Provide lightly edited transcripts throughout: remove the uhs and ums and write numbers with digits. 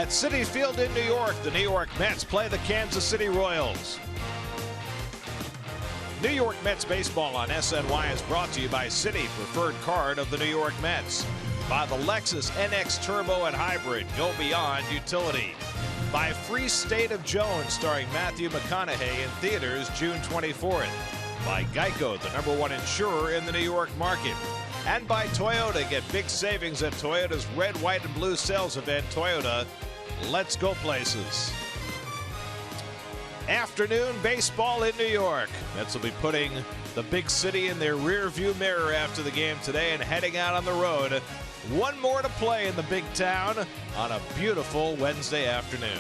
At Citi Field in New York, the New York Mets play the Kansas City Royals. New York Mets baseball on SNY is brought to you by Citi, preferred card of the New York Mets. By the Lexus NX Turbo and Hybrid, go beyond utility. By Free State of Jones, starring Matthew McConaughey in theaters June 24th. By Geico, the #1 insurer in the New York market. And by Toyota, get big savings at Toyota's Red, White, and Blue sales event. Toyota, let's go places. Afternoon baseball in New York. Mets will be putting the big city in their rear-view mirror after the game today and heading out on the road. One more to play in the big town on a beautiful Wednesday afternoon.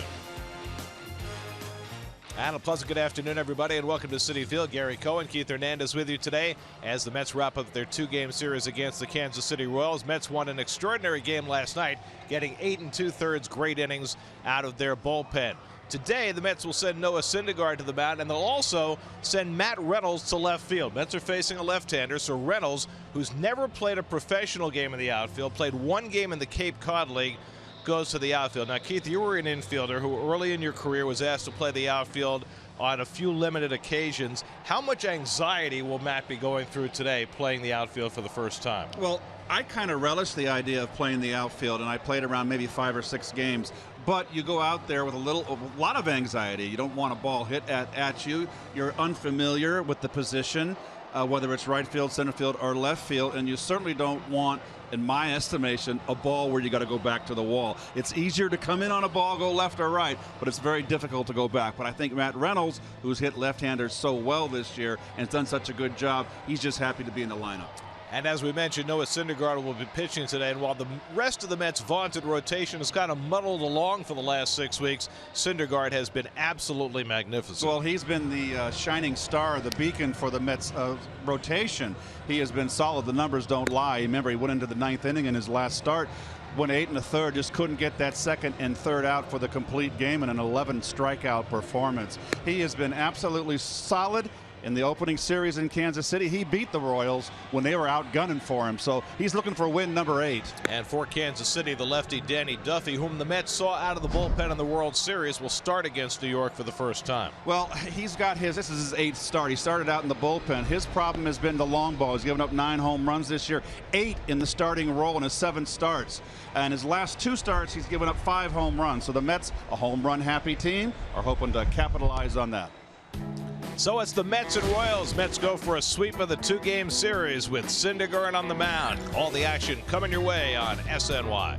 And a pleasant good afternoon, everybody, and welcome to Citi Field. Gary Cohen, Keith Hernandez with you today as the Mets wrap up their two-game series against the Kansas City Royals. Mets won an extraordinary game last night, getting 8 2/3 great innings out of their bullpen. Today, the Mets will send Noah Syndergaard to the mound, and they'll also send Matt Reynolds to left field. Mets are facing a left-hander, so Reynolds, who's never played a professional game in the outfield, played one game in the Cape Cod League, goes to the outfield. Now, Keith, you were an infielder who early in your career was asked to play the outfield on a few limited occasions. How much anxiety will Matt be going through today playing the outfield for the first time? Well, I kind of relish the idea of playing the outfield, and I played around maybe 5 or 6 games. But you go out there with a lot of anxiety. You don't want a ball hit at you. You're unfamiliar with the position, whether it's right field, center field, or left field, and you certainly don't want, in my estimation, a ball where you got to go back to the wall. It's easier to come in on a ball, go left or right, but it's very difficult to go back. But I think Matt Reynolds, who's hit left-handers so well this year and has done such a good job, he's just happy to be in the lineup. And as we mentioned, Noah Syndergaard will be pitching today. And while the rest of the Mets' vaunted rotation has kind of muddled along for the last 6 weeks, Syndergaard has been absolutely magnificent. Well, he's been the shining star, the beacon for the Mets rotation. He has been solid. The numbers don't lie. Remember, he went into the 9th inning in his last start, went 8 1/3, just couldn't get that second and third out for the complete game in an 11 strikeout performance. He has been absolutely solid. In the opening series in Kansas City, he beat the Royals when they were out gunning for him. So he's looking for win number 8. And for Kansas City, the lefty Danny Duffy, whom the Mets saw out of the bullpen in the World Series, will start against New York for the first time. Well, he's got this is his 8th start. He started out in the bullpen. His problem has been the long ball. He's given up 9 home runs this year, 8 in the starting role in his 7 starts. And his last 2 starts, he's given up 5 home runs. So the Mets, a home run happy team, are hoping to capitalize on that. So it's the Mets and Royals. Mets go for a sweep of the 2-game series with Syndergaard on the mound. All the action coming your way on SNY.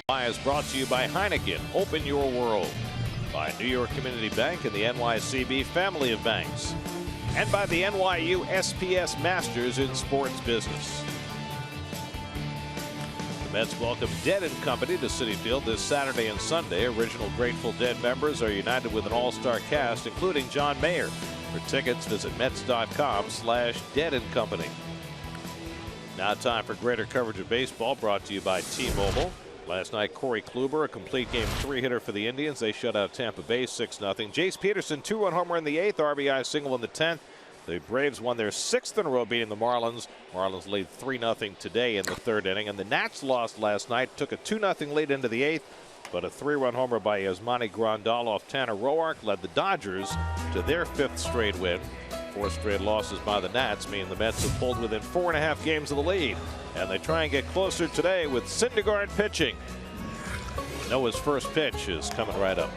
Is brought to you by Heineken. Open your world. By New York Community Bank and the NYCB family of banks. And by the NYU SPS Masters in Sports Business. The Mets welcome Dead & Company to Citi Field this Saturday and Sunday. Original Grateful Dead members are united with an all-star cast, including John Mayer. For tickets, visit Mets.com/Dead & Company. Now time for greater coverage of baseball, brought to you by T-Mobile. Last night, Corey Kluber, a complete game 3-hitter for the Indians. They shut out Tampa Bay 6-0. Jace Peterson, 2-run homer in the 8th, RBI single in the 10th. The Braves won their 6th in a row, beating the Marlins. Marlins lead 3-0 today in the 3rd inning. And the Nats lost last night, took a 2-0 lead into the 8th. But a 3-run homer by Yasmani Grandal off Tanner Roark led the Dodgers to their 5th straight win. 4 straight losses by the Nats mean the Mets have pulled within 4.5 games of the lead. And they try and get closer today with Syndergaard pitching. Noah's first pitch is coming right up.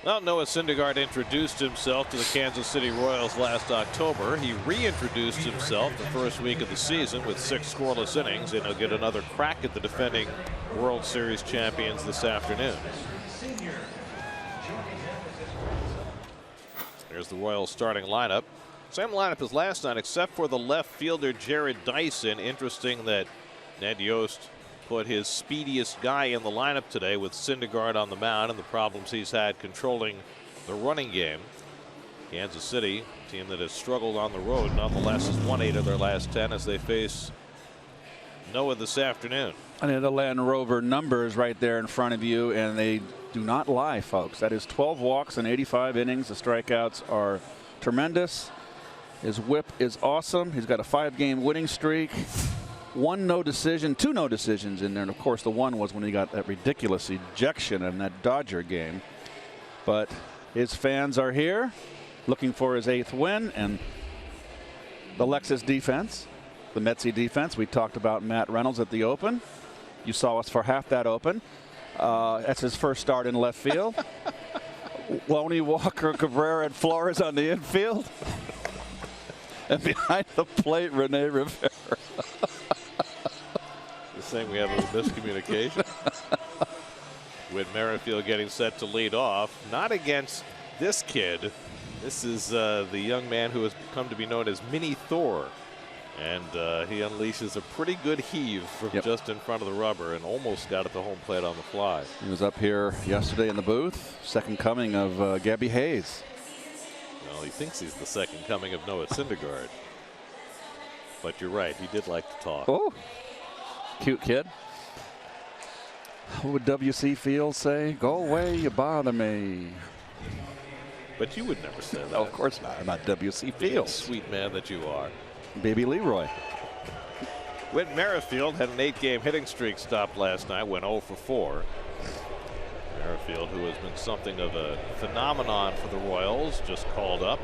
Well, Noah Syndergaard introduced himself to the Kansas City Royals last October. He reintroduced himself the first week of the season with 6 scoreless innings, and he'll get another crack at the defending World Series champions this afternoon. Here's the Royals starting lineup. Same lineup as last night, except for the left fielder Jared Dyson. Interesting that Ned Yost put his speediest guy in the lineup today with Syndergaard on the mound and the problems he's had controlling the running game. Kansas City, team that has struggled on the road, nonetheless has won 8 of their last 10 as they face Noah this afternoon. And the Land Rover numbers right there in front of you, and they do not lie, folks. That is 12 walks in 85 innings. The strikeouts are tremendous. His whip is awesome. He's got a 5-game winning streak. One no decision, two no decisions in there, and of course the one was when he got that ridiculous ejection in that Dodger game. But his fans are here looking for his 8th win, and the Lexus defense, the Metsy defense. We talked about Matt Reynolds at the Open. You saw us for half that Open. That's his first start in left field. Loney, Walker, Cabrera, and Flores on the infield. And behind the plate, Rene Rivera. You're saying we have a miscommunication? With Merrifield getting set to lead off, not against this kid. This is the young man who has come to be known as Mini Thor. And he unleashes a pretty good heave from just in front of the rubber and almost got at the home plate on the fly. He was up here yesterday in the booth. Second coming of Gabby Hayes. Well, he thinks he's the second coming of Noah Syndergaard. But you're right, he did like to talk. Oh, cute kid. What would W.C. Fields say? Go away, you bother me. But you would never say that. No, of course not. I'm not W.C. Fields. Sweet man that you are. Baby Leroy. Whit Merrifield had an 8-game hitting streak stopped last night, went 0 for 4. Merrifield, who has been something of a phenomenon for the Royals, just called up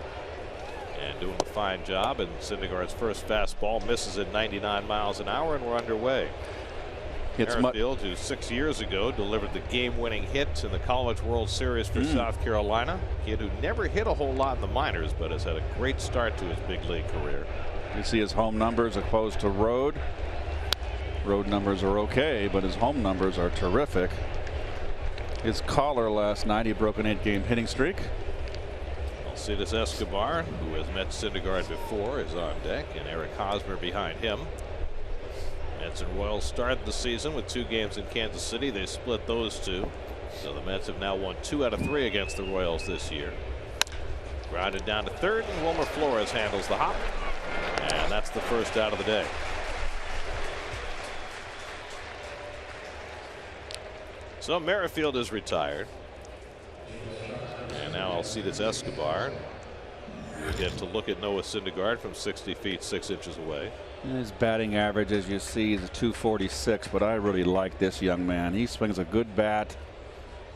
and doing a fine job. And Syndergaard's first fastball misses at 99 miles an hour, and we're underway. Merrifield, who 6 years ago delivered the game-winning hit in the College World Series for South Carolina. Kid who never hit a whole lot in the minors, but has had a great start to his big league career. You see his home numbers opposed to road. Road numbers are okay, but his home numbers are terrific. His caller last night, he broke an 8-game hitting streak. Alcides Escobar, who has met Syndergaard before, is on deck, and Eric Hosmer behind him. Mets and Royals started the season with 2 games in Kansas City. They split those 2. So the Mets have now won 2 out of 3 against the Royals this year. Grounded down to third, and Wilmer Flores handles the hop. And that's the first out of the day. So Merrifield is retired. And now Alcides Escobar. We get to look at Noah Syndergaard from 60 feet 6 inches away. His batting average, as you see, is 246, but I really like this young man. He swings a good bat.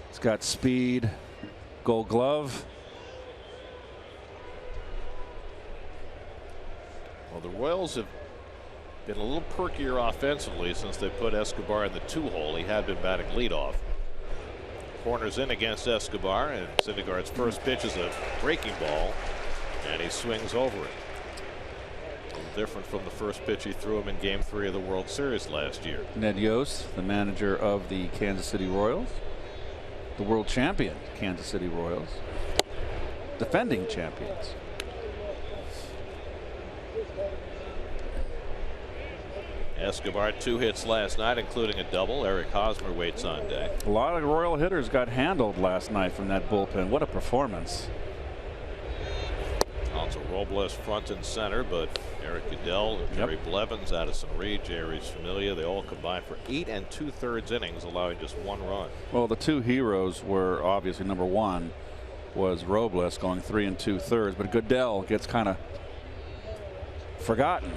He's got speed. Gold glove. Well, the Royals have been a little perkier offensively since they put Escobar in the 2-hole. He had been batting leadoff. Corners in against Escobar, and Syndergaard's first pitch is a breaking ball, and he swings over it. A little different from the first pitch he threw him in Game 3 of the World Series last year. Ned Yost, the manager of the Kansas City Royals, the world champion Kansas City Royals, defending champions. Escobar 2 hits last night, including a double. Eric Hosmer waits on deck. A lot of Royal hitters got handled last night from that bullpen. What a performance. Also Robles front and center, but Eric Goodell, Jerry Blevins, Addison Reed, Jerry Familia, they all combined for 8 2/3 innings, allowing just 1 run. Well, the 2 heroes were obviously, number 1 was Robles going 3 2/3, but Goodell gets kind of forgotten.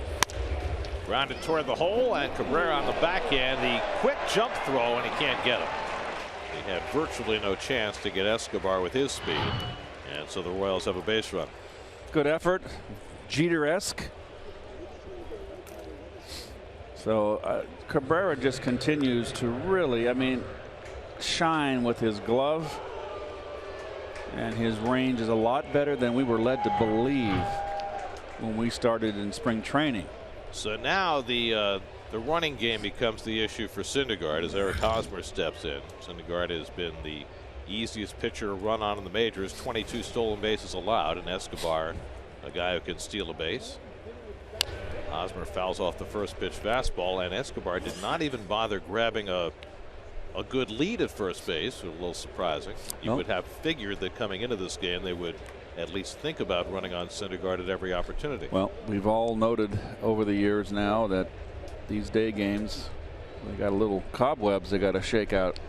Grounded toward the hole, and Cabrera on the backhand. The quick jump throw, and he can't get him. He had virtually no chance to get Escobar with his speed, and so the Royals have a base run. Good effort, Jeter-esque. So Cabrera just continues to really, I mean, shine with his glove, and his range is a lot better than we were led to believe when we started in spring training. So now the running game becomes the issue for Syndergaard as Eric Hosmer steps in. Syndergaard has been the easiest pitcher to run on in the majors, 22 stolen bases allowed, and Escobar, a guy who can steal a base. Hosmer fouls off the first pitch fastball, and Escobar did not even bother grabbing a good lead at first base. A little surprising. You would have figured that coming into this game they would at least think about running on Syndergaard at every opportunity. Well, we've all noted over the years now that these day games, they got a little cobwebs they got to shake out.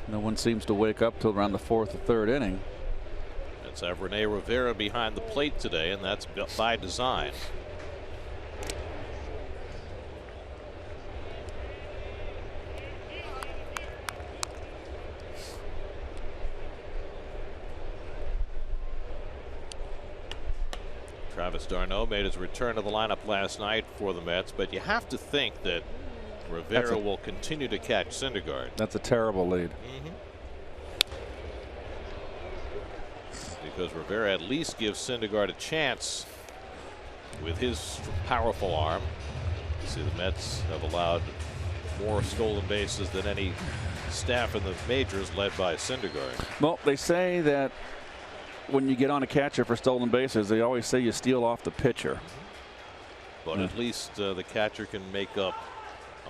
No one seems to wake up till around the 4th or 3rd inning. Let's have Rene Rivera behind the plate today, and that's by design. Travis d'Arnaud made his return to the lineup last night for the Mets, but you have to think that Rivera will continue to catch Syndergaard. That's a terrible lead. Because Rivera at least gives Syndergaard a chance with his powerful arm. You see, the Mets have allowed more stolen bases than any staff in the majors, led by Syndergaard. Well, they say that when you get on a catcher for stolen bases, they always say you steal off the pitcher. But at least the catcher can make up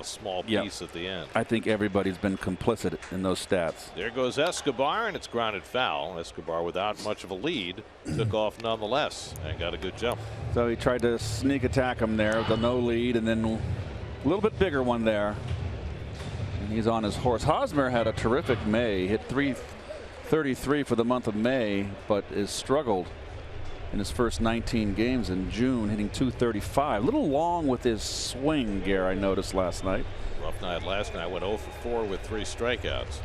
a small piece at the end. I think everybody's been complicit in those stats. There goes Escobar, and it's grounded foul. Escobar, without much of a lead, took off nonetheless and got a good jump. So he tried to sneak attack him there with a no lead, and then a little bit bigger one there. And he's on his horse. Hosmer had a terrific May, hit .333 for the month of May, but has struggled in his first 19 games in June, hitting .235. A little long with his swing, Gare, I noticed last night. Rough night last night. Went 0 for 4 with 3 strikeouts.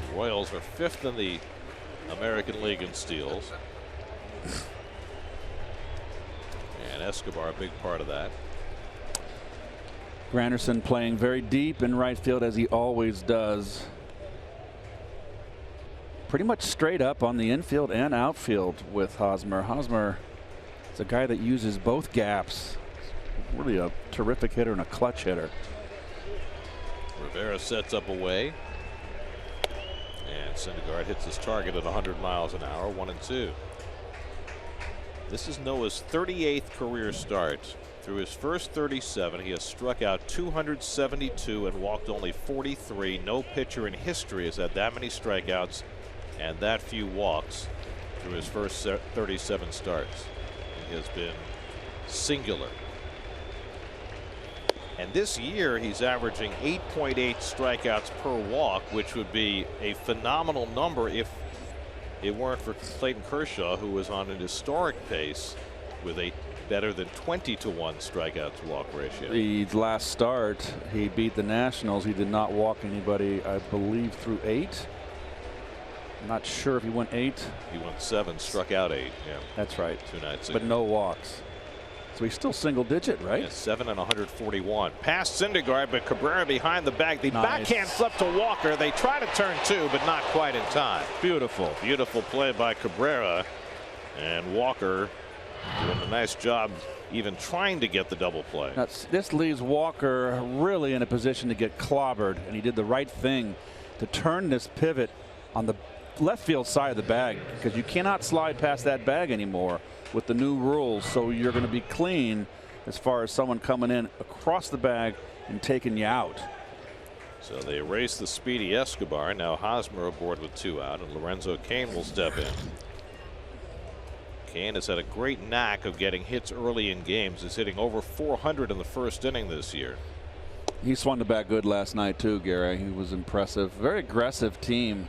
The Royals are 5th in the American League in steals. And Escobar, a big part of that. Granderson playing very deep in right field, as he always does. Pretty much straight up on the infield and outfield with Hosmer. Hosmer is a guy that uses both gaps. Really a terrific hitter and a clutch hitter. Rivera sets up away. And Syndergaard hits his target at 100 miles an hour, 1-2. This is Noah's 38th career start. Through his first 37, he has struck out 272 and walked only 43. No pitcher in history has had that many strikeouts and that few walks through his first 37 starts. He has been singular. And this year he's averaging 8.8 strikeouts per walk, which would be a phenomenal number if it weren't for Clayton Kershaw, who was on an historic pace with a better than 20-to-1 strikeout to walk ratio. The last start, he beat the Nationals. He did not walk anybody, I believe, through 8. I'm not sure if he went 8. He went 7, struck out 8. Yeah, that's right. 2 nights ago. But no walks. So he's still single digit, right? Yeah, 7 and 141. Past Syndergaard, but Cabrera behind the bag. The backhand flip to Walker. They try to turn 2, but not quite in time. Beautiful. Beautiful play by Cabrera. And Walker doing a nice job even trying to get the double play. Now, this leaves Walker really in a position to get clobbered, and he did the right thing to turn this pivot on the left field side of the bag, because you cannot slide past that bag anymore with the new rules. So you're going to be clean as far as someone coming in across the bag and taking you out. So they erase the speedy Escobar. Now Hosmer aboard with 2 out, and Lorenzo Cain will step in. Cain has had a great knack of getting hits early in games. He's hitting over 400 in the first inning this year. He swung the bat good last night too, Gary. He was impressive. Very aggressive team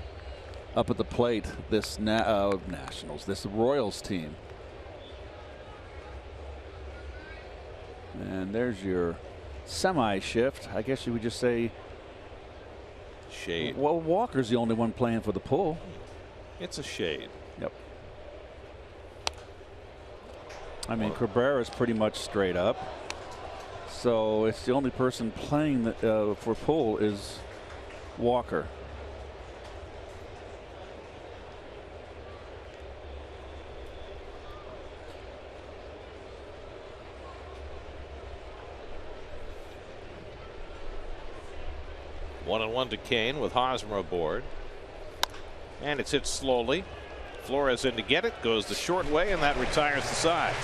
up at the plate, this Nationals, this Royals team. And there's your semi shift. I guess you would just say shade. Well, Walker's the only one playing for the pull. It's a shade. Yep. I mean, Cabrera's pretty much straight up. So it's the only person playing that, for pull is Walker. One and one to Cain with Hosmer aboard. And it's hit slowly. Flores in to get it. Goes the short way, and that retires the side.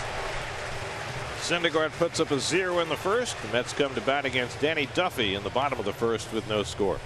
Syndergaard puts up a 0 in the first. The Mets come to bat against Danny Duffy in the bottom of the first with no score.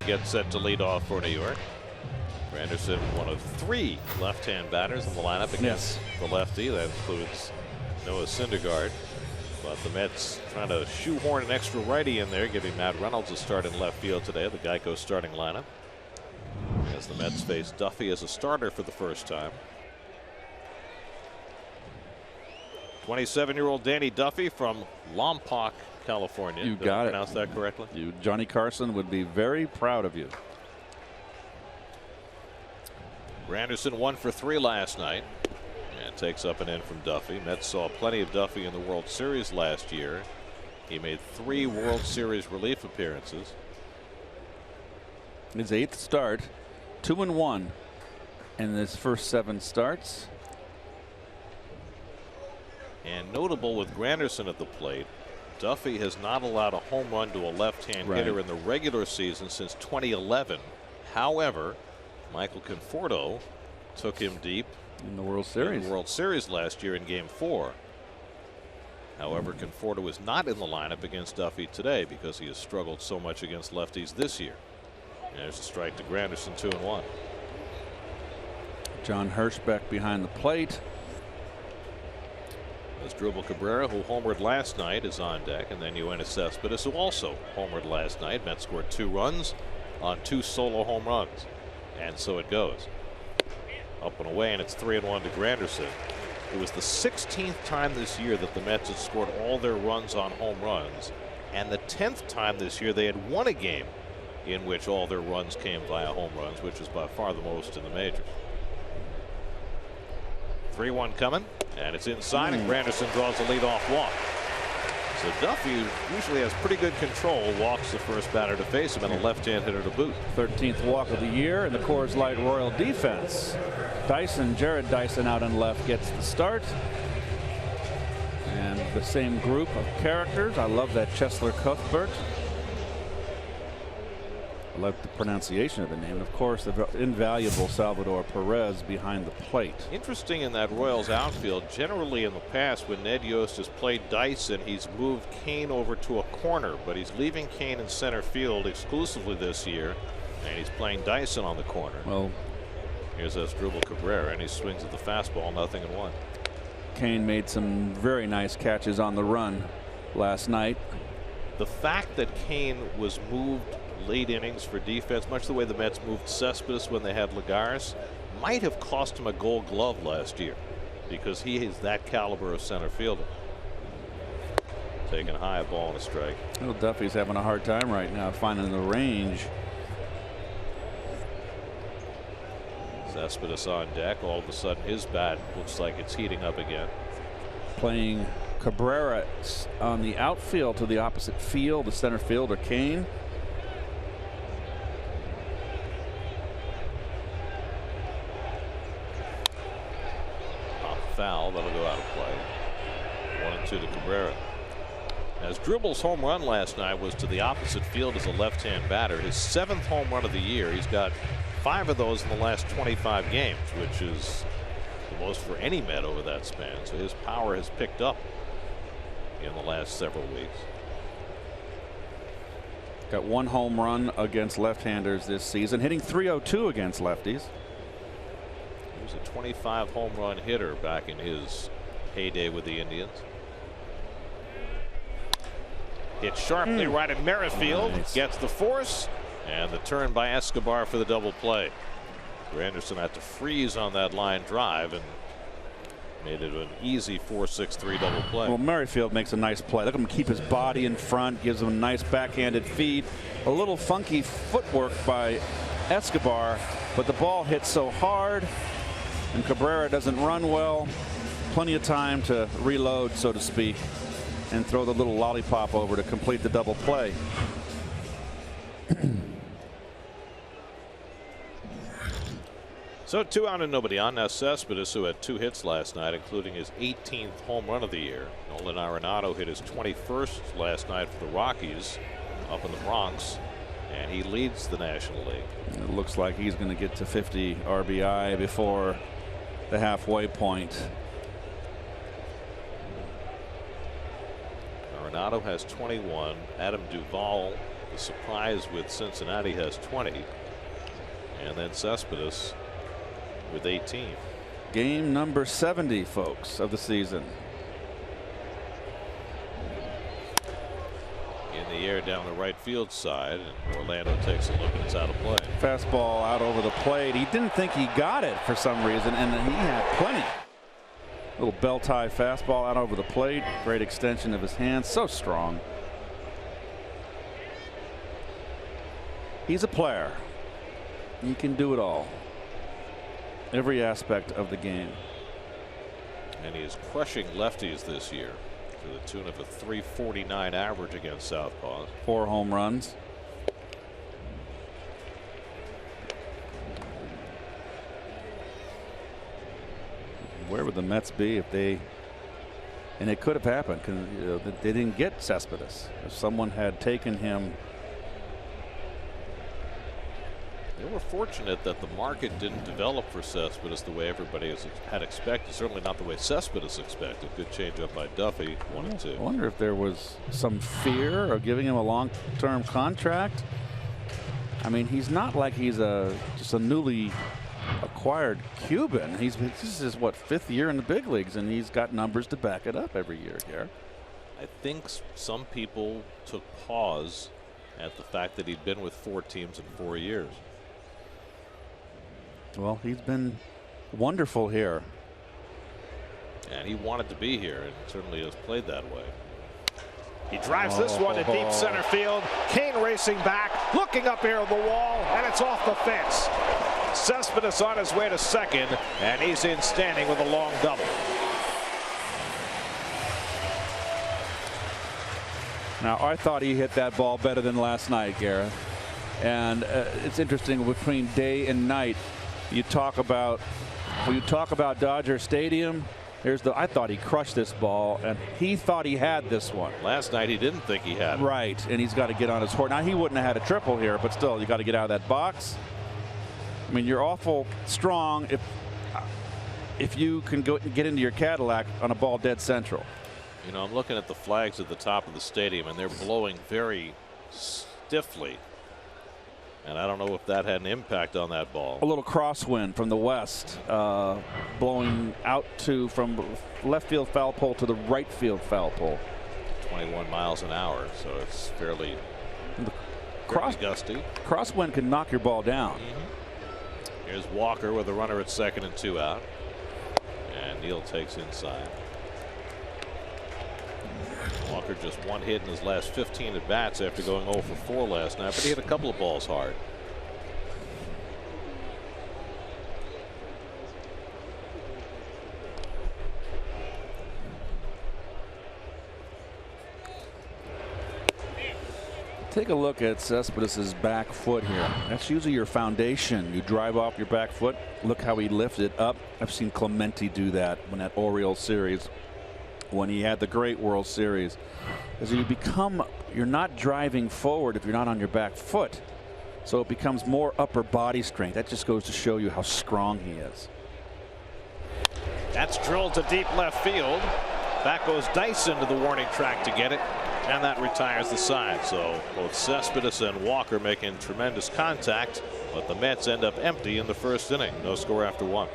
gets set to lead off for New York. Granderson, one of 3 left-hand batters in the lineup against the lefty. That includes Noah Syndergaard. But the Mets trying to shoehorn an extra righty in there, giving Matt Reynolds a start in left field today, the Geico starting lineup. As the Mets face Duffy as a starter for the first time. 27-year-old Danny Duffy from Lompoc, California. You got it. Pronounce that correctly? Johnny Carson would be very proud of you. Granderson 1 for 3 last night and takes up an in from Duffy. Mets saw plenty of Duffy in the World Series last year. He made 3 World Series relief appearances. His 8th start, 2-1 in his first 7 starts. And notable with Granderson at the plate, Duffy has not allowed a home run to a left-hand hitter in the regular season since 2011. However, Michael Conforto took him deep in the World Series. Last year in Game 4. However, Conforto is not in the lineup against Duffy today because he has struggled so much against lefties this year. And there's a strike to Granderson, 2-1. John Hirschbeck behind the plate. As Drupal Cabrera, who homered last night, is on deck, and then Yoenis Cespedes, who also homered last night. Mets scored 2 runs on 2 solo home runs. And so it goes. Up and away, and it's 3-1 to Granderson. It was the 16th time this year that the Mets had scored all their runs on home runs, and the 10th time this year they had won a game in which all their runs came via home runs, which is by far the most in the majors. 3-1 coming, and it's inside, and Granderson draws a leadoff walk. So Duffy, who usually has pretty good control, walks the first batter to face him, and a left-hand hitter to boot. 13th walk of the year in the Coors Light Royal defense. Jared Dyson out on left gets the start. And the same group of characters. I love that Chesler Cuthbert. I like the pronunciation of the name. And of course, the invaluable Salvador Perez behind the plate. Interesting in that Royals outfield, generally in the past when Ned Yost has played Dyson, he's moved Kane over to a corner, but he's leaving Kane in center field exclusively this year, and he's playing Dyson on the corner. Well, here's Drupal Cabrera, and he swings at the fastball, 0-1. Kane made some very nice catches on the run last night. The fact that Kane was moved late innings for defense, much the way the Mets moved Cespedes when they had Lagares, might have cost him a Gold Glove last year because he is that caliber of center fielder. Taking high, a ball and a strike. Well, Duffy's having a hard time right now finding the range. Cespedes on deck. All of a sudden his bat looks like it's heating up again. Playing Cabrera on the outfield to the opposite field, the center fielder Kane. Foul, that'll go out of play. 1-2 to Cabrera. As Drubal's home run last night was to the opposite field as a left-hand batter, his 7th home run of the year. He's got 5 of those in the last 25 games, which is the most for any Met over that span. So his power has picked up in the last several weeks. Got 1 home run against left-handers this season, hitting .302 against lefties. He was a 25 home run hitter back in his heyday with the Indians. Hit sharply right at Merrifield. Nice. Gets the force, and the turn by Escobar for the double play. Granderson had to freeze on that line drive and made it an easy 4-6-3 double play. Well, Merrifield makes a nice play. Look at him keep his body in front, gives him a nice backhanded feed. A little funky footwork by Escobar, but the ball hits so hard, and Cabrera doesn't run well. Plenty of time to reload, so to speak, and throw the little lollipop over to complete the double play. So 2 out and nobody on. Now Cespedes, who had 2 hits last night, including his 18th home run of the year. Nolan Arenado hit his 21st last night for the Rockies up in the Bronx, and he leads the National League. It looks like he's going to get to 50 RBI before the halfway point. Arenado has 21. Adam Duvall The surprise with Cincinnati has 20. And then Cespedes with 18. Game number 70, folks, of the season. In the air down the right field side, and Orlando takes a look and it's out of play. Fastball out over the plate. He didn't think he got it for some reason, and he had plenty. Little belt tie fastball out over the plate. Great extension of his hands. So strong. He's a player. He can do it all. Every aspect of the game. And he is crushing lefties this year to the tune of a .349 average against southpaws. 4 home runs. Where would the Mets be if they, and it could have happened because they didn't get Cespedes. If someone had taken him. They were fortunate that the market didn't develop for Cespedes the way everybody had expected. Certainly not the way Cespedes expected. Good change up by Duffy. 1-2. I wonder if there was some fear of giving him a long-term contract. I mean, he's not like he's just a newly acquired Cuban. This is what, 5th year in the big leagues, and he's got numbers to back it up every year here. I think some people took pause at the fact that he'd been with 4 teams in 4 years. Well, he's been wonderful here. And he wanted to be here, and certainly has played that way. He drives this one to deep center field. Kane racing back, looking up here on the wall, and it's off the fence. Cespedes on his way to second, and he's in standing with a long double. Now, I thought he hit that ball better than last night, Gareth. And it's interesting between day and night. When you talk about Dodger Stadium, I thought he crushed this ball, and he thought he had this one. Last night he didn't think he had it. Right, and he's got to get on his horse. Now, he wouldn't have had a triple here, but still, you got to get out of that box. I mean, you're awful strong if you can get into your Cadillac on a ball dead central. You know, I'm looking at the flags at the top of the stadium, and they're blowing very stiffly. And I don't know if that had an impact on that ball. A little crosswind from the west, blowing out from left field foul pole to the right field foul pole. 21 miles an hour, so it's fairly gusty. Crosswind can knock your ball down. Here's Walker with a runner at second and 2 out. And Neal takes inside. Walker just 1 hit in his last 15 at bats after going 0 for 4 last night, but he hit a couple of balls hard. Take a look at Cespedes' back foot here. That's usually your foundation. You drive off your back foot. Look how he lifted up. I've seen Clemente do that when that Orioles series, when he had the great World Series. As you're not driving forward if you're not on your back foot. So it becomes more upper body strength. That just goes to show you how strong he is. That's drilled to deep left field. Back goes Dyson to the warning track to get it, and that retires the side. So both Cespedes and Walker making tremendous contact, but the Mets end up empty in the first inning. No score after 1.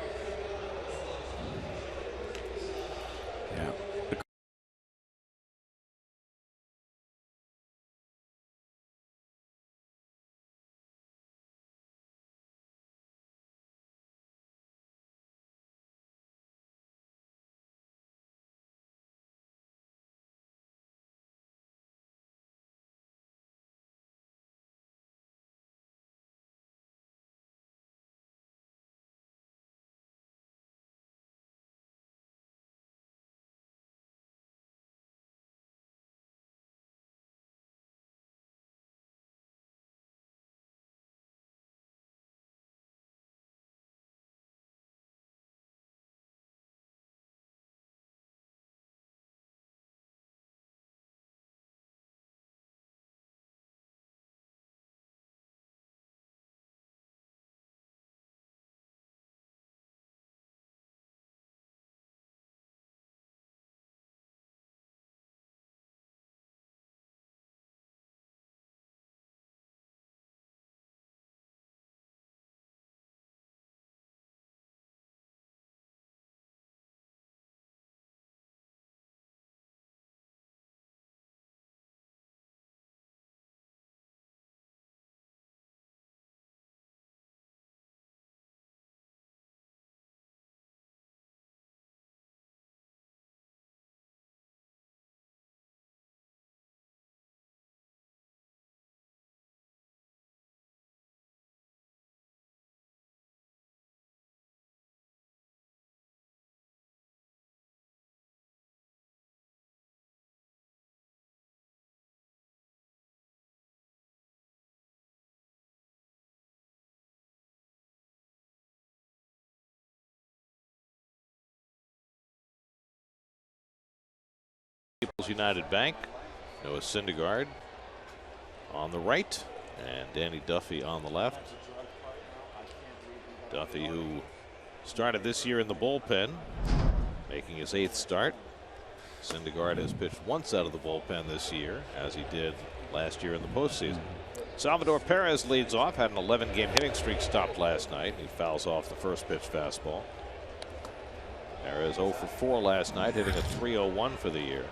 United Bank. Noah Syndergaard on the right and Danny Duffy on the left. Duffy, who started this year in the bullpen, making his 8th start. Syndergaard has pitched once out of the bullpen this year, as he did last year in the postseason. Salvador Perez leads off, had an 11-game hitting streak stopped last night. He fouls off the first pitch fastball. Perez 0 for 4 last night, hitting a .301 for the year.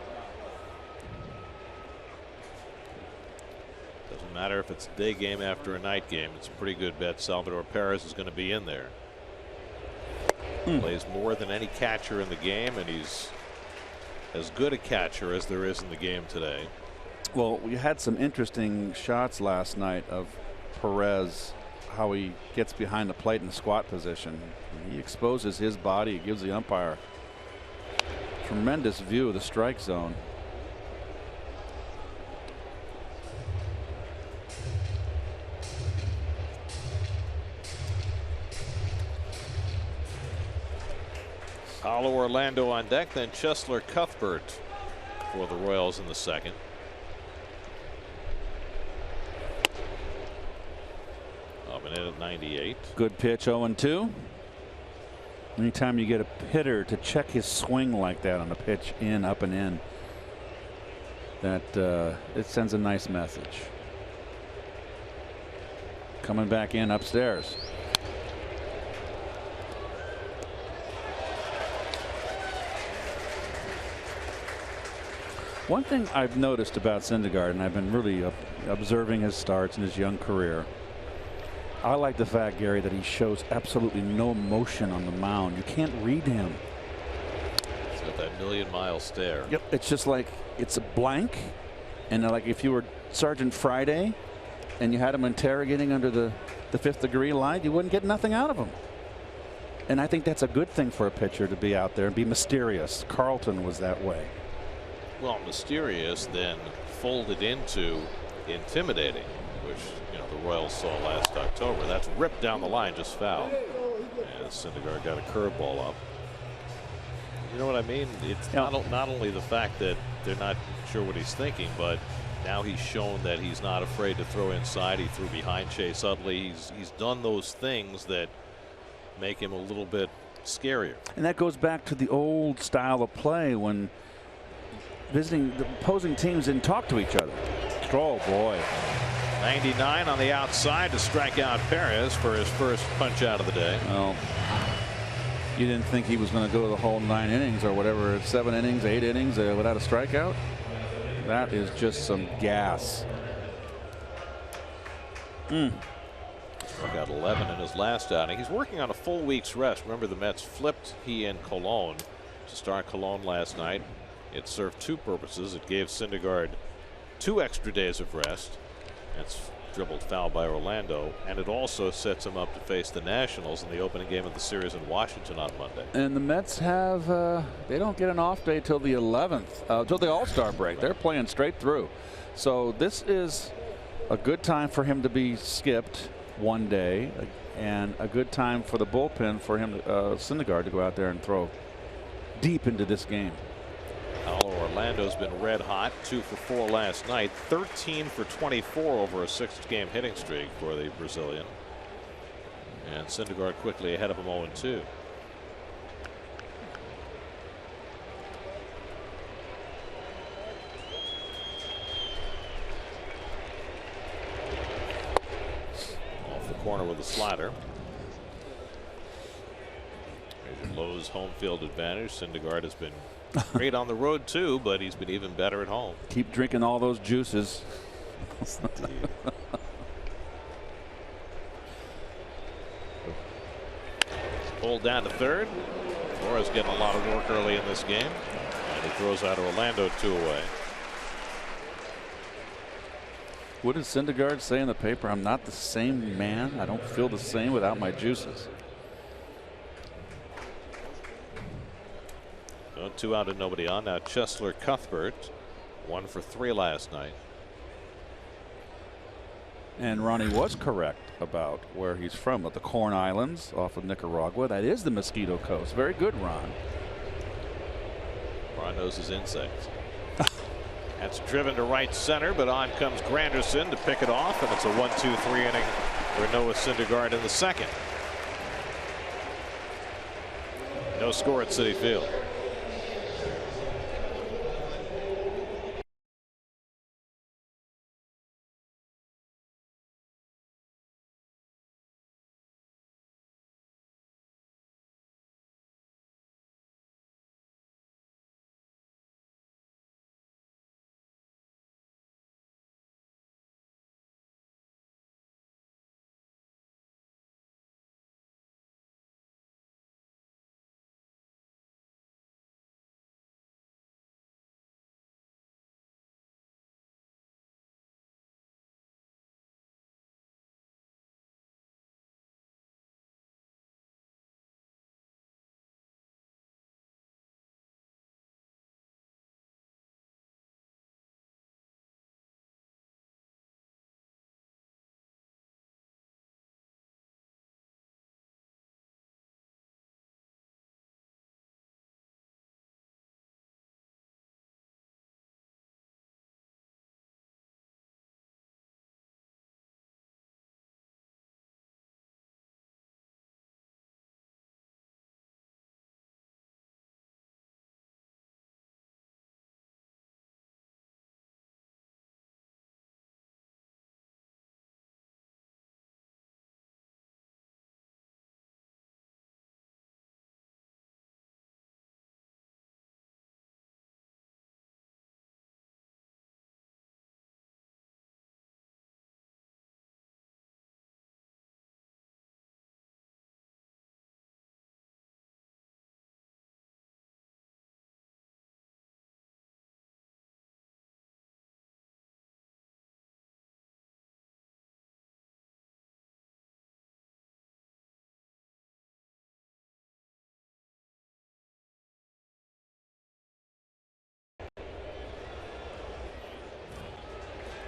Doesn't matter if it's a day game after a night game. It's a pretty good bet Salvador Perez is going to be in there. Plays more than any catcher in the game, and he's as good a catcher as there is in the game today. Well, we had some interesting shots last night of Perez, how he gets behind the plate in the squat position. He exposes his body. He gives the umpire tremendous view of the strike zone. Paulo Orlando on deck, then Chesler Cuthbert for the Royals in the second. Up and in at 98. Good pitch, 0-2. Anytime you get a hitter to check his swing like that on a pitch in, up and in, that it sends a nice message. Coming back in upstairs. One thing I've noticed about Syndergaard, and I've been really observing his starts in his young career, I like the fact, Gary, that he shows absolutely no emotion on the mound. You can't read him. He's got that million-mile stare. Yep, it's just like it's a blank, and like if you were Sergeant Friday and you had him interrogating under the 5th degree line, you wouldn't get nothing out of him. And I think that's a good thing for a pitcher, to be out there and be mysterious. Carlton was that way. Well, mysterious, then folded into intimidating, which, you know, the Royals saw last October. That's ripped down the line, just foul. And Syndergaard got a curveball up. You know what I mean? It's not only the fact that they're not sure what he's thinking, but now he's shown that he's not afraid to throw inside. He threw behind Chase Utley. He's done those things that make him a little bit scarier. And that goes back to the old style of play when visiting the opposing teams didn't talk to each other. Oh boy. 99 on the outside to strike out Perez for his first punch out of the day. Well, you didn't think he was going to go the whole 9 innings or whatever, 7 innings, 8 innings without a strikeout? That is just some gas. Struck out 11 in his last outing. He's working on a full week's rest. Remember, the Mets flipped he and Colon to start Colon last night. It served 2 purposes. It gave Syndergaard 2 extra days of rest. That's dribbled foul by Orlando, and it also sets him up to face the Nationals in the opening game of the series in Washington on Monday. And the Mets have they don't get an off day till the 11th, till the All-Star break. They're playing straight through. So this is a good time for him to be skipped one day, and a good time for the bullpen for him, Syndergaard, to go out there and throw deep into this game. Paulo Orlando's been red hot, 2 for 4 last night, 13 for 24 over a 6-game hitting streak for the Brazilian. And Syndergaard quickly ahead of him 0-2. Off the corner with a slider. Lowe's home field advantage. Syndergaard has been great on the road too, but he's been even better at home. Keep drinking all those juices. Pulled down to third. Flores getting a lot of work early in this game, and he throws out Orlando 2 away. What did Syndergaard say in the paper? I'm not the same man. I don't feel the same without my juices. 2 out and nobody on. Now Chesler Cuthbert, 1 for 3 last night. And Ronnie was correct about where he's from, at the Corn Islands off of Nicaragua. That is the Mosquito Coast. Very good, Ron. Ron knows his insects. That's driven to right center, but on comes Granderson to pick it off, and it's a 1-2-3 inning for Noah Syndergaard in the second. No score at Citi Field.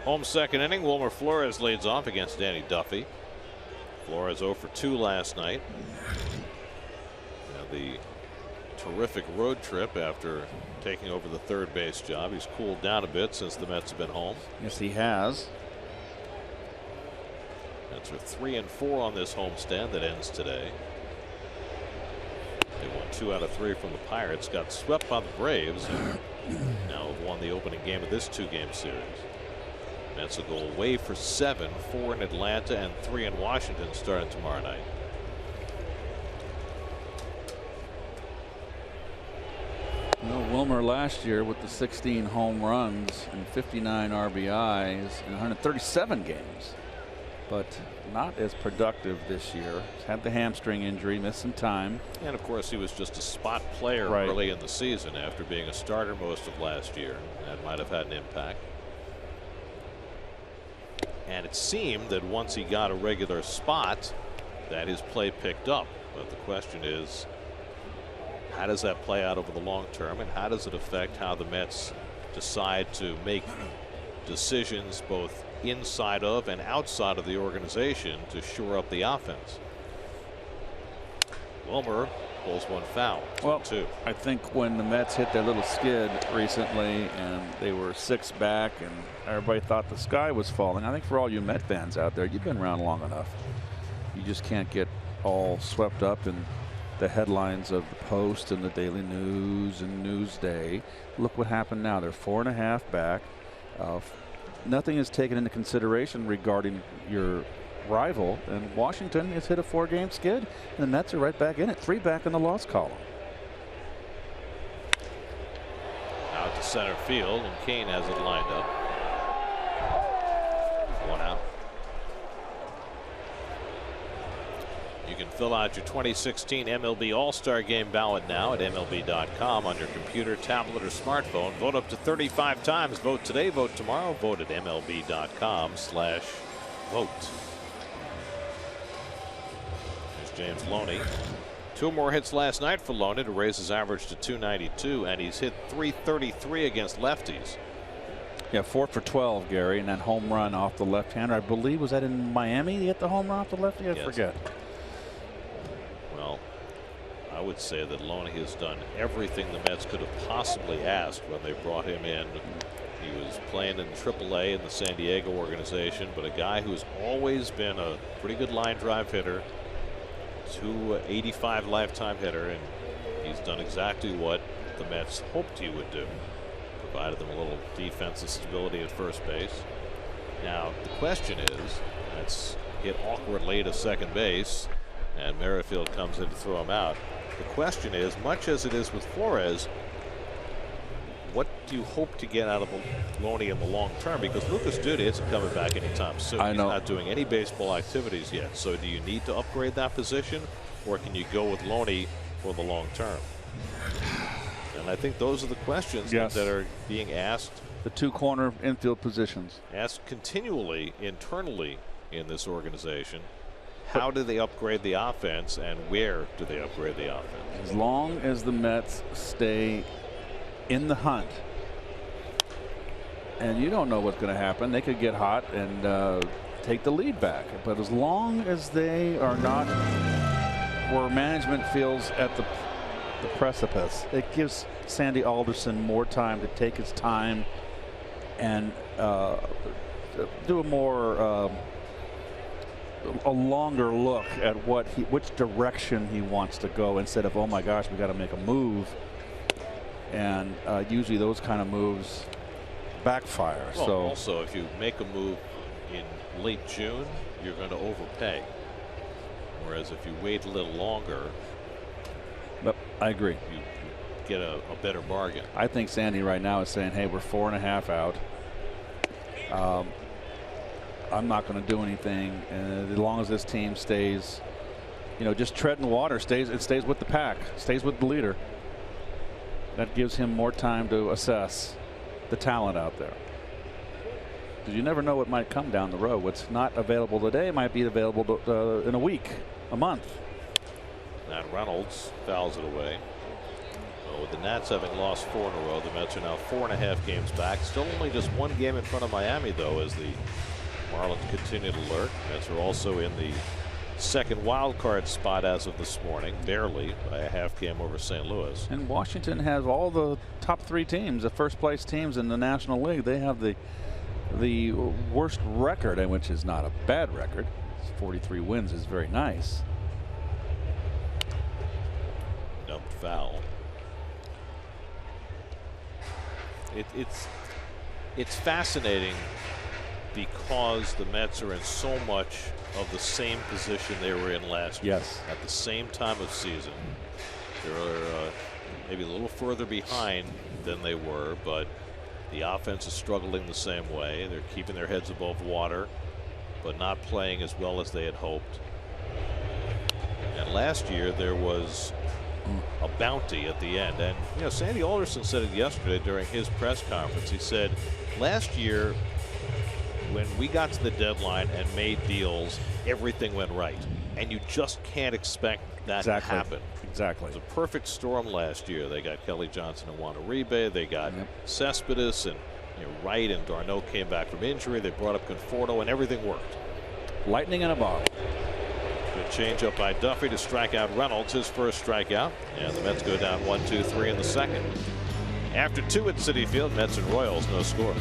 Home second inning. Wilmer Flores leads off against Danny Duffy. Flores 0 for 2 last night. Now the terrific road trip after taking over the third base job. He's cooled down a bit since the Mets have been home. Yes, he has. Mets are 3 and 4 on this homestand that ends today. They won 2 out of 3 from the Pirates. Got swept by the Braves. And now have won the opening game of this 2-game series. Mets will go away for 7, 4 in Atlanta and 3 in Washington starting tomorrow night. Well, Wilmer last year with the 16 home runs and 59 RBIs in 137 games, but not as productive this year. He's had the hamstring injury, missed some time. And of course, he was just a spot player early in the season after being a starter most of last year. That might have had an impact. And it seemed that once he got a regular spot, that his play picked up. But the question is, how does that play out over the long term, and how does it affect how the Mets decide to make decisions both inside of and outside of the organization to shore up the offense? Wilmer pulls one foul. Well, 2. I think when the Mets hit their little skid recently and they were 6 back and everybody thought the sky was falling, I think for all you Met fans out there, you've been around long enough. You just can't get all swept up in the headlines of the Post and the Daily News and Newsday. Look what happened now. They're 4.5 back. Nothing is taken into consideration regarding your rival, and Washington has hit a 4-game skid, and the Mets are right back in it, 3 back in the loss column. Out to center field, and Kane has it lined up. 1 out. You can fill out your 2016 MLB All-Star Game ballot now at MLB.com on your computer, tablet, or smartphone. Vote up to 35 times. Vote today, vote tomorrow. Vote at MLB.com/vote. James Loney. 2 more hits last night for Loney to raise his average to 292, and he's hit .333 against lefties. Yeah, 4 for 12, Gary, and that home run off the left-hander. I believe, was that in Miami? He hit the home run off the lefty? I forget. Well, I would say that Loney has done everything the Mets could have possibly asked when they brought him in. He was playing in AAA in the San Diego organization, but a guy who's always been a pretty good line drive hitter, .285 lifetime hitter, and he's done exactly what the Mets hoped he would do. Provided them a little defensive stability at first base. Now the question is, that's hit awkwardly to second base, and Merrifield comes in to throw him out. The question is, much as it is with Flores, what do you hope to get out of Loney in the long term? Because Lucas Duda isn't coming back anytime soon. He's not doing any baseball activities yet. So do you need to upgrade that position, or can you go with Loney for the long term? And I think those are the questions that are being asked. The two corner infield positions. Asked continually internally in this organization. How do they upgrade the offense, and where do they upgrade the offense? As long as the Mets stay in the hunt, and you don't know what's going to happen. They could get hot and take the lead back. But as long as they are not where management feels at the precipice, it gives Sandy Alderson more time to take his time and do a more a longer look at which direction he wants to go, instead of, oh my gosh, we got to make a move. And usually those kind of moves backfire. Well, so also, if you make a move in late June, you're going to overpay. Whereas if you wait a little longer, but I agree, you get a better bargain. I think Sandy right now is saying, hey, we're 4.5 out. I'm not going to do anything, and as long as this team stays, just treading water, stays with the pack, stays with the leader. That gives him more time to assess the talent out there. Because you never know what might come down the road. What's not available today might be available in a week, a month. And Reynolds fouls it away. So with the Nats having lost 4 in a row, the Mets are now 4.5 games back. Still only just 1 game in front of Miami, though, as the Marlins continue to lurk. Mets are also in the second wild card spot as of this morning, barely, by a half game over St. Louis. And Washington has all the top 3 teams, the first place teams in the National League. They have the worst record, and which is not a bad record. 43 wins is very nice. Dumped foul. It's fascinating because the Mets are in so much of the same position they were in last year. Yes. At the same time of season. They're maybe a little further behind than they were, but the offense is struggling the same way. They're keeping their heads above water, but not playing as well as they had hoped. And last year there was a bounty at the end. And Sandy Alderson said it yesterday during his press conference. He said last year, when we got to the deadline and made deals, everything went right, and you just can't expect that to happen. Exactly. It was a perfect storm last year. They got Kelly Johnson and Juan Uribe. They got Cespedes, and Wright and Darno came back from injury. They brought up Conforto, and everything worked. Lightning in a bottle. Good change up by Duffy to strike out Reynolds, his first strikeout, and the Mets go down 1-2-3 in the second. After 2 at Citi Field, Mets and Royals, no score.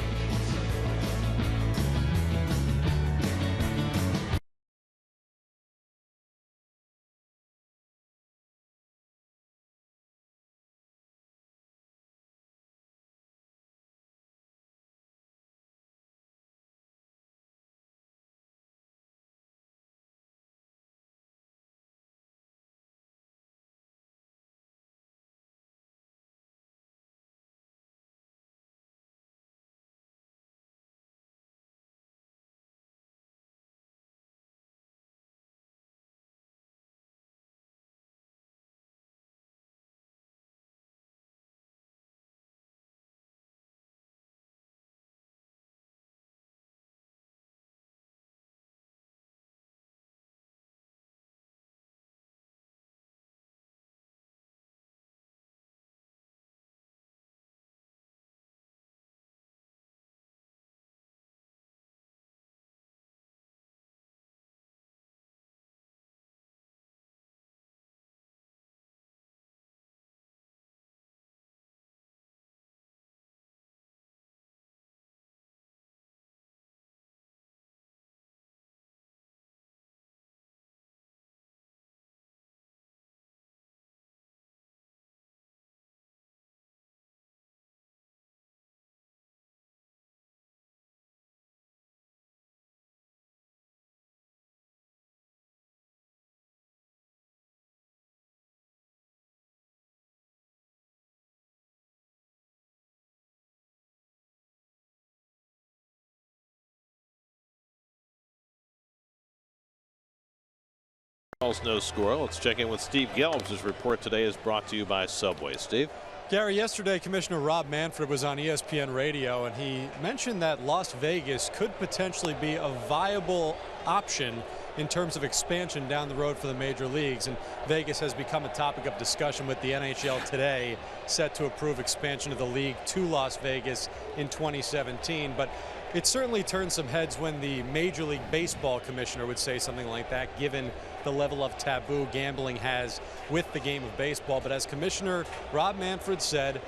No score. Let's check in with Steve Gelbs. His report today is brought to you by Subway. Steve? Gary, yesterday Commissioner Rob Manfred was on ESPN radio, and he mentioned that Las Vegas could potentially be a viable option in terms of expansion down the road for the major leagues. And Vegas has become a topic of discussion, with the NHL today set to approve expansion of the league to Las Vegas in 2017. But it certainly turned some heads when the Major League Baseball commissioner would say something like that, given the level of taboo gambling has with the game of baseball. But as Commissioner Rob Manfred said,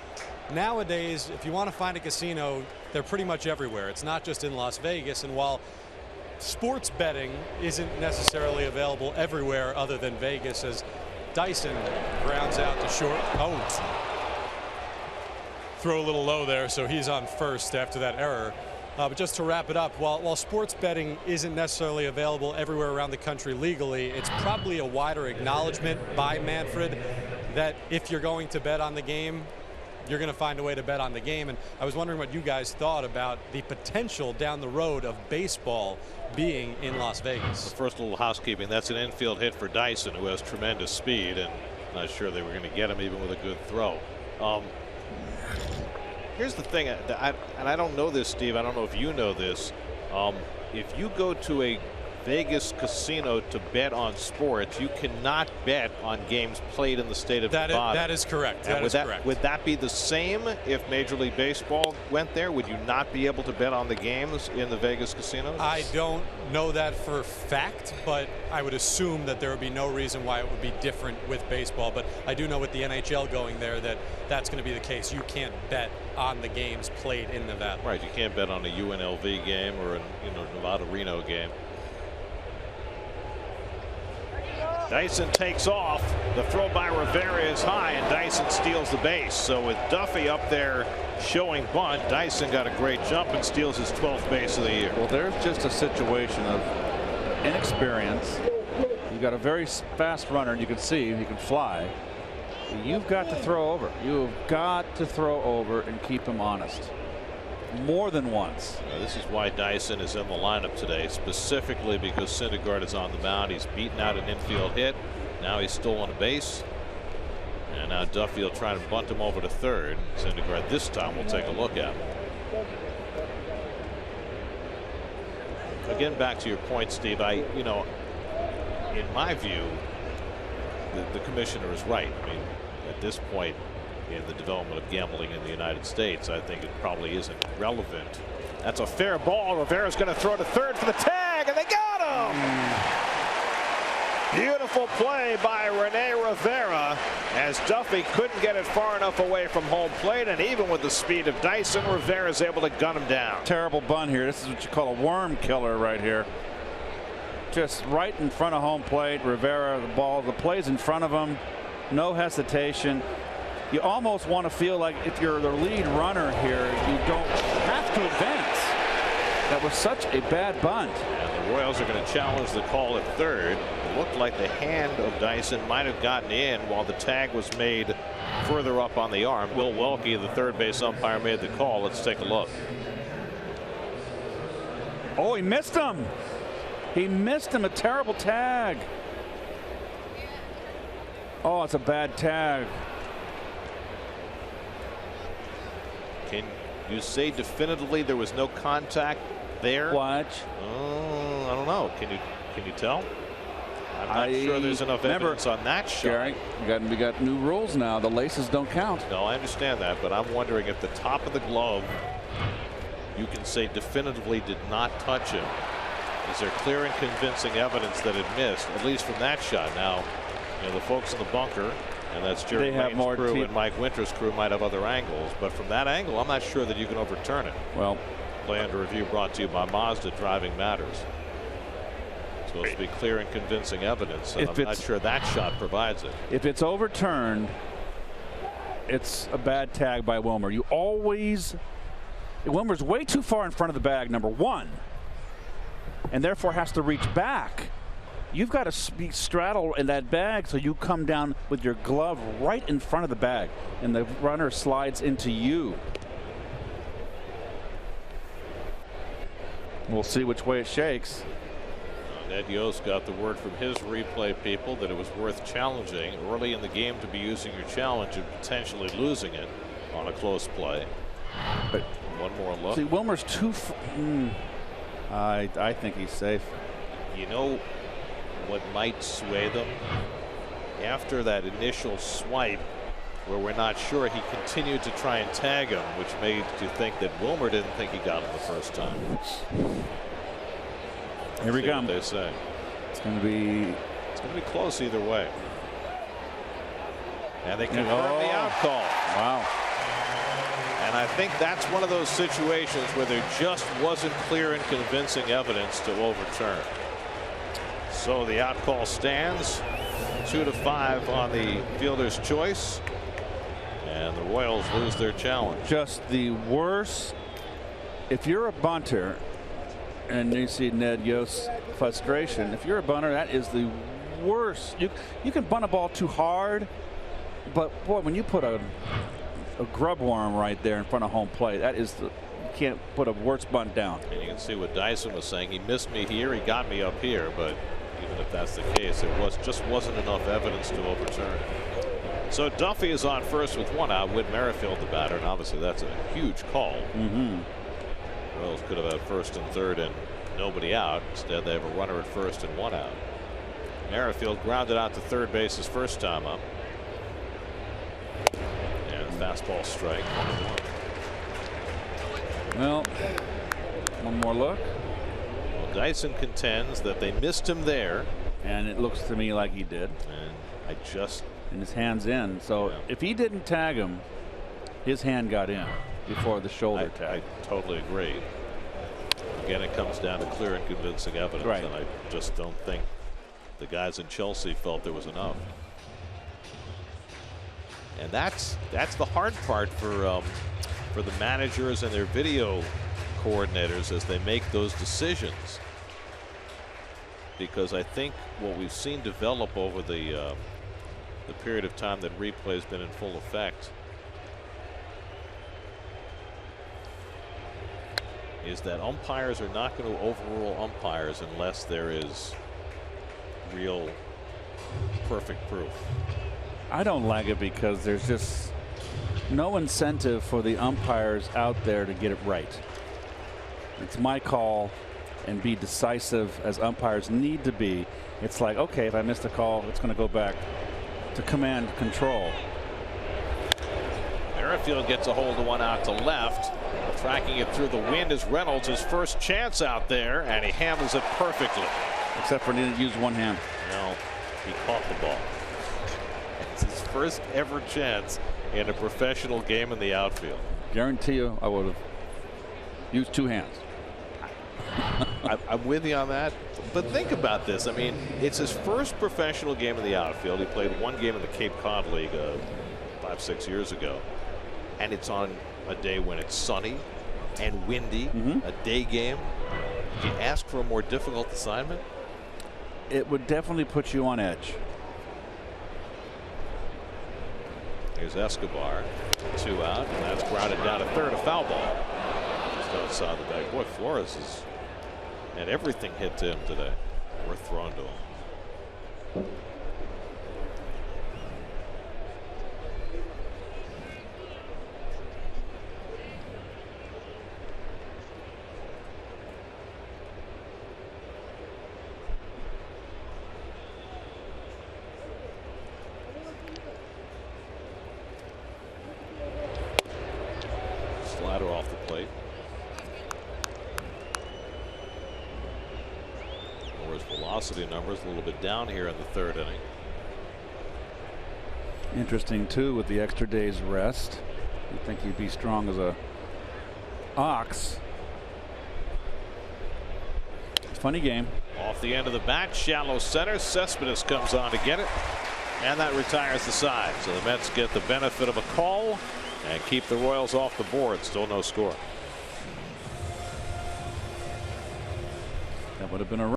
nowadays, if you want to find a casino, they're pretty much everywhere. It's not just in Las Vegas. And while sports betting isn't necessarily available everywhere other than Vegas, as Dyson grounds out to short. Throw a little low there, so he's on first after that error. But just to wrap it up, while sports betting isn't necessarily available everywhere around the country legally, it's probably a wider acknowledgement by Manfred that if you're going to bet on the game, you're going to find a way to bet on the game. And I was wondering what you guys thought about the potential down the road of baseball being in Las Vegas. The first little housekeeping, that's an infield hit for Dyson, who has tremendous speed, and not sure they were going to get him even with a good throw. Here's the thing, and I don't know this, Steve. I don't know if you know this. If you go to a Vegas casino to bet on sports, you cannot bet on games played in the state of Nevada. That is correct. That is correct. Would that be the same if Major League Baseball went there? Would you not be able to bet on the games in the Vegas casinos? I don't know that for fact, but I would assume that there would be no reason why it would be different with baseball. But I do know with the NHL going there that that's going to be the case. You can't bet on the games played in Nevada. Right. You can't bet on a UNLV game or a Nevada-Reno game. Dyson takes off. The throw by Rivera is high, and Dyson steals the base. So with Duffy up there showing bunt, Dyson got a great jump and steals his 12th base of the year. Well, there's just a situation of inexperience. You've got a very fast runner, and you can see he can fly. You've got to throw over. You've got to throw over and keep him honest. More than once. This is why Dyson is in the lineup today, specifically because Syndergaard is on the mound. He's beaten out an infield hit. Now he's stolen a base. And now Duffy will try to bunt him over to third. Syndergaard this time will take a look at him. Again, back to your point, Steve, in my view, the commissioner is right. I mean, at this point in the development of gambling in the United States, I think it probably isn't relevant. That's a fair ball. Rivera's going to throw to third for the tag, and they got him. Beautiful play by Rene Rivera, as Duffy couldn't get it far enough away from home plate, and even with the speed of Dyson, Rivera's able to gun him down. Terrible bunt here. This is what you call a worm killer right here. Just right in front of home plate. Rivera, the play's in front of him. No hesitation. You almost want to feel like if you're the lead runner here, you don't have to advance. That was such a bad bunt. And the Royals are going to challenge the call at third. It looked like the hand of Dyson might have gotten in while the tag was made further up on the arm. Bill Welke, the third base umpire, made the call. Let's take a look. Oh, he missed him. He missed him. A terrible tag. Oh, it's a bad tag. Can you say definitively there was no contact there? Watch. Oh, I don't know. Can you tell? I'm not sure there's enough evidence on that shot. Gary, we got new rules now. The laces don't count. No, I understand that, but I'm wondering if the top of the glove you can say definitively did not touch him. Is there clear and convincing evidence that it missed, at least from that shot? Now, the folks in the bunker, and that's Jerry Lane's crew and Mike Winter's crew, might have other angles, but from that angle, I'm not sure that you can overturn it. Well, play under review brought to you by Mazda. Driving matters. It's supposed to be clear and convincing evidence, and I'm not sure that shot provides it. If it's overturned, it's a bad tag by Wilmer. Wilmer's way too far in front of the bag, number one, and therefore has to reach back. You've got to be straddled in that bag so you come down with your glove right in front of the bag, and the runner slides into you. We'll see which way it shakes. Ned Yost got the word from his replay people that it was worth challenging early in the game to be using your challenge and potentially losing it on a close play. But one more look. See, Wilmer's I think he's safe. You know what might sway them? After that initial swipe where we're not sure, he continued to try and tag him, which made you think that Wilmer didn't think he got him the first time. Here we go. They say it's going to be close either way. And they confirm the out call. Wow. And I think that's one of those situations where there just wasn't clear and convincing evidence to overturn. So the out call stands 2-5 on the fielder's choice. And the Royals lose their challenge. Just the worst. If you're a bunter and you see Ned Yost's frustration, if you're a bunter, that is the worst. You can bunt a ball too hard, but boy, when you put a grub worm right there in front of home plate, that is you can't put a worse bunt down. And you can see what Dyson was saying. He missed me here, he got me up here, but even if that's the case, it just wasn't enough evidence to overturn. So Duffy is on first with 1 out. Whit Merrifield the batter, and obviously that's a huge call. Royals could have had first and third and nobody out. Instead, they have a runner at first and 1 out. Merrifield grounded out to third base his first time up. And fastball strike. Well, one more look. Well, Dyson contends that they missed him there. And it looks to me like he did. And I just. And his hand's in. So yeah. If he didn't tag him, his hand got in before the shoulder tag. I totally agree. Again, it comes down to clear and convincing evidence. Right. And I just don't think the guys in Chelsea felt there was enough. And that's the hard part for the managers and their video coordinators as they make those decisions. Because I think what we've seen develop over the period of time that replay has been in full effect is that umpires are not going to overrule umpires unless there is real perfect proof. I don't like it because there's just no incentive for the umpires out there to get it right. It's my call, and be decisive as umpires need to be. It's like, okay, if I missed a call, it's going to go back to command control. Merrifield gets a hold of 1 out to left. Tracking it through the wind is Reynolds, his first chance out there, and he handles it perfectly. Except for needing to use one hand. No, he caught the ball. It's his first ever chance in a professional game in the outfield. Guarantee you I would have used 2 hands. I'm with you on that. But think about this. I mean, it's his first professional game in the outfield. He played 1 game in the Cape Cod League 5-6 years ago. And it's on a day when it's sunny and windy, a day game. Did you ask for a more difficult assignment? It would definitely put you on edge. Here's Escobar, 2 out, and that's grounded down to third, a foul ball. Just outside the bag. Boy, Flores has had everything hit to him today. Worth throwing to him. Slider off the plate. Or his velocity numbers a little bit down here in the 3rd inning. Interesting too with the extra day's rest. You'd think he'd be strong as a ox. Funny game. Off the end of the bat, shallow center. Cespedes comes on to get it, and that retires the side. So the Mets get the benefit of a call and keep the Royals off the board. Still no score. That would have been a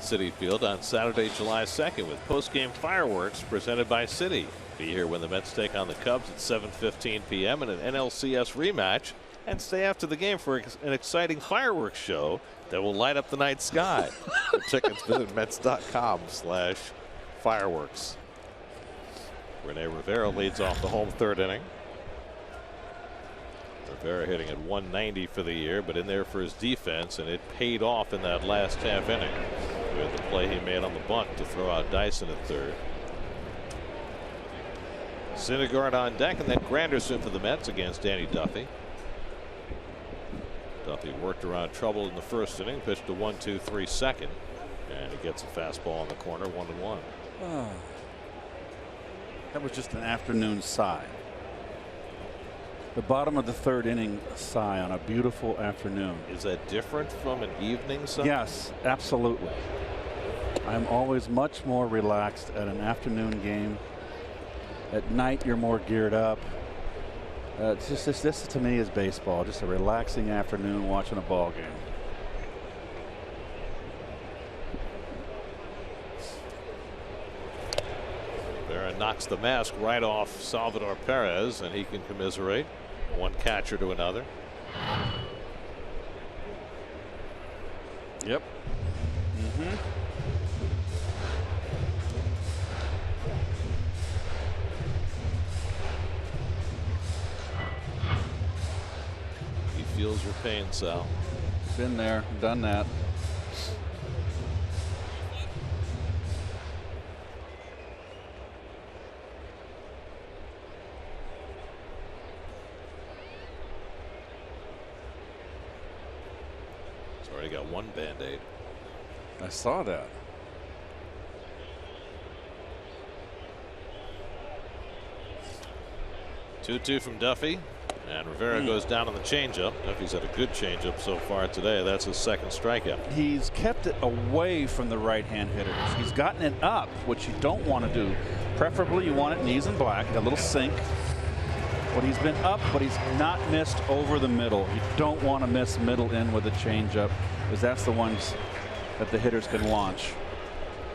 at Citi Field on Saturday, July 2nd with post-game fireworks presented by Citi. Be here when the Mets take on the Cubs at 7:15 p.m. in an NLCS rematch, and stay after the game for an exciting fireworks show that will light up the night sky. For tickets, visit Mets.com/fireworks. Rene Rivera leads off the home third inning. Rivera hitting at 190 for the year, but in there for his defense, and it paid off in that last half inning with the play he made on the bunt to throw out Dyson at third. Syndergaard on deck, and then Granderson for the Mets against Danny Duffy. Duffy worked around trouble in the first inning, pitched a 1-2-3 second, and he gets a fastball in the corner, 1-1. That was just an afternoon sigh. The bottom of the third inning sigh on a beautiful afternoon. Is that different from an evening sigh? Yes, absolutely. I'm always much more relaxed at an afternoon game. At night, you're more geared up. This to me is baseball. Just a relaxing afternoon watching a ball game. Rivera knocks the mask right off Salvador Perez, and he can commiserate. One catcher to another. Yep. He feels your pain, Sal. Been there, done that. Already got one Band-Aid. I saw that. Two from Duffy, and Rivera goes down on the changeup. Duffy's had a good changeup so far today. That's his second strikeout. He's kept it away from the right-hand hitters. He's gotten it up, which you don't want to do. Preferably you want it knees and black, a little sink. But he's been up, but he's not missed over the middle. You don't want to miss middle in with a changeup, because that's the ones that the hitters can launch.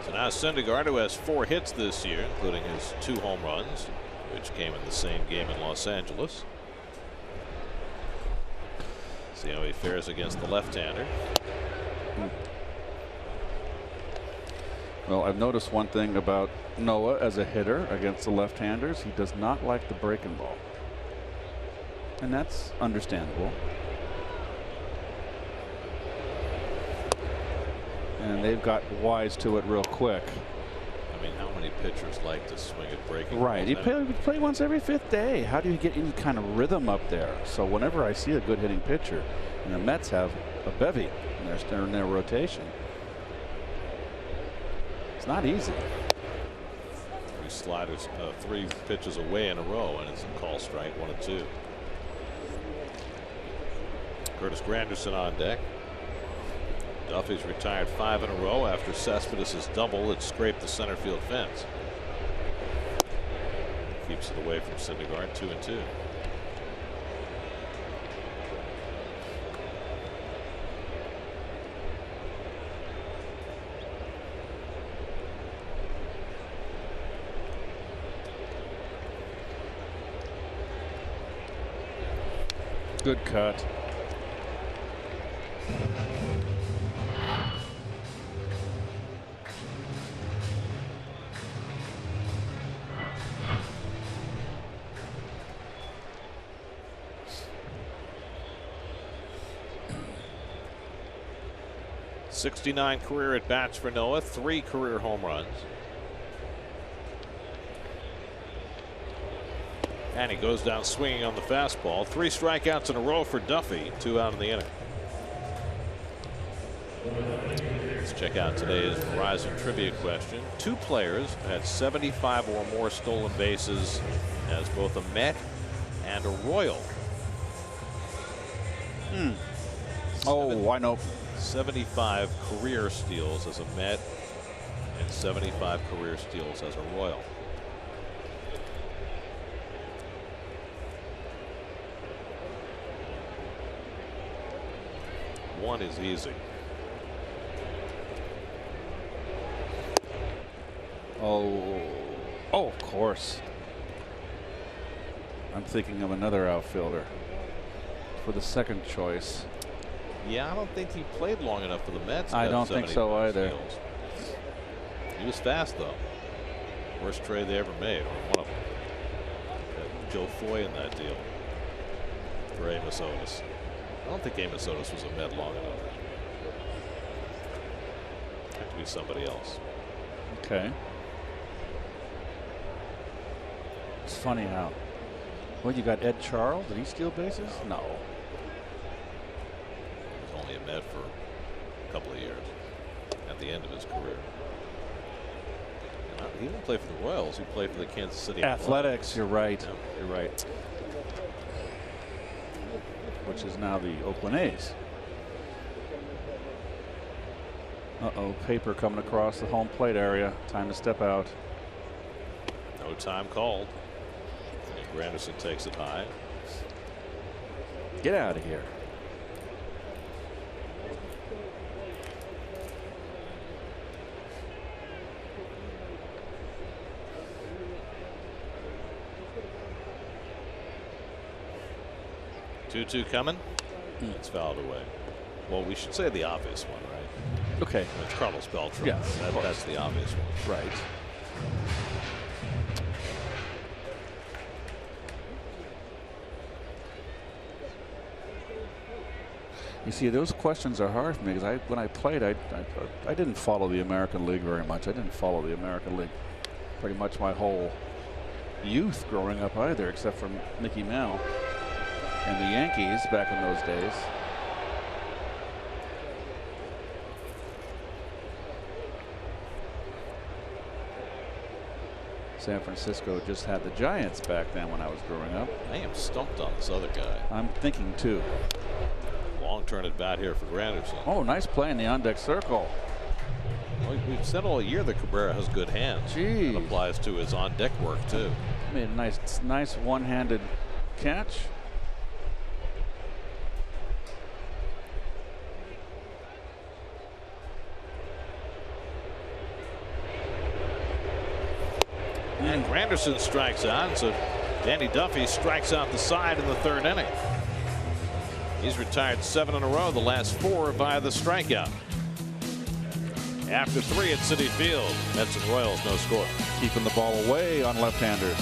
So now Syndergaard, who has 4 hits this year, including his 2 home runs, which came in the same game in Los Angeles. See how he fares against the left-hander. Well, I've noticed one thing about Noah as a hitter against the left-handers. He does not like the breaking ball. And that's understandable. And they've got wise to it real quick. I mean, how many pitchers like to swing at breaking Right. balls? You play once every 5th day. How do you get any kind of rhythm up there? So whenever I see a good hitting pitcher, and the Mets have a bevy in their rotation, it's not easy. 3 pitches away in a row, and it's a call strike, 1-2. Curtis Granderson on deck. Duffy's retired 5 in a row after Cespedes' double that scraped the center field fence. Keeps it away from Syndergaard, 2-2. Good cut. '69 career at bats for Noah, 3 career home runs. And he goes down swinging on the fastball. 3 strikeouts in a row for Duffy, 2 out in the inning. Let's check out today's Verizon trivia question. 2 players had 75 or more stolen bases as both a Met and a Royal. Oh, I know. 75 career steals as a Met and 75 career steals as a Royal. One is easy. Oh, of course. I'm thinking of another outfielder for the second choice. Yeah, I don't think he played long enough for the Mets. I don't think so either. He was fast, though. Worst trade they ever made, or one of them. Had Joe Foy in that deal for Amos Otis. I don't think Amos Otis was a Met long enough. Had to be somebody else. Okay. It's funny how. Well, you got Ed Charles. Did he steal bases? No. He was only a Met for a couple of years at the end of his career. And he didn't play for the Royals. He played for the Kansas City Athletics. You're right. Yeah. You're right. Which is now the Oakland A's. Uh-oh, paper coming across the home plate area. Time to step out. No time called. And Granderson takes it high. Get out of here. Two coming. It's fouled away. Well, we should say the obvious one, right? Okay. It's Carlos Beltran. Yes, that's the obvious one. Right. You see, those questions are hard for me because when I played, I didn't follow the American League very much. I didn't follow the American League pretty much my whole youth growing up either, except for Mickey Mantle and the Yankees back in those days. San Francisco just had the Giants back then when I was growing up. I am stumped on this other guy. I'm thinking too. Long turn at bat here for Granderson. Oh, nice play in the on-deck circle. Well, we've said all year that Cabrera has good hands. Jeez. That applies to his on-deck work too. Made a nice one-handed catch. And Granderson strikes out, so Danny Duffy strikes out the side in the third inning. He's retired 7 in a row, the last 4 via the strikeout. After 3 at Citi Field, Mets and Royals, no score. Keeping the ball away on left-handers.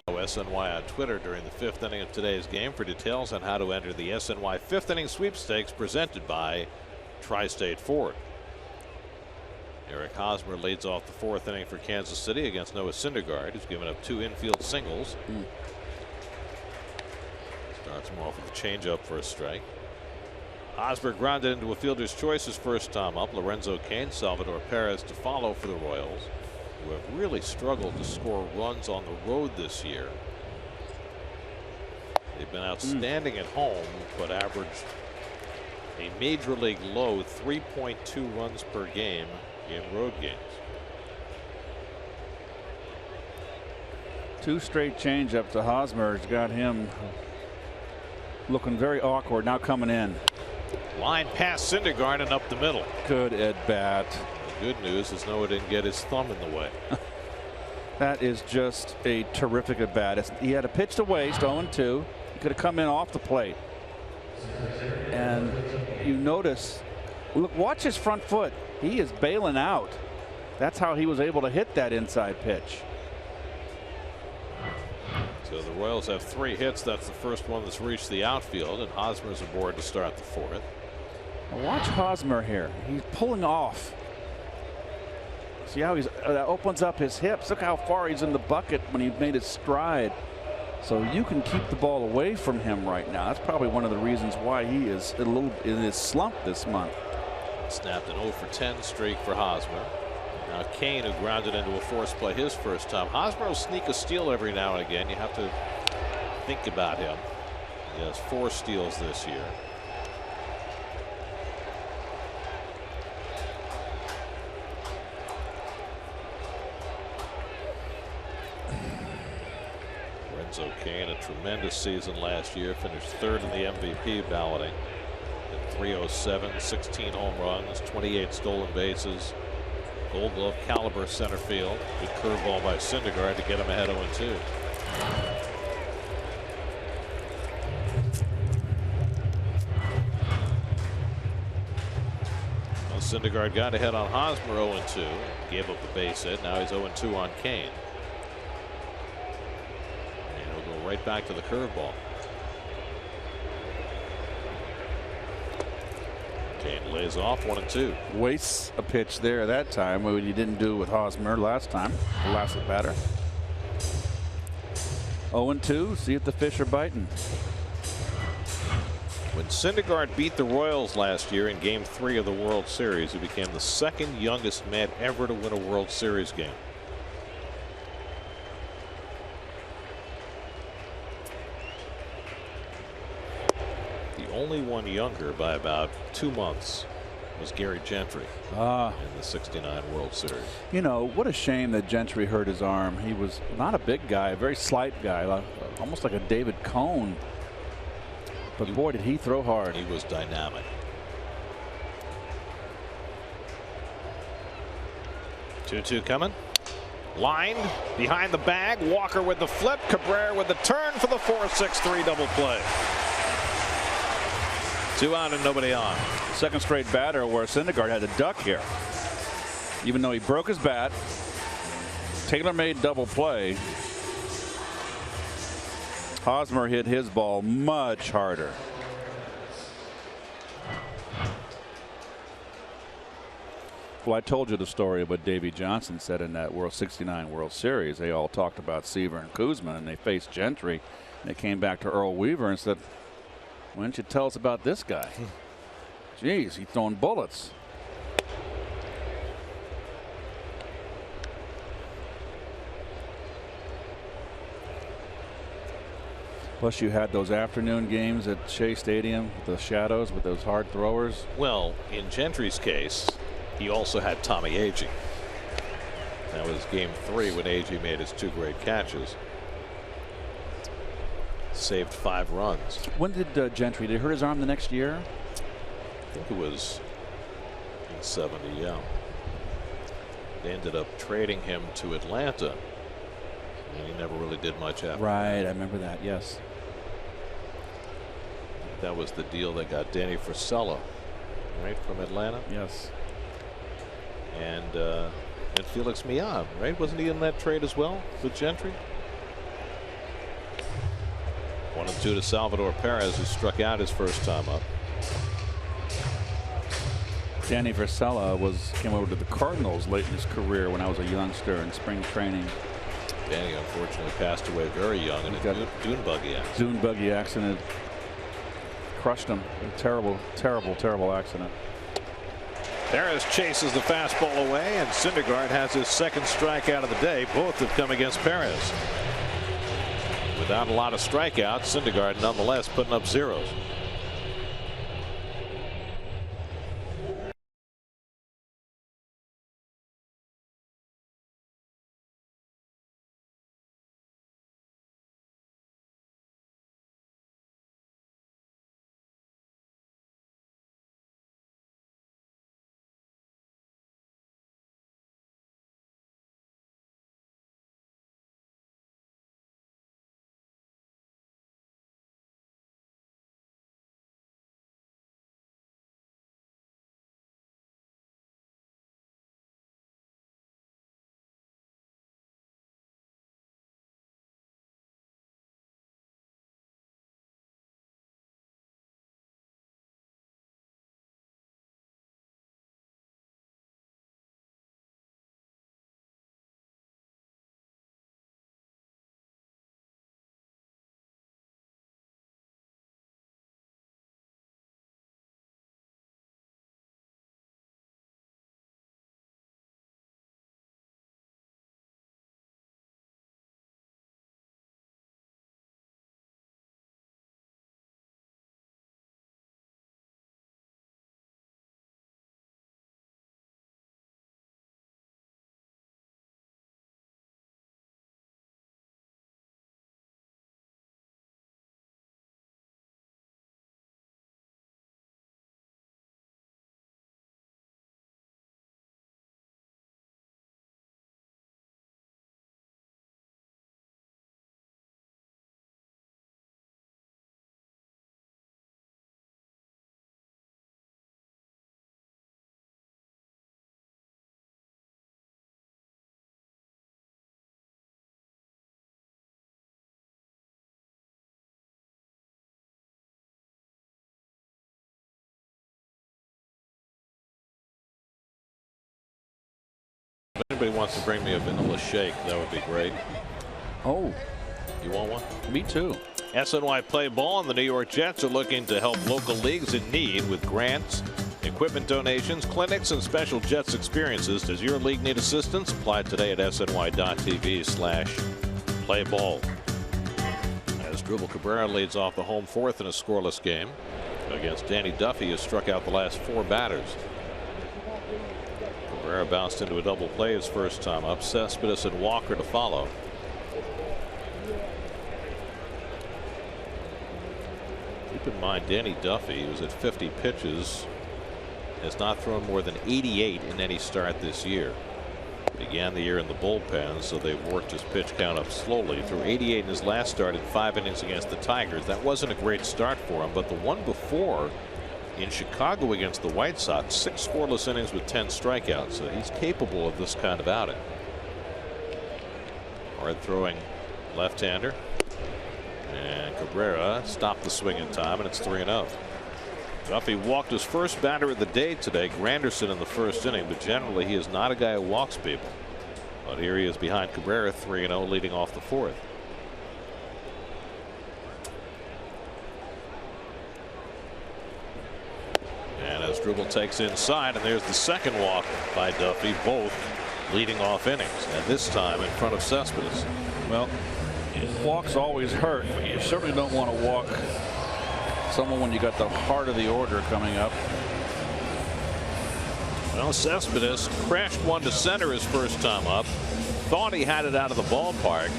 Follow SNY on Twitter during the 5th inning of today's game for details on how to enter the SNY 5th inning sweepstakes presented by Tri-State Ford. Eric Hosmer leads off the 4th inning for Kansas City against Noah Syndergaard, who's given up 2 infield singles. Starts him off with a changeup for a strike. Hosmer grounded into a fielder's choice his first time up. Lorenzo Cain, Salvador Perez to follow for the Royals, who have really struggled to score runs on the road this year. They've been outstanding at home, but averaged a major league low 3.2 runs per game in road games. 2 straight changeups to Hosmer has got him looking very awkward. Now coming in. Line past Syndergaard and up the middle. Good at bat. The good news is Noah didn't get his thumb in the way. That is just a terrific at bat. He had a pitch to waste, 0-2. He could have come in off the plate. And you notice, look, watch his front foot. He is bailing out. That's how he was able to hit that inside pitch. So the Royals have 3 hits. That's the first one that's reached the outfield, and Hosmer's aboard to start the 4th. Now watch Hosmer here. He's pulling off. See how he's opens up his hips. Look how far he's in the bucket when he made his stride. So you can keep the ball away from him right now. That's probably one of the reasons why he is a little in his slump this month. Snapped an 0-for-10 streak for Hosmer. Now Cain, who grounded into a force play his first time. Hosmer will sneak a steal every now and again. You have to think about him. He has 4 steals this year. Lorenzo Cain, a tremendous season last year, finished 3rd in the MVP balloting at 307, 16 home runs, 28 stolen bases, Gold Glove caliber center field. Good curveball by Syndergaard to get him ahead 0-2. Well, Syndergaard got ahead on Hosmer 0-2, gave up a base hit. Now he's 0-2 on Cain. And he'll go right back to the curveball. Cain lays off 1-2. Wastes a pitch there that time, what he didn't do with Hosmer last time, the last at batter. 0-2. See if the fish are biting. When Syndergaard beat the Royals last year in Game 3 of the World Series, he became the 2nd youngest man ever to win a World Series game. Only one younger by about 2 months was Gary Gentry in the '69 World Series. You know, what a shame that Gentry hurt his arm. He was not a big guy, a very slight guy, almost like a David Cone. But boy, did he throw hard. He was dynamic. 2-2 coming. Lined behind the bag. Walker with the flip. Cabrera with the turn for the 4-6-3 double play. 2 out and nobody on. Second straight batter where Syndergaard had to duck here. Even though he broke his bat, tailor-made double play. Hosmer hit his ball much harder. Well, I told you the story of what Davey Johnson said in that '69 World Series. They all talked about Seaver and Kuzma, and they faced Gentry. And they came back to Earl Weaver and said, why don't you tell us about this guy? Jeez, he's throwing bullets. Plus, you had those afternoon games at Shea Stadium, the shadows with those hard throwers. Well, in Gentry's case, he also had Tommy Agee. That was Game 3 when Agee made his 2 great catches. Saved 5 runs. When did Gentry? Did he hurt his arm the next year? I think it was in '70. Yeah. They ended up trading him to Atlanta, and he never really did much after. Right, I remember that. Yes. That was the deal that got Danny Frisella, right, from Atlanta. Yes. And Felix Millan, right? Wasn't he in that trade as well with Gentry? 1-2 to Salvador Perez, who struck out his first time up. Danny Vasella came over to the Cardinals late in his career when I was a youngster in spring training. Danny unfortunately passed away very young in a dune buggy accident. Dune buggy accident crushed him. A terrible, terrible, terrible accident. Perez chases the fastball away, and Syndergaard has his second strikeout of the day. Both have come against Perez. Without a lot of strikeouts, Syndergaard nonetheless putting up zeros. If anybody wants to bring me a vanilla shake, that would be great. Oh, you want one? Me too. SNY play ball, and the New York Jets are looking to help local leagues in need with grants, equipment donations, clinics, and special Jets experiences. Does your league need assistance? Apply today at sny.tv/playball. As Drupal Cabrera leads off the home fourth in a scoreless game against Danny Duffy, who struck out the last 4 batters. Cabrera bounced into a double play his first time up. Cespedes and Walker to follow. Keep in mind, Danny Duffy, who's at 50 pitches, has not thrown more than 88 in any start this year. Began the year in the bullpen, so they've worked his pitch count up slowly. Threw 88 in his last start in 5 innings against the Tigers. That wasn't a great start for him, but the one before in Chicago against the White Sox, 6 scoreless innings with 10 strikeouts. So he's capable of this kind of outing. Hard throwing left-hander. And Cabrera stopped the swing in time, and it's 3-0. Duffy walked his first batter of the day today, Granderson, in the first inning, but generally he is not a guy who walks people. But here he is behind Cabrera, 3-0, leading off the fourth. And as Drupal takes inside, and there's the second walk by Duffy, both leading off innings, and this time in front of Cespedes. Well, walks always hurt, but you certainly don't want to walk someone when you got the heart of the order coming up. Well, Cespedes crashed one to center his first time up. Thought he had it out of the ballpark,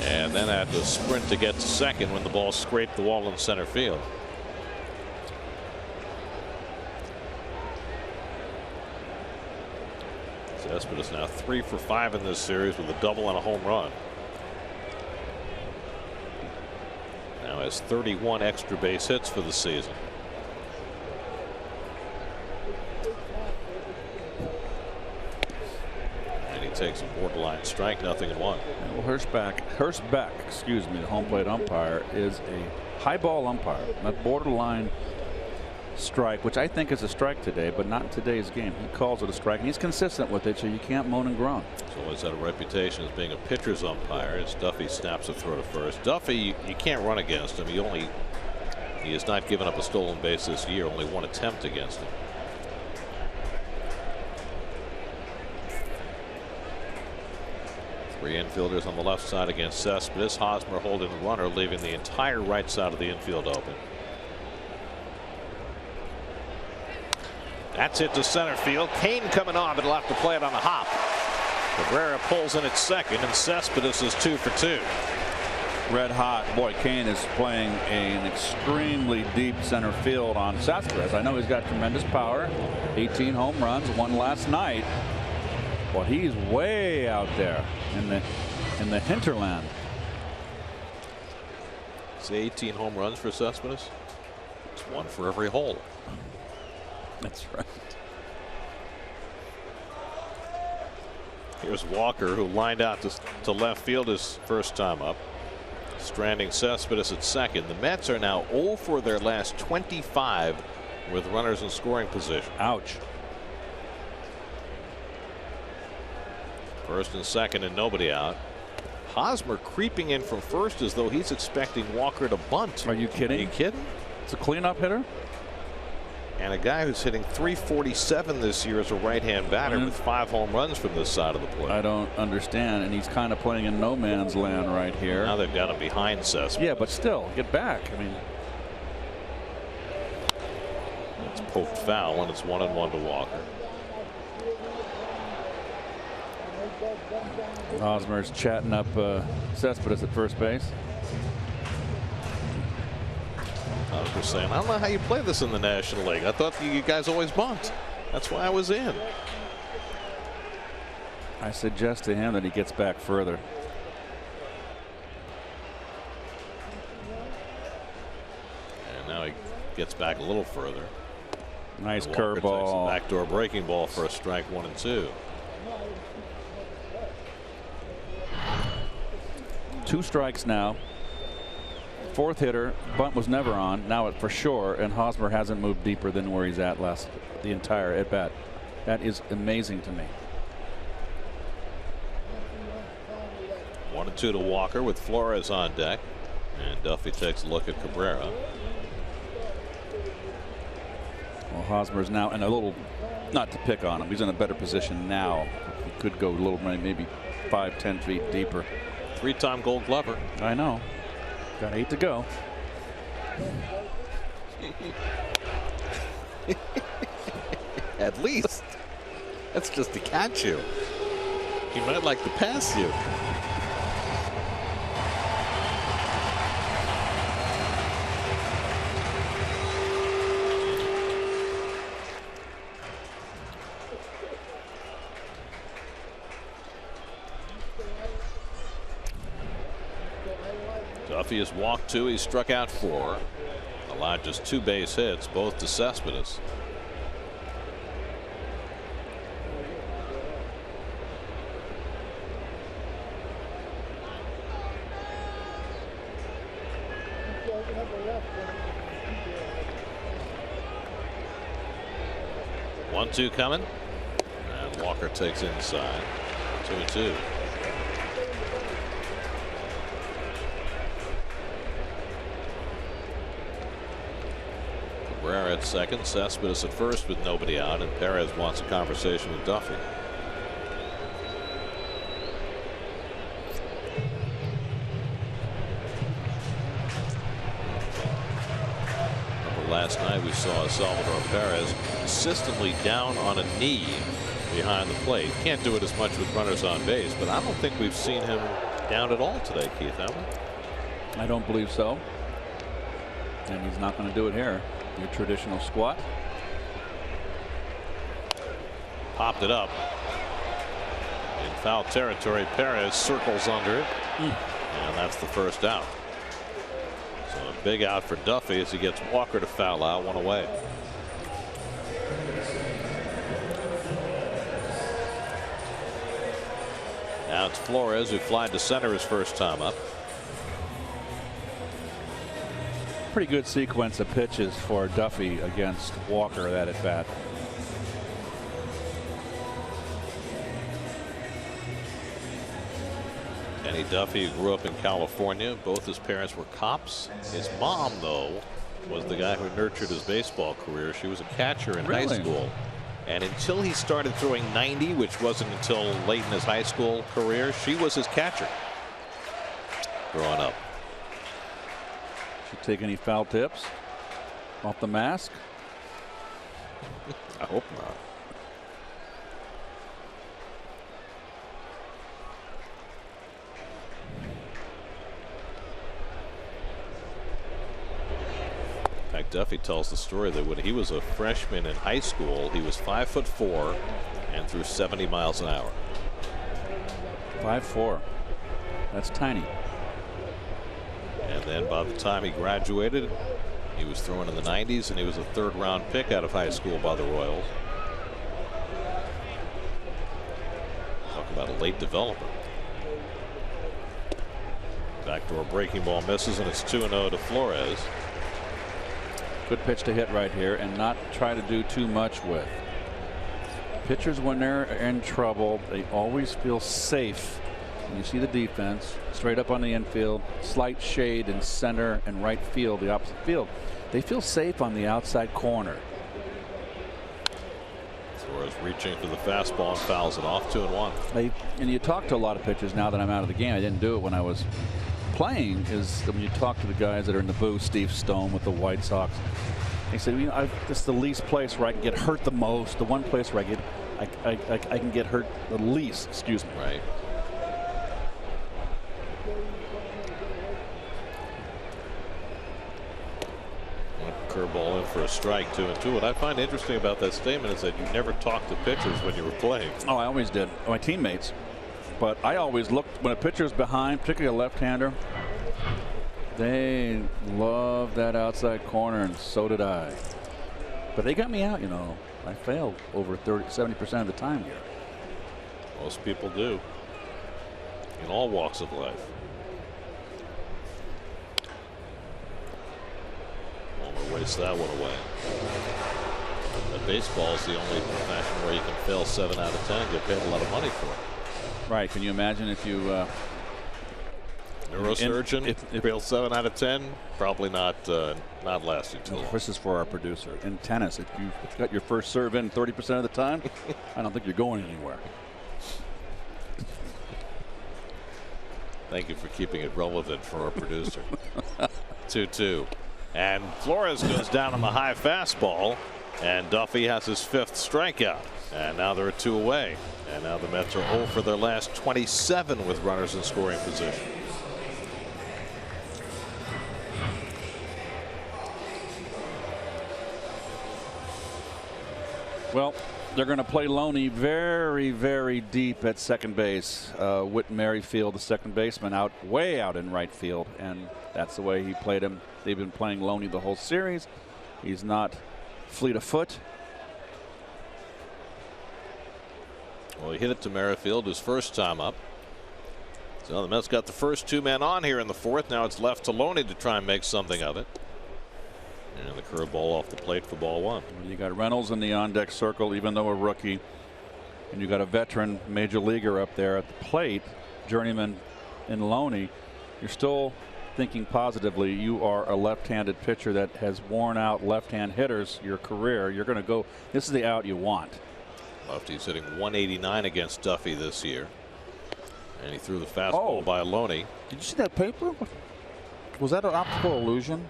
and then had to sprint to get to second when the ball scraped the wall in center field. Cespedes now 3 for 5 in this series with a double and a home run. Now has 31 extra base hits for the season. And he takes a borderline strike, 0-1. Well, Hurstback, excuse me, the home plate umpire, is a high ball umpire, not borderline strike, which I think is a strike today, but not in today's game. He calls it a strike, and he's consistent with it, so you can't moan and groan. He's always had a reputation as being a pitcher's umpire. As Duffy snaps a throw to first. Duffy, you can't run against him. He has not given up a stolen base this year. Only one attempt against him. Three infielders on the left side against Cespedes. Hosmer holding the runner, leaving the entire right side of the infield open. That's hit to center field. Kane coming on, but he'll have to play it on a hop. Cabrera pulls in at second, and Cespedes is 2 for 2. Red hot. Boy, Kane is playing an extremely deep center field on Cespedes. I know he's got tremendous power. 18 home runs, one last night. But he's way out there in the hinterland. It's 18 home runs for Cespedes. It's one for every hole. That's right. Here's Walker, who lined out to left field his first time up, stranding Cespedes at second. The Mets are now 0 for their last 25 with runners in scoring position. Ouch. First and second and nobody out. Hosmer creeping in from first as though he's expecting Walker to bunt. Are you kidding? Are you kidding? It's a cleanup hitter. And a guy who's hitting .347 this year as a right-hand batter with 5 home runs from this side of the plate. I don't understand, and he's kind of playing in no man's land right here. Now they've got him behind Cespedes. Yeah, but still, get back. I mean, it's poked foul when it's 1-1 to Walker. Hosmer's chatting up Cespedes at first base. I was just saying, I don't know how you play this in the National League. I thought you guys always bunt. That's why I was in. I suggest to him that he gets back further. And now he gets back a little further. Nice curveball. Backdoor breaking ball for a strike 1 and 2. 2 strikes now. Fourth hitter. Bunt was never on. Now it for sure. And Hosmer hasn't moved deeper than where he's at the entire at bat. That is amazing to me. 1 and 2 to Walker with Flores on deck. And Duffy takes a look at Cabrera. Well, Hosmer's now in a little, not to pick on him, he's in a better position now. He could go a little, maybe 5-10 feet deeper. 3-time Gold Glover. I know. Got 8 to go. At least. That's just to catch you. He might like to pass you. Duffy has walked 2. He's struck out 4. Allowed just 2 base hits, both to Cespedes. One, 2 coming. And Walker takes inside. 2-2. Cabrera at second, Cespedes at first with nobody out, and Perez wants a conversation with Duffy. Last night we saw Salvador Perez consistently down on a knee behind the plate. Can't do it as much with runners on base, but I don't think we've seen him down at all today, Keith, have we? I don't believe so. And he's not going to do it here. Your traditional squat. Popped it up. In foul territory, Perez circles under it. And that's the first out. So a big out for Duffy as he gets Walker to foul out, 1 away. Now it's Flores who flied to center his first time up. pretty good sequence of pitches for Duffy against Walker that at bat. Kenny Duffy grew up in California. Both his parents were cops. His mom, though, was the guy who nurtured his baseball career. She was a catcher in high school. And until he started throwing 90, which wasn't until late in his high school career, she was his catcher growing up. Should take any foul tips off the mask? I hope not. Duffy tells the story that when he was a freshman in high school, he was 5'4" and threw 70 miles an hour. 5'4". That's tiny. And then by the time he graduated, he was throwing in the 90s, and he was a third-round pick out of high school by the Royals. Talk about a late developer. Backdoor breaking ball misses, and it's 2-0 to Flores. Good pitch to hit right here and not try to do too much with. Pitchers, when they're in trouble, they always feel safe. When you see the defense straight up on the infield, slight shade in center and right field, the opposite field, they feel safe on the outside corner. Flores reaching for the fastball and fouls it off. 2-1. And you talk to a lot of pitchers now that I'm out of the game. I didn't do it when I was playing. Is when you talk to the guys that are in the booth, Steve Stone with the White Sox, he said, you know, this is the least place where I can get hurt the most. The one place where I can get hurt the least. Excuse me. Right. Curveball in for a strike. 2-2. What I find interesting about that statement is that you never talked to pitchers when you were playing. Oh, I always did. My teammates. But I always looked when a pitcher's behind, particularly a left-hander. They love that outside corner, and so did I. But they got me out, you know. I failed over 70% of the time here. Most people do. In all walks of life. Homer wastes that one away. But baseball is the only profession where you can fail 7 out of 10 and get paid a lot of money for it. Right. Can you imagine if you neurosurgeon failed 7 out of 10? Probably not lasting too long. This is for our producer. In tennis, if you've got your first serve in 30% of the time, I don't think you're going anywhere. Thank you for keeping it relevant for our producer. 2-2. And Flores goes down on the high fastball, and Duffy has his 5th strikeout. And now they're 2 away. And now the Mets are 0 for their last 27 with runners in scoring position. Well, they're going to play Loney very, very deep at second base. Whit Merrifield, the second baseman, way out in right field, and that's the way he played him. They've been playing Loney the whole series. He's not fleet of foot. Well, he hit it to Merrifield his first time up. So the Mets got the first 2 men on here in the 4th. Now it's left to Loney to try and make something of it. And the curveball off the plate for ball 1. You got Reynolds in the on-deck circle, even though a rookie, and you got a veteran major leaguer up there at the plate, journeyman in Loney. You're still thinking positively. You are a left-handed pitcher that has worn out left-hand hitters your career. You're going to go. This is the out you want. Lefty's hitting 189 against Duffy this year. And he threw the fastball by Loney. Did you see that paper? Was that an optical illusion?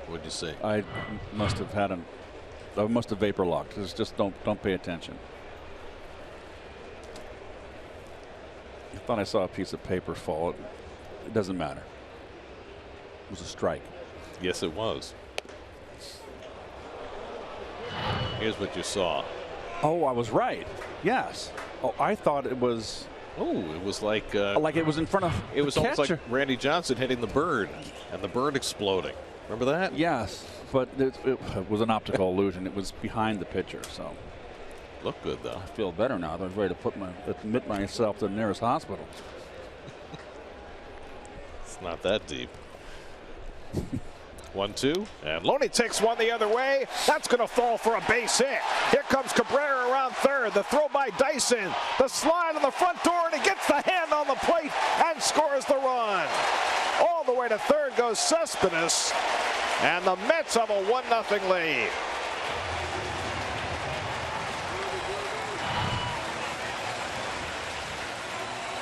What did you see? I must have had him. I must have vapor locked. Just don't pay attention. I thought I saw a piece of paper fall. It doesn't matter. It was a strike. Yes, it was. Here's what you saw. Oh, I was right. Yes. Oh, I thought it was. Oh, it was like it was in front of. It was almost catcher. like Randy Johnson hitting the bird, and the bird exploding. Remember that? Yes, but it was an optical illusion. It was behind the pitcher, so. Looked good though. I feel better now. I was ready to admit myself to the nearest hospital. It's not that deep. 1-2, and Loney takes one the other way. That's going to fall for a base hit. Here comes Cabrera around third. The throw by Dyson. The slide on the front door, and he gets the hand on the plate and scores the run. All the way to third goes Cespedes, and the Mets have a 1-0 lead.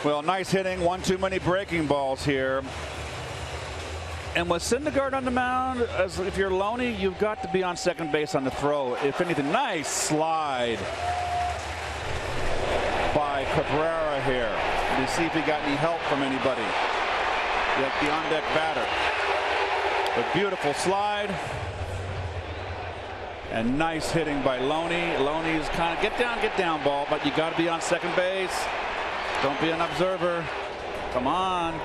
Well, nice hitting. One too many breaking balls here. And with Syndergaard on the mound, as if you're Loney, you've got to be on second base on the throw. If anything, nice slide by Cabrera here. To see if he got any help from anybody. Like the on-deck batter. A beautiful slide. And nice hitting by Loney. Loney's kind of get down ball, but you got to be on second base. Don't be an observer. Come on.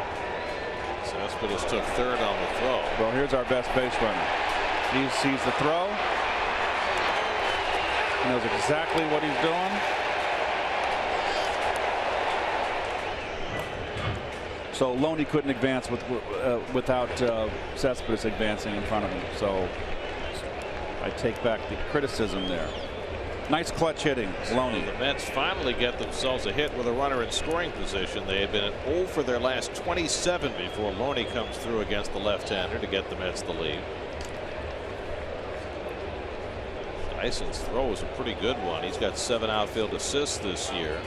Cespedes took third on the throw. Well, here's our best base runner. He sees the throw. He knows exactly what he's doing. So Loney couldn't advance without Cespedes advancing in front of him. So I take back the criticism there. Nice clutch hitting, Loney. The Mets finally get themselves a hit with a runner in scoring position. They have been at 0 for their last 27 before Loney comes through against the left-hander to get the Mets the lead. Dyson's throw is a pretty good one. He's got 7 outfield assists this year,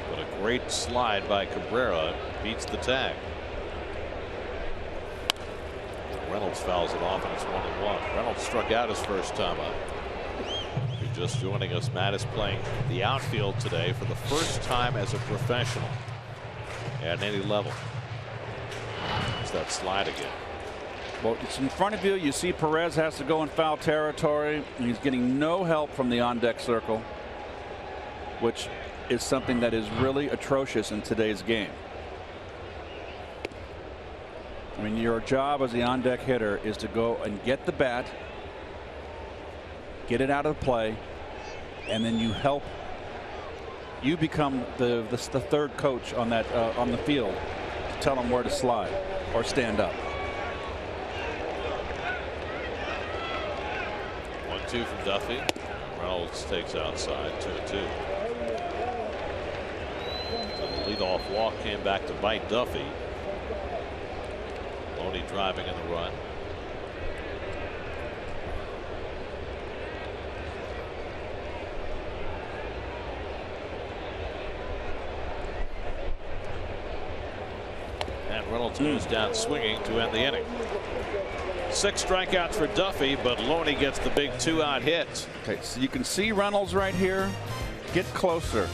but a great slide by Cabrera beats the tag. Reynolds fouls it off, and it's 1-1. Reynolds struck out his first time up. Just joining us, Matt is playing the outfield today for the first time as a professional at any level. There's that slide again. Well, it's in front of you. You see Perez has to go in foul territory, and he's getting no help from the on-deck circle, which is something that is really atrocious in today's game. I mean, your job as the on-deck hitter is to go and get the bat, get it out of play, and then you help. You become the third coach on that on the field to tell them where to slide or stand up. 1-2 from Duffy. Reynolds takes outside. 2-2. The leadoff walk came back to bite Duffy. Loney driving in the run. Reynolds goes down swinging to end the inning. 6 strikeouts for Duffy, but Loney gets the big 2-out hit. Okay, so you can see Reynolds right here. Get closer.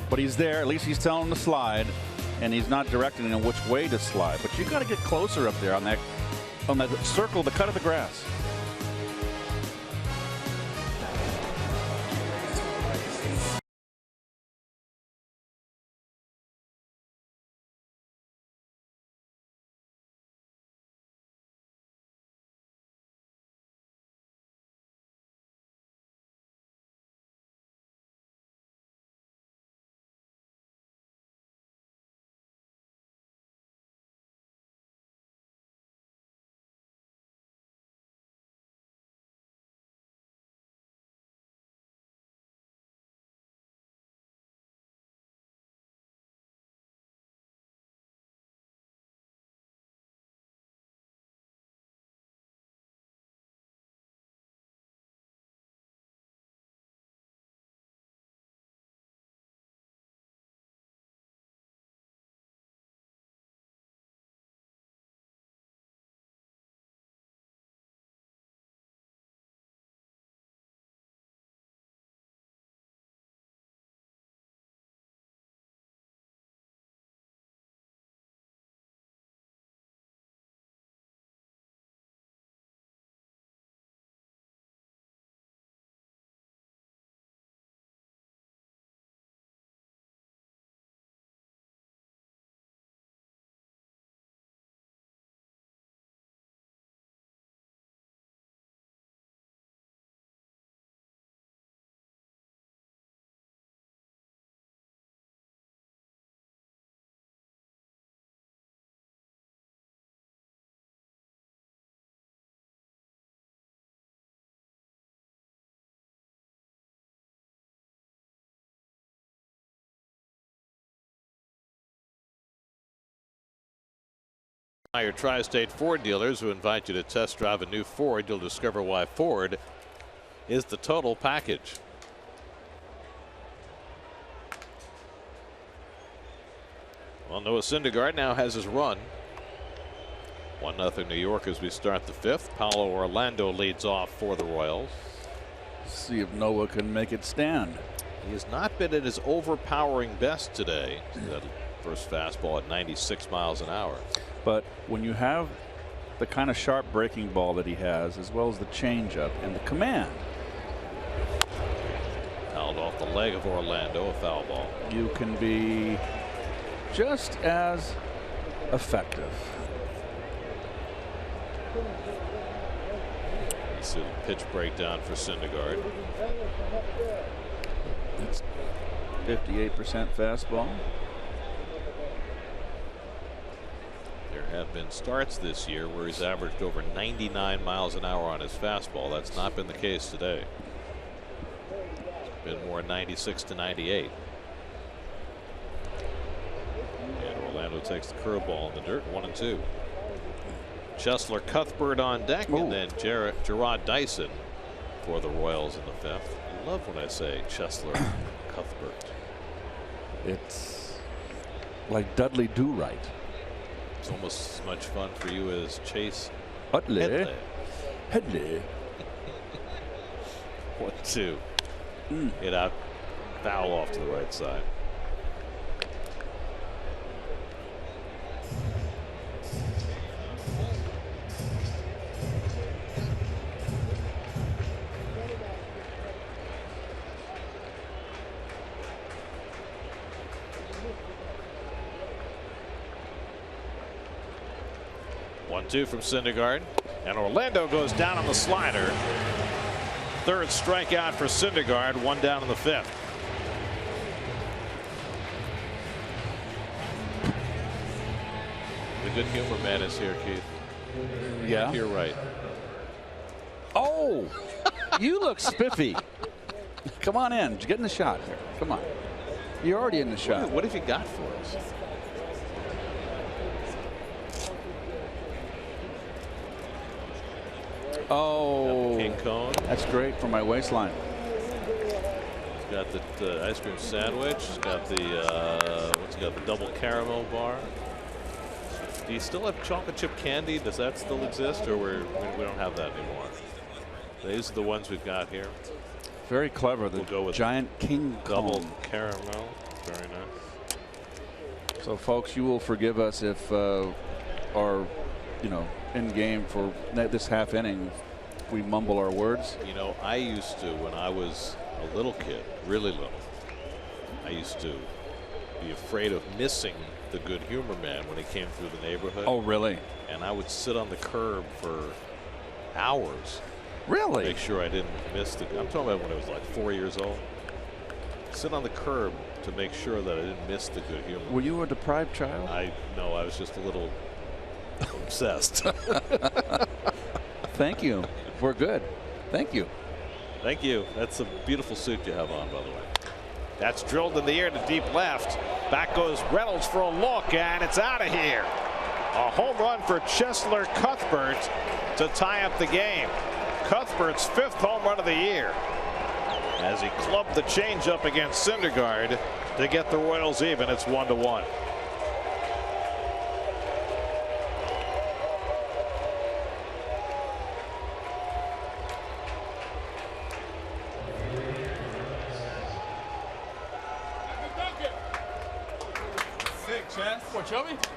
But he's there. At least he's telling him to slide, and he's not directing him which way to slide. But you got to get closer up there on that circle, the cut of the grass. Your Tri-State Ford dealers who invite you to test drive a new Ford. You'll discover why Ford is the total package. Well, Noah Syndergaard now has his run. 1-0 New York as we start the 5th. Paulo Orlando leads off for the Royals. See if Noah can make it stand. He has not been at his overpowering best today. That first fastball at 96 miles an hour. But when you have the kind of sharp breaking ball that he has, as well as the changeup and the command, Fouled off the leg of Orlando, a foul ball. you can be just as effective. Let's see the pitch breakdown for Syndergaard. It's 58% fastball. There have been starts this year where he's averaged over 99 miles an hour on his fastball. That's not been the case today. It's been more 96 to 98. And Orlando takes the curveball in the dirt. 1-2. Chesler, Cuthbert on deck. Ooh. And then Gerard Dyson for the Royals in the 5th. I love when I say Chesler, Cuthbert. It's like Dudley Do-Right. It's almost as much fun for you as Chase Utley. Headley. 1-2. Hit out, foul off to the right side. Two from Syndergaard, and Orlando goes down on the slider. Third strikeout for Syndergaard, 1 down in the 5th. The good humor man is here, Keith. Yeah. You're right. Oh, you look spiffy. Come on in. Get in the shot here. Come on. You're already in the shot. What have you got for us? Oh, King Cone. That's great for my waistline. He's got the ice cream sandwich. He's got the what's he got? The double caramel bar. Do you still have chocolate chip candy? Does that still exist, or we don't have that anymore? These are the ones we've got here. Very clever. The We'll go with giant king double cone. caramel. Very nice. So, folks, you will forgive us if our, in game for this half inning, we mumble our words. You know, I used to, when I was a little kid, really little, I used to be afraid of missing the good humor man when he came through the neighborhood. Oh, really? And I would sit on the curb for hours. Really? Make sure I didn't miss the. I'm talking about when I was like 4 years old. Sit on the curb to make sure that I didn't miss the good humor. Were you a deprived child? No, I was just a little obsessed. Thank you. We're good. Thank you. Thank you. That's a beautiful suit you have on, by the way. That's drilled in the air to deep left. Back goes Reynolds for a look, and it's out of here. A home run for Chesler Cuthbert to tie up the game. Cuthbert's 5th home run of the year, as he clubbed the changeup against Syndergaard to get the Royals even. It's 1-1.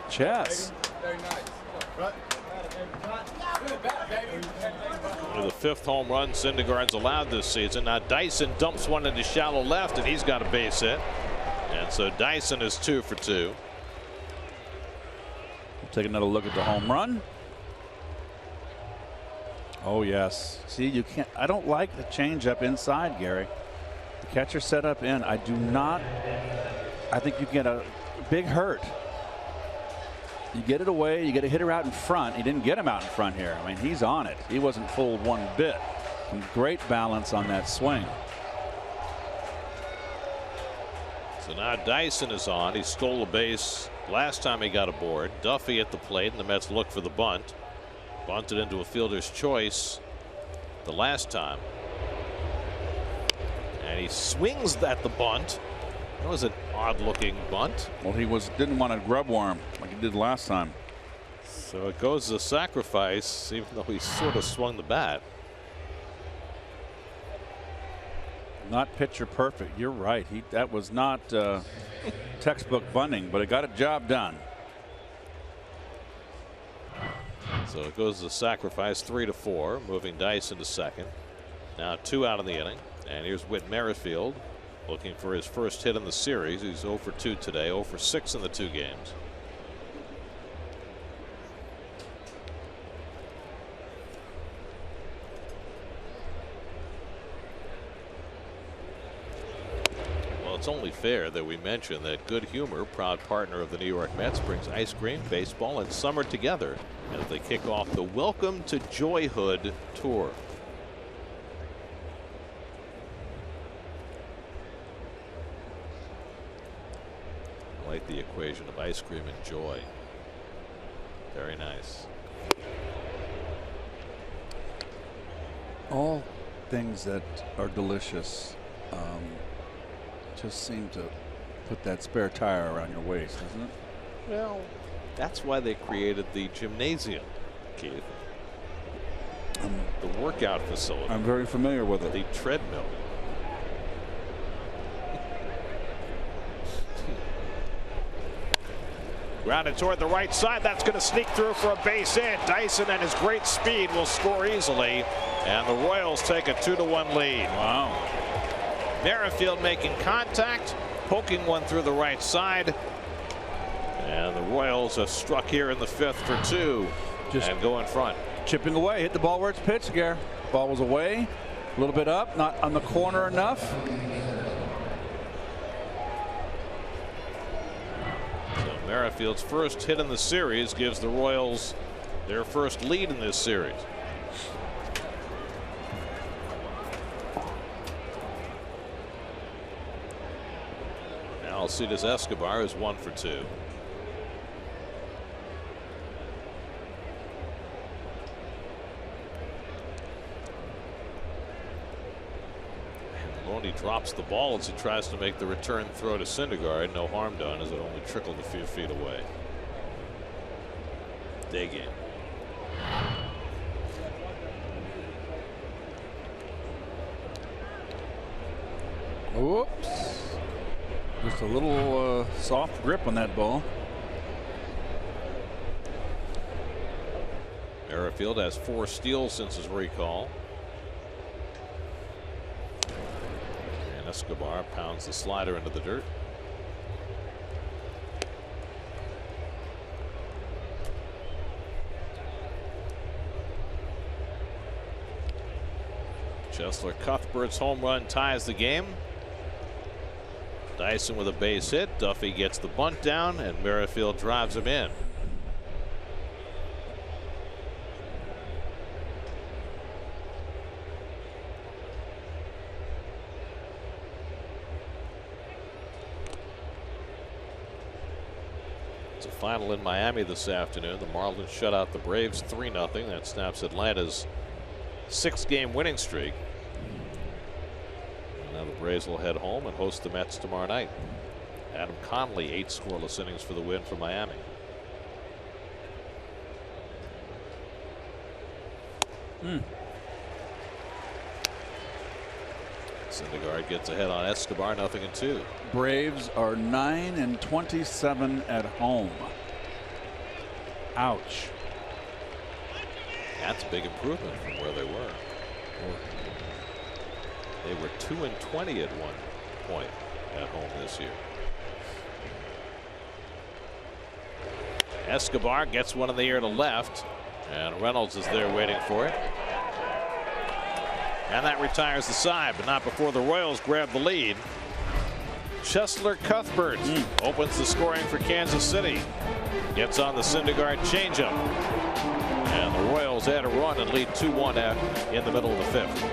Chess. The 5th home run Syndergaard's allowed this season. Now Dyson dumps one into shallow left, and he's got a base hit. And so Dyson is 2 for 2. We'll take another look at the home run. Oh, yes. See, you can't. I don't like the changeup inside, Gary. The catcher set up in. I do not. I think you get a big hurt. You get it away. You get a hitter out in front. He didn't get him out in front here. I mean, he's on it. He wasn't fooled one bit. And great balance on that swing. So now Dyson is on. He stole a base Last time he got aboard, Duffy at the plate, and the Mets look for the bunt. Bunted into a fielder's choice the last time. And he swings at the bunt. That was an odd looking bunt. Well, he didn't want to grub worm like he did last time. So it goes as a sacrifice, even though he sort of swung the bat. Not picture perfect. You're right. That was not textbook bunting, but it got a job done. So it goes as a sacrifice, 3-4, moving Dyson to second. Now 2 out in the inning. And here's Whit Merrifield looking for his first hit in the series. He's 0 for 2 today, 0 for 6 in the 2 games. It's only fair that we mention that Good Humor, proud partner of the New York Mets, brings ice cream, baseball, and summer together as they kick off the Welcome to Joyhood tour. I like the equation of ice cream and joy. Very nice. All things that are delicious just seem to put that spare tire around your waist, doesn't it? Well, that's why they created the gymnasium, Keith. The workout facility. I'm very familiar with it. The treadmill. Grounded toward the right side. That's going to sneak through for a base hit. Dyson and his great speed will score easily. And the Royals take a 2-1 lead. Wow. Merrifield making contact, poking one through the right side. And the Royals have struck here in the 5th for 2 and go in front. Chipping away, hit the ball where it's pitched, Gare. Ball was away, a little bit up, not on the corner enough. So Merrifield's first hit in the series gives the Royals their first lead in this series. Alcides Escobar is 1 for 2. Maloney drops the ball as he tries to make the return throw to Syndergaard. No harm done as it only trickled a few feet away. Day game. Whoops. Just a little soft grip on that ball. Merrifield has 4 steals since his recall. And Escobar pounds the slider into the dirt. Chesler Cuthbert's home run ties the game. Dyson with a base hit. Duffy gets the bunt down, and Merrifield drives him in. It's a final in Miami this afternoon. The Marlins shut out the Braves 3-0. That snaps Atlanta's 6-game winning streak. Now the Braves will head home and host the Mets tomorrow night. Adam Conley 8 scoreless innings for the win for Miami. Syndergaard gets ahead on Escobar, 0-2. Braves are 9-27 at home. Ouch. That's a big improvement from where they were. They were 2-20 at one point at home this year. Escobar gets one in the air to left, and Reynolds is there waiting for it. And that retires the side, but not before the Royals grab the lead. Chesler Cuthbert opens the scoring for Kansas City. Gets on the Syndergaard changeup. And the Royals add a run and lead 2-1 in the middle of the 5th.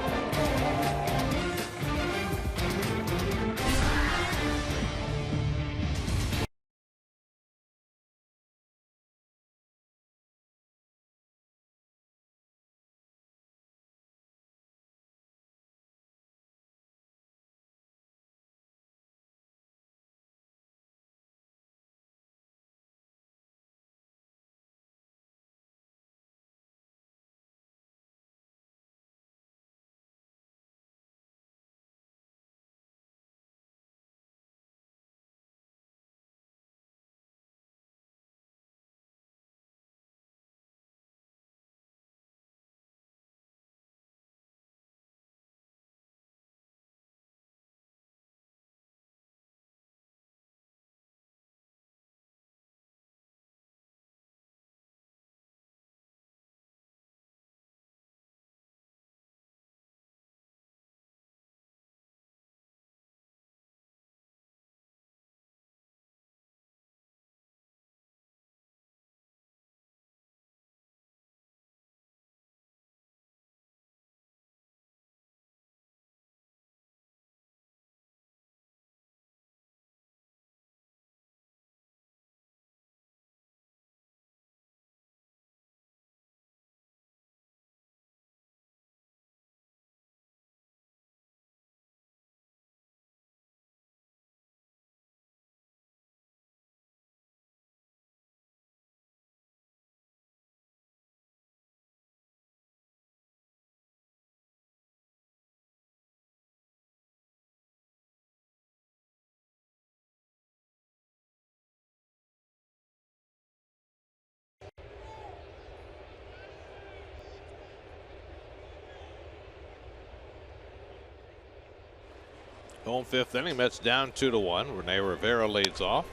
Home fifth inning, Mets down 2-1. Rene Rivera leads off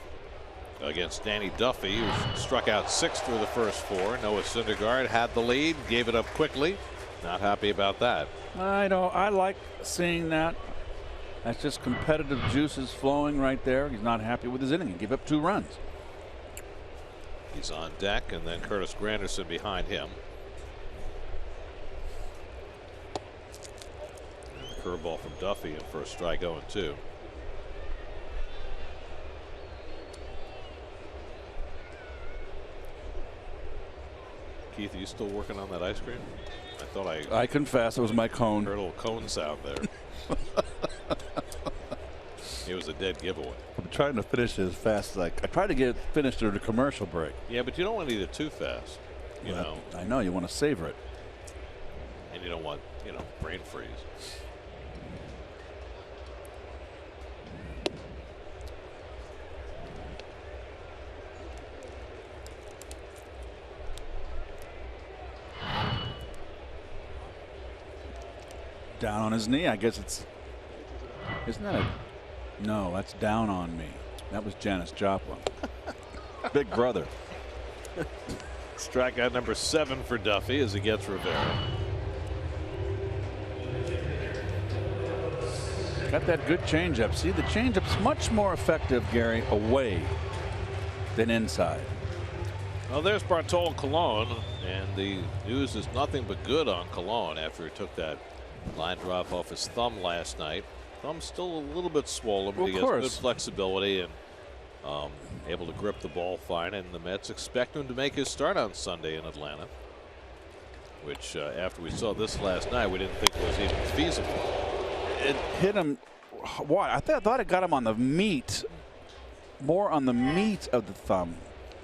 against Danny Duffy, who struck out 6 through the first 4. Noah Syndergaard had the lead, gave it up quickly. Not happy about that. I know. I like seeing that. That's just competitive juices flowing right there. He's not happy with his inning. He gave up 2 runs. He's on deck, and then Curtis Granderson behind him. And the curveball from Duffy, and for a strike 0-2. Keith, are you still working on that ice cream? I thought I confess, it was my cone. Heard a little cone sound there. It was a dead giveaway. I'm trying to finish it as fast as I tried to get it finished during the commercial break. Yeah, but you don't want to eat it too fast. You know. I know. You want to savor it. And you don't want, brain freeze. Down on his knee. I guess it's. Isn't that a. No, that's down on me. That was Janis Joplin. Big brother. Strikeout number 7 for Duffy as he gets Rivera. Got that good changeup. See, the changeup's much more effective, Gary, away than inside. Well, there's Bartolo Colon, and the news is nothing but good on Colon after he took that line drive off his thumb last night. Thumb's still a little bit swollen, but he has good flexibility and able to grip the ball fine. And the Mets expect him to make his start on Sunday in Atlanta, which after we saw this last night, we didn't think was even feasible. It hit him. Why? I thought it got him on the meat, more on the meat of the thumb,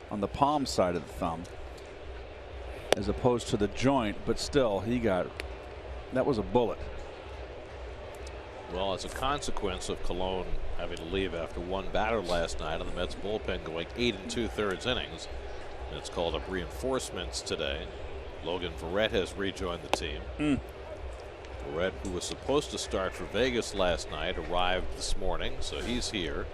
on the palm side of the thumb, as opposed to the joint. But still, that was a bullet. Well, as a consequence of Colon having to leave after 1 batter last night, and the Mets bullpen going 8 2/3 innings, and it's called up reinforcements today. Logan Verrett has rejoined the team. Verrett, who was supposed to start for Vegas last night, arrived this morning, so he's here.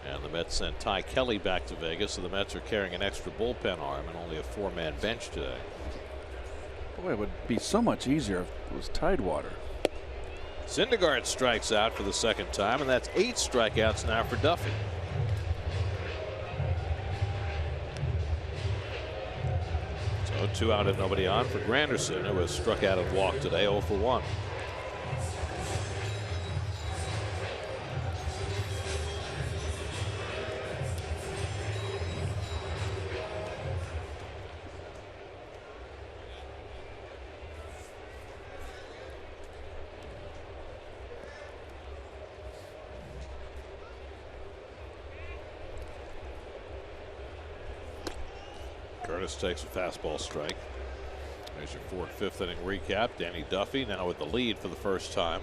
And the Mets sent Ty Kelly back to Vegas, so the Mets are carrying an extra bullpen arm and only a 4-man bench today. Boy, it would be so much easier if it was Tidewater. Syndergaard strikes out for the 2nd time, and that's 8 strikeouts now for Duffy. So 2 out and nobody on for Granderson, who was struck out and walked today, 0 for 1. Curtis takes a fastball strike. There's your 4th, 5th inning recap. Danny Duffy now with the lead for the first time.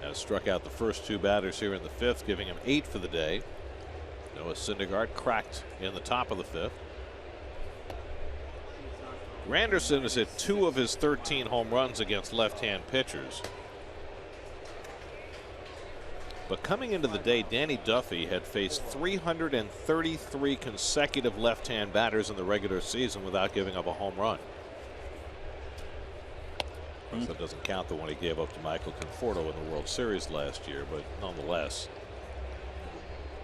Has struck out the first 2 batters here in the 5th, giving him 8 for the day. Noah Syndergaard cracked in the top of the 5th. Granderson has hit 2 of his 13 home runs against left-hand pitchers. But coming into the day, Danny Duffy had faced 333 consecutive left-hand batters in the regular season without giving up a home run. Of course, that doesn't count the one he gave up to Michael Conforto in the World Series last year, but nonetheless,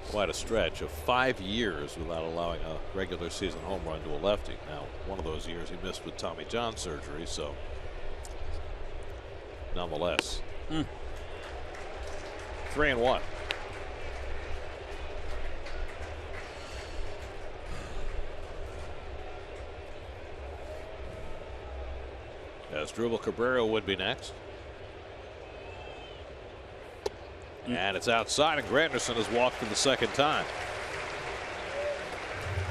quite a stretch of 5 years without allowing a regular season home run to a lefty. Now, one of those years he missed with Tommy John surgery, so nonetheless. 3-1. Asdrubal Cabrera would be next. And it's outside, and Granderson has walked for the 2nd time.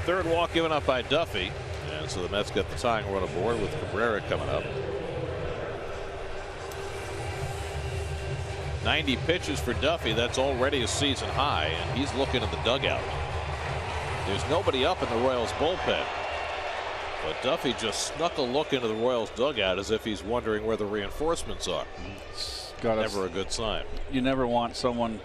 3rd walk given up by Duffy, and so the Mets get the tying run aboard with Cabrera coming up. 90 pitches for Duffy. That's already a season high, and he's looking at the dugout. There's nobody up in the Royals bullpen, but Duffy just snuck a look into the Royals dugout as if he's wondering where the reinforcements are. Never a good sign. You never want someone.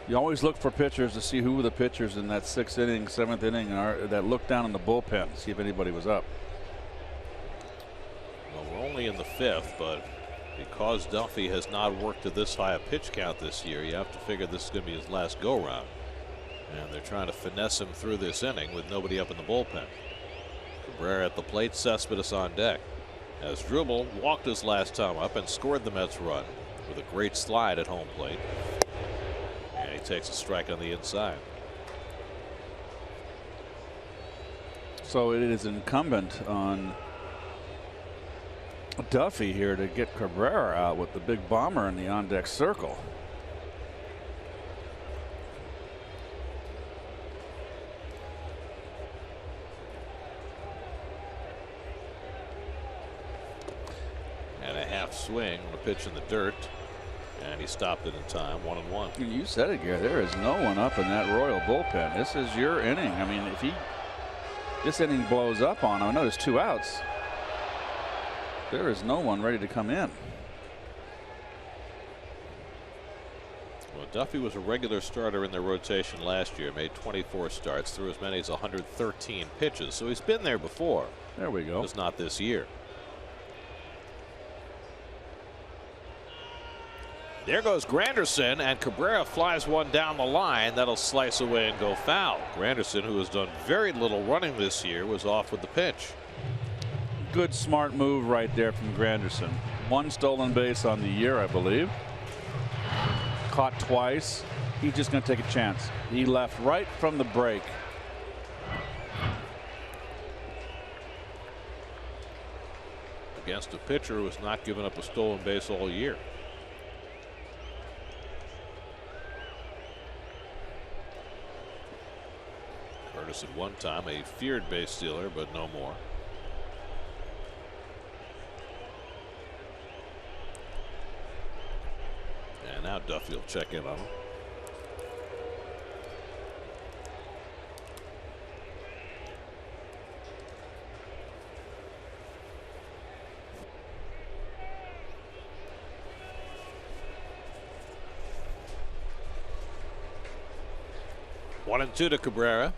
You always look for pitchers to see who were the pitchers in that 6th inning, 7th inning, that looked down in the bullpen to see if anybody was up. Well, we're only in the 5th, but because Duffy has not worked to this high a pitch count this year, you have to figure this is going to be his last go-round. And they're trying to finesse him through this inning with nobody up in the bullpen. Cabrera at the plate, Cespedes on deck. As Drubel walked his last time up and scored the Mets run with a great slide at home plate. And he takes a strike on the inside. So it is incumbent on Duffy here to get Cabrera out with the big bomber in the on-deck circle. And a half swing on a pitch in the dirt, and he stopped it in time. 1-1. You said it, Gary. There is no one up in that Royal bullpen. This is your inning. I mean, if this inning blows up on him, I know there's 2 outs. There is no one ready to come in. Well, Duffy was a regular starter in their rotation last year, made 24 starts, threw as many as 113 pitches, so he's been there before. There we go. Just not this year. There goes Granderson, and Cabrera flies one down the line. That'll slice away and go foul. Granderson, who has done very little running this year, was off with the pitch. Good, smart move right there from Granderson. 1 stolen base on the year, I believe. Caught twice. He's just going to take a chance. He left right from the break. Against a pitcher who has not given up a stolen base all year. Curtis at one time a feared base stealer, but no more. And now Duffy will check in on him. One and 2 to Cabrera.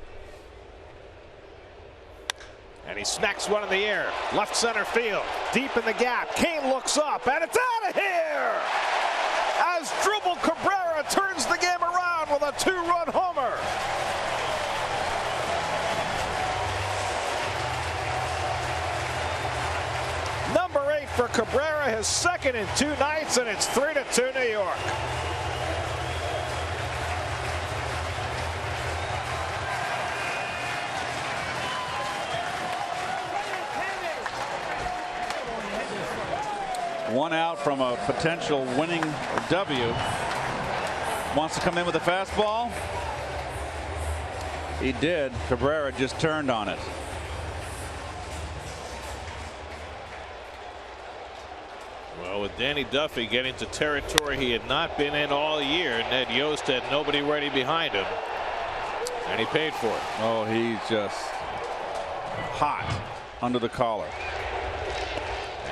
And he smacks one in the air. Left center field. Deep in the gap. Kane looks up, and it's out of here! As Drubel Cabrera turns the game around with a 2-run homer. Number 8 for Cabrera, his 2nd in 2 nights, and it's 3-2 New York. One out from a potential winning W. Wants to come in with a fastball. He did. Cabrera just turned on it. Well, with Danny Duffy getting to territory he had not been in all year, Ned Yost had nobody ready behind him, and he paid for it. Oh, he's just hot under the collar.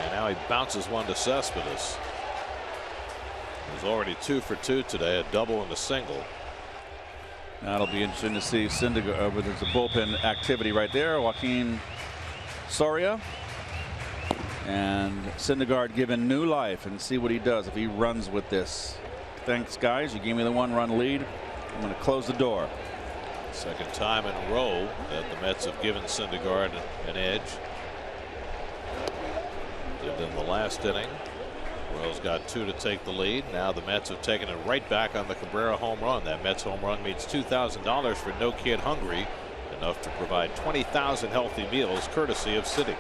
And now he bounces one to Cespedes. He's already 2 for 2 today, a double and a single. That'll be interesting to see Syndergaard. There's a bullpen activity right there. Joaquin Soria and Syndergaard given new life, and see what he does if he runs with this. Thanks, guys. You gave me the 1-run lead. I'm going to close the door. Second time in a row that the Mets have given Syndergaard an edge. Did in the last inning. Royals got 2 to take the lead. Now the Mets have taken it right back on the Cabrera home run. That Mets home run means $2,000 for No Kid Hungry, enough to provide 20,000 healthy meals courtesy of Citi.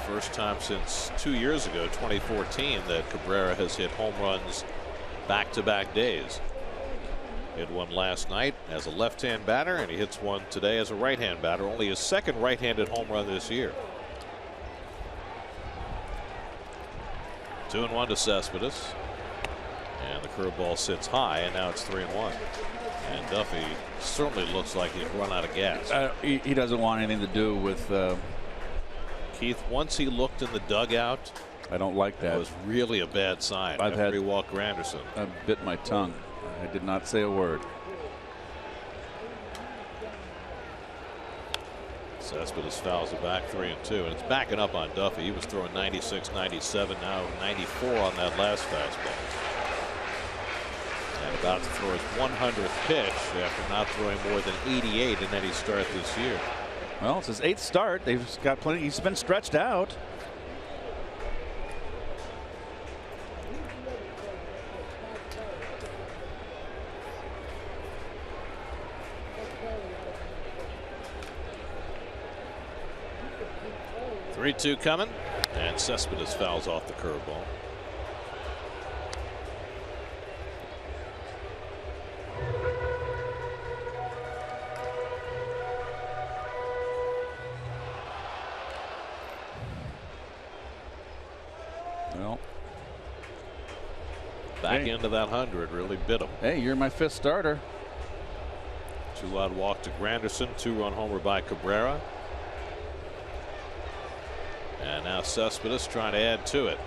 First time since 2 years ago, 2014, that Cabrera has hit home runs back-to-back days. Hit one last night as a left-hand batter, and he hits one today as a right-hand batter. Only his 2nd right-handed home run this year. 2-1 to Cespedes, and the curveball sits high, and now it's 3-1. And Duffy certainly looks like he's run out of gas. He doesn't want anything to do with Keith, once he looked in the dugout, I don't like that. That was really a bad sign. After he walked Granderson. I bit my tongue. I did not say a word. Cespedes fouls it back 3-2, and it's backing up on Duffy. He was throwing 96, 97, now 94 on that last fastball. And about to throw his 100th pitch after not throwing more than 88 in any start this year. Well, it's his 8th start. They've got plenty. He's been stretched out. Three-two coming, and Cespedes fouls off the curveball. Well, back into that 100 really bit him. Hey, you're my 5th starter. 2-out walk to Granderson, 2-run homer by Cabrera. And now Cespedes trying to add to it.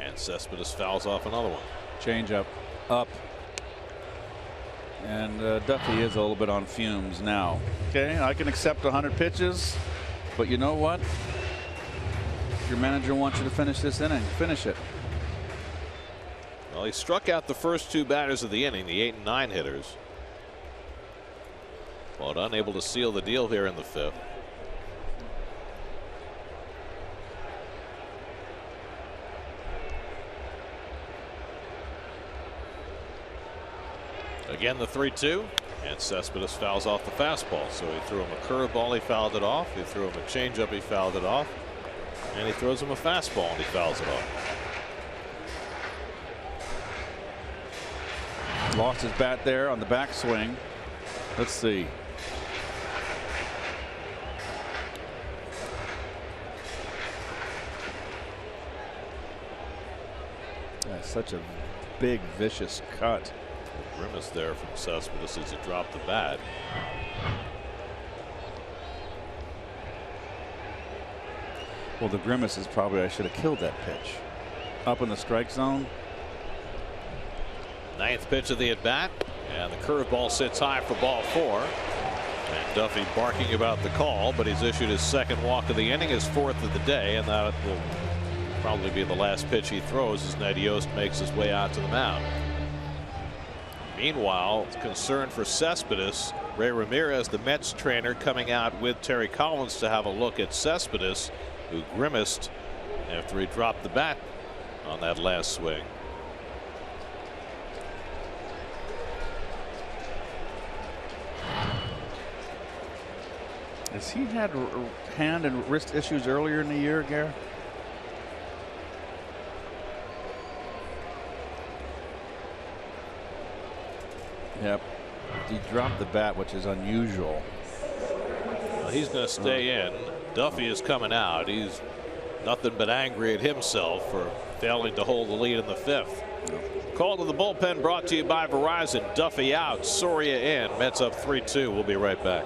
And Cespedes fouls off another one. Change up. And Duffy is a little bit on fumes now. Okay, I can accept 100 pitches, but you know what? Your manager wants you to finish this inning. Finish it. Well, he struck out the first 2 batters of the inning, the 8 and 9 hitters, but unable to seal the deal here in the 5th. Again, the 3-2, and Cespedes fouls off the fastball. So he threw him a curveball, he fouled it off. He threw him a changeup, he fouled it off. And he throws him a fastball, and he fouls it off. Lost his bat there on the backswing. Let's see. That's such a big, vicious cut. Grimace there from Cespedes as he dropped the bat. Well, the grimace is probably I should have killed that pitch. Up in the strike zone. 9th pitch of the at bat, and the curveball sits high for ball 4. And Duffy barking about the call, but he's issued his 2nd walk of the inning, his 4th of the day, and that will probably be the last pitch he throws as Ned Yost makes his way out to the mound. Meanwhile, concern for Cespedes. Ray Ramirez, the Mets trainer, coming out with Terry Collins to have a look at Cespedes, who grimaced after he dropped the bat on that last swing. Has he had hand and wrist issues earlier in the year, Gare? Yep. He dropped the bat, which is unusual. Well, he's going to stay in. Duffy is coming out. He's nothing but angry at himself for failing to hold the lead in the 5th. Call to the bullpen brought to you by Verizon. Duffy out, Soria in. Mets up 3-2. We'll be right back.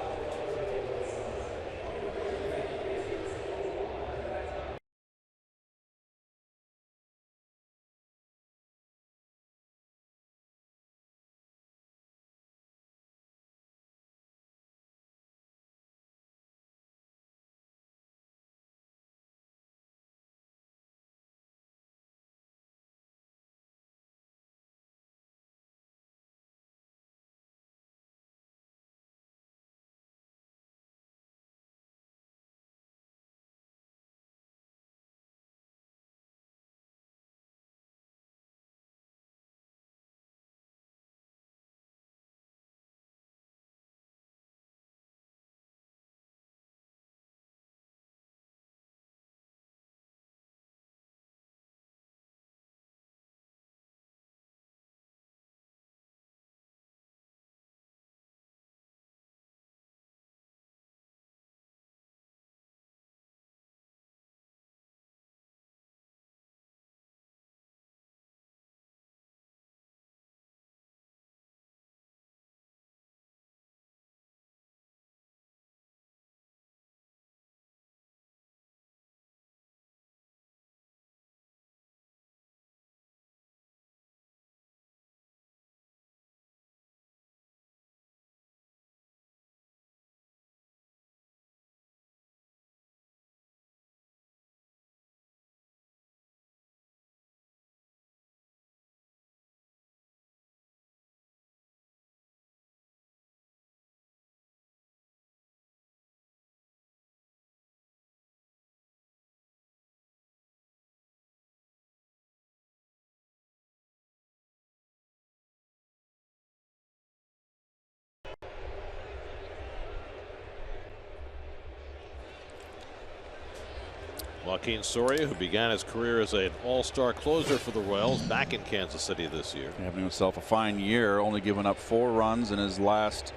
Joaquin Soria, who began his career as an all-star closer for the Royals, back in Kansas City this year. Having himself a fine year, only giving up 4 runs in his last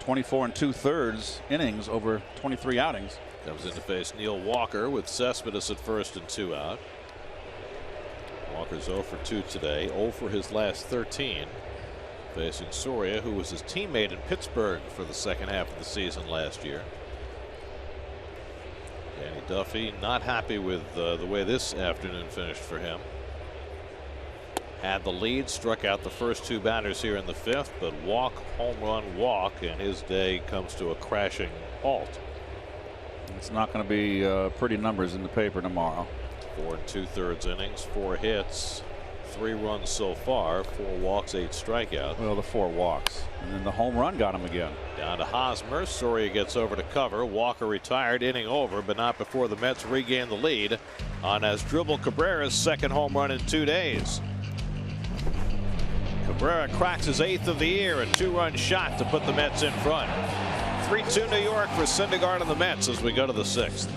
24 2/3 innings over 23 outings. Comes in to face Neil Walker with Cespedes at first and 2 out. Walker's 0 for 2 today, 0 for his last 13. Facing Soria, who was his teammate in Pittsburgh for the second half of the season last year. Danny Duffy not happy with the way this afternoon finished for him. Had the lead, struck out the first 2 batters here in the 5th, but walk, home run, walk, and his day comes to a crashing halt. It's not going to be pretty numbers in the paper tomorrow. 4 2/3 innings, 4 hits, 3 runs so far, 4 walks, 8 strikeouts. Well, the 4 walks, and then the home run got him again. Down to Hosmer. Soria gets over to cover. Walker retired, inning over, but not before the Mets regain the lead on Asdrubal Cabrera's second home run in 2 days. Cabrera cracks his 8th of the year, a 2-run shot to put the Mets in front. 3-2 New York for Syndergaard and the Mets as we go to the 6th.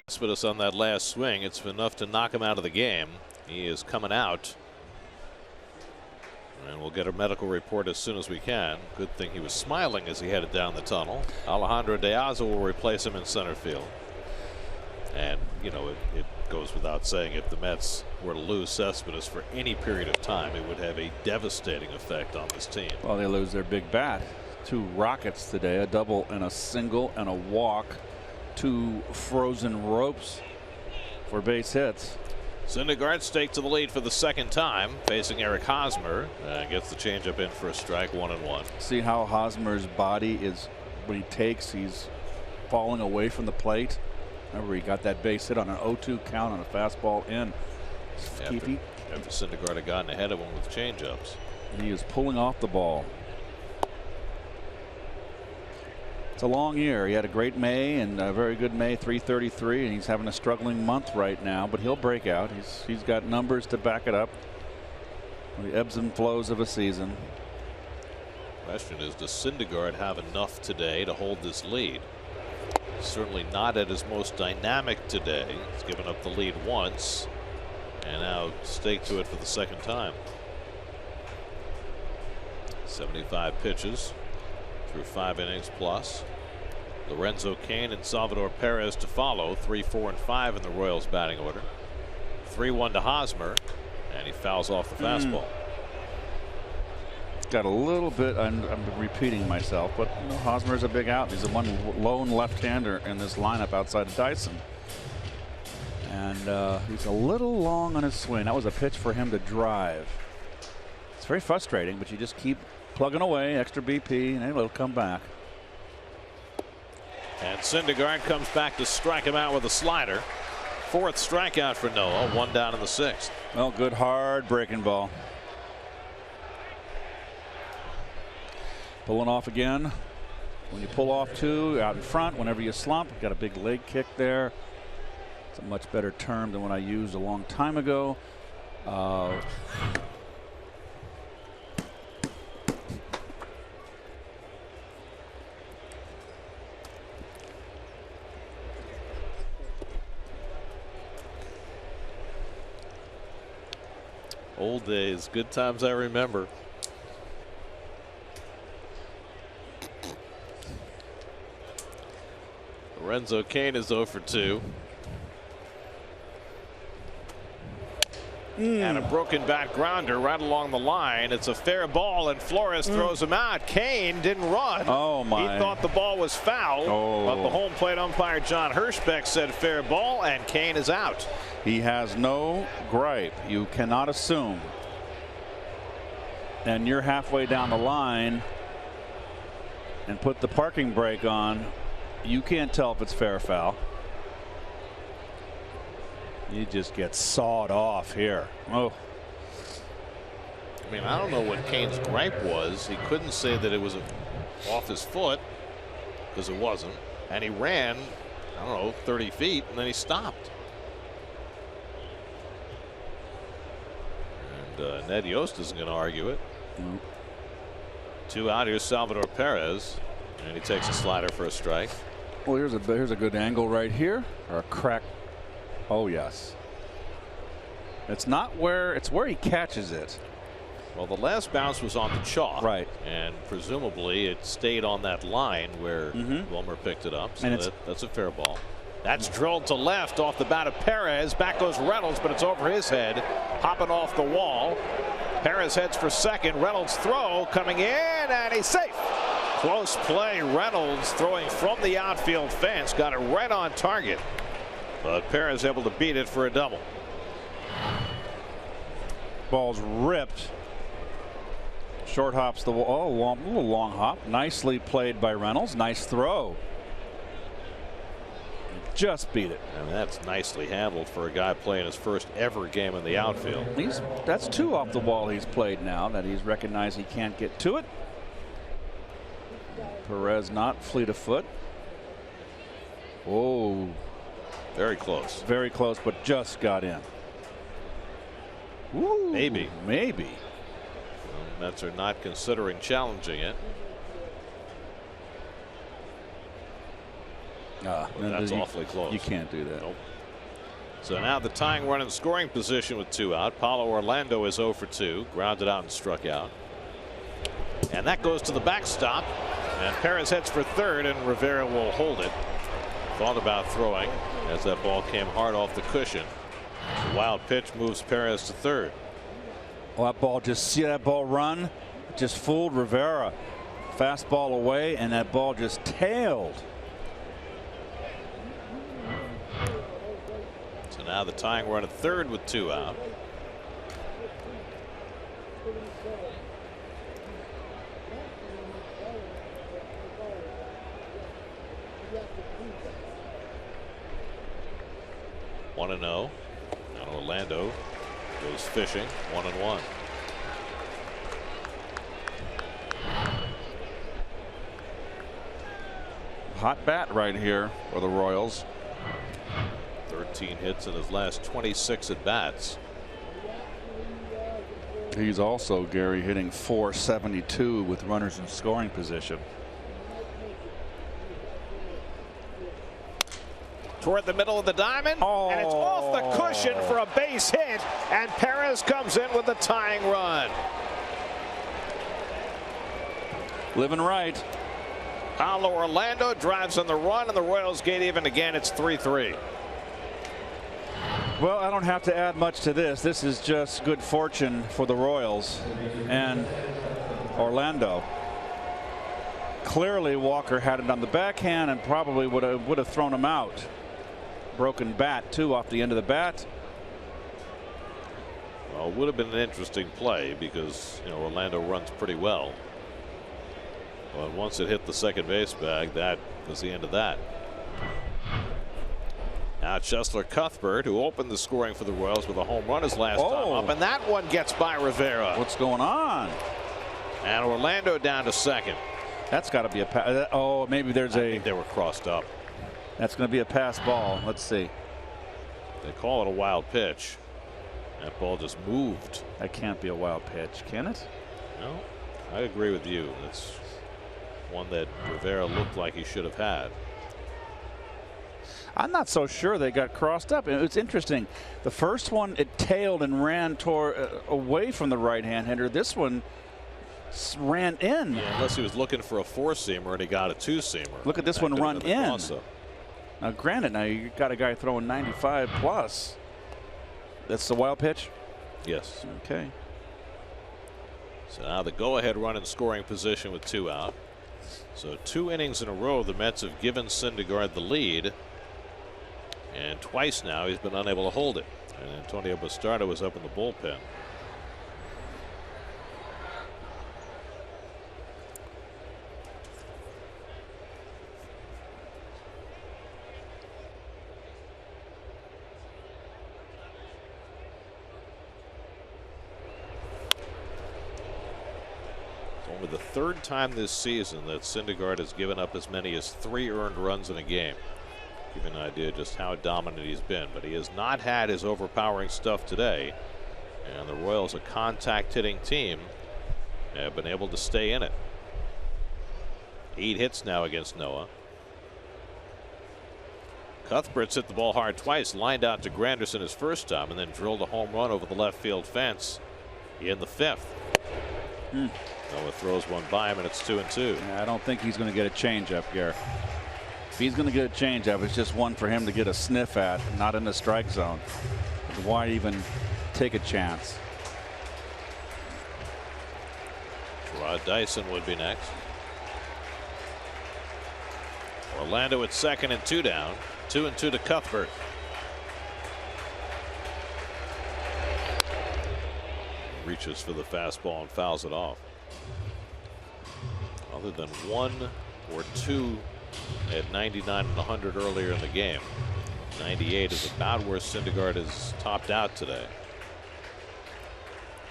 Cespedes on that last swing. It's enough to knock him out of the game. He is coming out. And we'll get a medical report as soon as we can. Good thing he was smiling as he headed down the tunnel. Alejandro De Aza will replace him in center field. And, you know, it goes without saying, if the Mets were to lose Cespedes for any period of time, it would have a devastating effect on this team. Well, they lose their big bat. 2 rockets today, a double and a single and a walk. 2 frozen ropes for base hits. Syndergaard staked to the lead for the second time, facing Eric Hosmer. Gets the changeup in for a strike, 1-1. See how Hosmer's body is, when he takes, he's falling away from the plate. Remember, he got that base hit on an 0-2 count on a fastball in. After Syndergaard had gotten ahead of him with changeups. He is pulling off the ball. It's a long year. He had a great May and a very good May, 333, and he's having a struggling month right now, but he'll break out. He's got numbers to back it up. The ebbs and flows of a season. Question is, does Syndergaard have enough today to hold this lead? Certainly not at his most dynamic today. He's given up the lead once and now staked to it for the second time. 75 pitches through 5 innings plus. Lorenzo Cain and Salvador Perez to follow, 3, 4, and 5 in the Royals batting order. 3-1 to Hosmer, and he fouls off the fastball. got a little bit, I'm repeating myself, but you know, Hosmer's a big out. He's the one lone left-hander in this lineup outside of Dyson. And he's a little long on his swing. That was a pitch for him to drive. It's very frustrating, but you just keep plugging away, extra BP, and it'll come back. And Syndergaard comes back to strike him out with a slider. 4th strikeout for Noah, 1 down in the 6th. Well, good hard breaking ball. Pulling off again. When you pull off 2 out in front, whenever you slump, got a big leg kick there. It's a much better term than what I used a long time ago. Old days, good times I remember. Lorenzo Cain is 0 for 2. And a broken back grounder right along the line. It's a fair ball, and Flores throws him out. Cain didn't run. Oh, my. He thought the ball was foul, but the home plate umpire John Hirschbeck said fair ball, and Cain is out. He has no gripe. You cannot assume. And you're halfway down the line and put the parking brake on. You can't tell if it's fair or foul. You just get sawed off here. Oh. I mean, I don't know what Cain's gripe was. He couldn't say that it was off his foot, because it wasn't. And he ran, I don't know, 30 feet, and then he stopped. And Ned Yost isn't going to argue it. 2 out. Here's Salvador Perez, and he takes a slider for a strike. Well, here's a good angle right here, or a crack. Oh yes. It's not where, it's where he catches it. Well, the last bounce was on the chalk, right, and presumably it stayed on that line where Wilmer picked it up. So that's a fair ball. That's drilled to left off the bat of Perez. Back goes Reynolds, but it's over his head, hopping off the wall. Perez heads for second. Reynolds throw coming in, and he's safe. Close play. Reynolds throwing from the outfield fence, got it right on target, but Perez able to beat it for a double. Ball's ripped. Short hops the wall. Oh, a little long hop. Nicely played by Reynolds. Nice throw. Just beat it. And that's nicely handled for a guy playing his first ever game in the outfield. That's 2 off the wall he's played now that he's recognized he can't get to it. Perez not fleet of foot. Oh, very close. Very close, but just got in. Ooh, maybe. Well, Mets are not considering challenging it. That's awfully close. You can't do that. Nope. So now the tying run in scoring position with 2 out. Paulo Orlando is 0 for 2. Grounded out and struck out. And that goes to the backstop. And Perez heads for third, and Rivera will hold it. Thought about throwing as that ball came hard off the cushion. The wild pitch moves Perez to third. Well, that ball, just see that ball run? Just fooled Rivera. Fastball away, and that ball just tailed. So now the tying run at third with 2 out. One and 0. And Orlando goes fishing. 1-1. Hot bat right here for the Royals. 13 hits in his last 26 at bats. He's also, Gary, hitting .472 with runners in scoring position. Toward the middle of the diamond, and it's off the cushion for a base hit, and Perez comes in with the tying run. Living right. Paulo Orlando drives on the run, and the Royals get even again. It's 3-3. Well, I don't have to add much to this. This is just good fortune for the Royals, and Orlando. Clearly Walker had it on the backhand and probably would have thrown him out. Broken bat too off the end of the bat. Well, it would have been an interesting play because, you know, Orlando runs pretty well. But once it hit the second base bag, that was the end of that. Now Chesler Cuthbert, who opened the scoring for the Royals with a home run his last time up, and that one gets by Rivera. What's going on? And Orlando down to second. That's got to be a pass. Oh, maybe there's I think they were crossed up. That's going to be a pass ball. Let's see. They call it a wild pitch. That ball just moved. That can't be a wild pitch, can it? No, I agree with you. That's one that Rivera looked like he should have had. I'm not so sure they got crossed up. It's interesting. The first one, it tailed and ran away from the right-hand hitter. This one ran in. Yeah, unless he was looking for a four-seamer and he got a two-seamer. Look at this one run in. Now, granted, now you got a guy throwing 95 plus. That's the wild pitch? Yes. Okay. So now the go-ahead run in scoring position with 2 out. So 2 innings in a row, the Mets have given Syndergaard the lead. And twice now he's been unable to hold it. And Antonio Bastardo was up in the bullpen. Only the 3rd time this season that Syndergaard has given up as many as 3 earned runs in a game. Give you an idea just how dominant he's been, but he has not had his overpowering stuff today. And the Royals, a contact hitting team, have been able to stay in it. 8 hits now against Noah. Cuthbert's hit the ball hard twice, lined out to Granderson his first time, and then drilled a home run over the left field fence in the 5th. Noah throws one by him, and it's 2-2. Yeah, I don't think he's going to get a changeup, Garrett. If he's going to get a changeup, it's just one for him to get a sniff at, not in the strike zone. Why even take a chance? Rod Dyson would be next. Orlando at second and 2 down. 2-2 to Cuthbert. Reaches for the fastball and fouls it off. Other than 1 or 2 at 99 and 100 earlier in the game, 98 is about where Syndergaard is topped out today.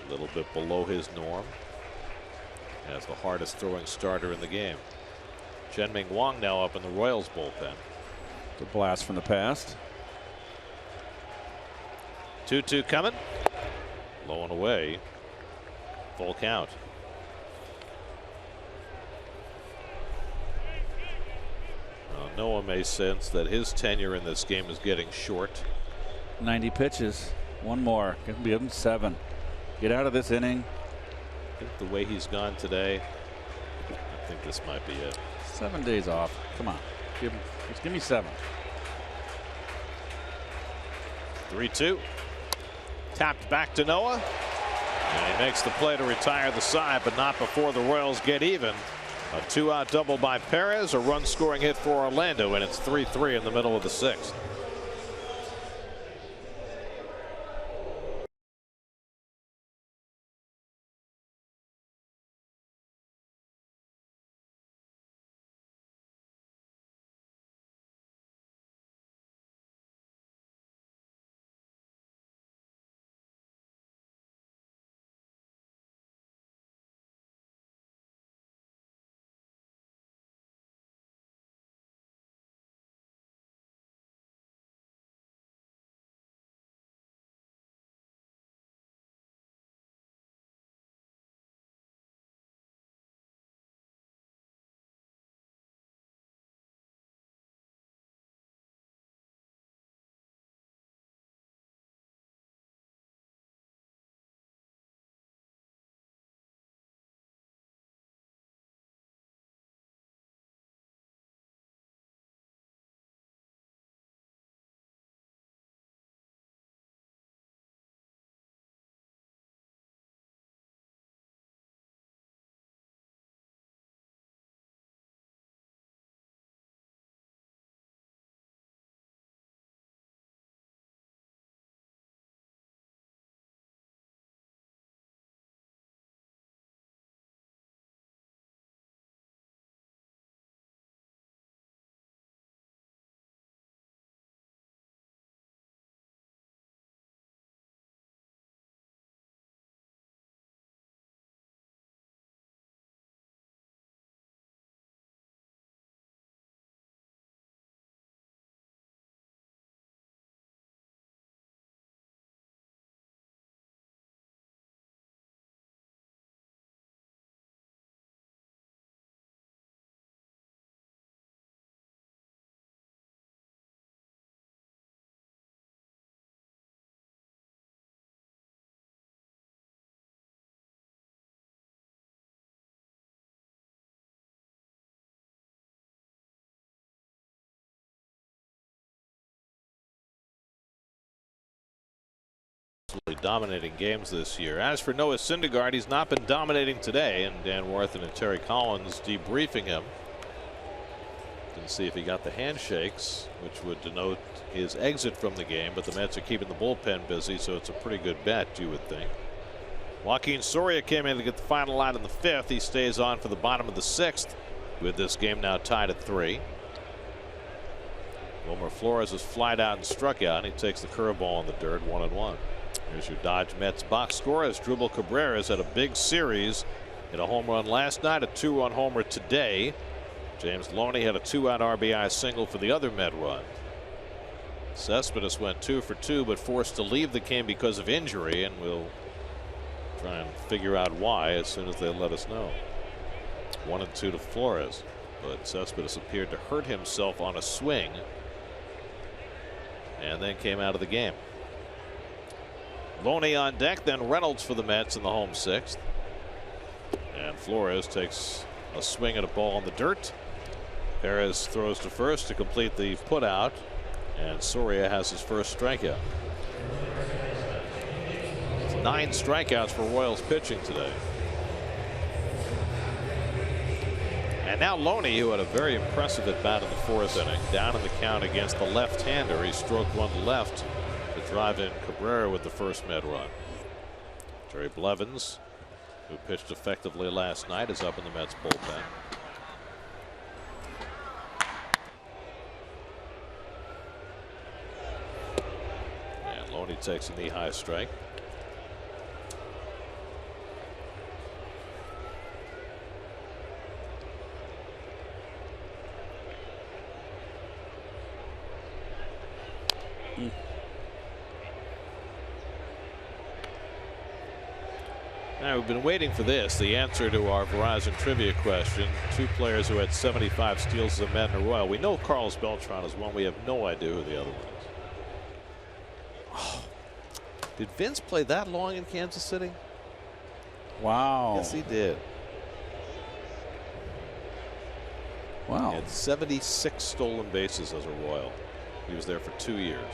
A little bit below his norm as the hardest throwing starter in the game. Chen-Ming Wang now up in the Royals bullpen. The blast from the past. 2-2 coming. Low and away. Full count. Noah may sense that his tenure in this game is getting short. 90 pitches. One more. Give him 7. Get out of this inning. I think the way he's gone today, I think this might be it. 7 days off. Come on. Just give me 7. 3-2. Tapped back to Noah. And he makes the play to retire the side, but not before the Royals get even. A 2-out double by Perez, a run scoring hit for Orlando, and it's 3-3 in the middle of the 6th. dominating games this year. As for Noah Syndergaard, he's not been dominating today, and Dan Warthen and Terry Collins debriefing him. Didn't see if he got the handshakes, which would denote his exit from the game, but the Mets are keeping the bullpen busy, so it's a pretty good bet, you would think. Joaquin Soria came in to get the final out in the 5th. He stays on for the bottom of the 6th, with this game now tied at 3. Wilmer Flores has flied out and struck out, and he takes the curveball in the dirt, 1-1. Here's your Dodge Mets box score as Drupal Cabrera has had a big series. Hit a home run last night, a 2-run homer today. James Loney had a 2-out RBI single for the other Met run. Cespedes went 2 for 2, but forced to leave the game because of injury, and we'll try and figure out why as soon as they let us know. 1-2 to Flores, but Cespedes appeared to hurt himself on a swing and then came out of the game. Loney on deck, then Reynolds for the Mets in the home 6th. And Flores takes a swing at a ball in the dirt. Perez throws to first to complete the putout, and Soria has his first strikeout. It's 9 strikeouts for Royals pitching today. And now Loney, who had a very impressive at bat in the 4th inning, down in the count against the left-hander. He stroked one to left to drive in Cabrera with the first Met run. Jerry Blevins, who pitched effectively last night, is up in the Mets bullpen. And Loney takes a knee-high strike. Now, we've been waiting for this, the answer to our Verizon trivia question. 2 players who had 75 steals as a Met and a Royal. We know Carlos Beltran is one. We have no idea who the other one is. Oh. Did Vince play that long in Kansas City? Wow. Yes, he did. Wow. He had 76 stolen bases as a Royal. He was there for 2 years.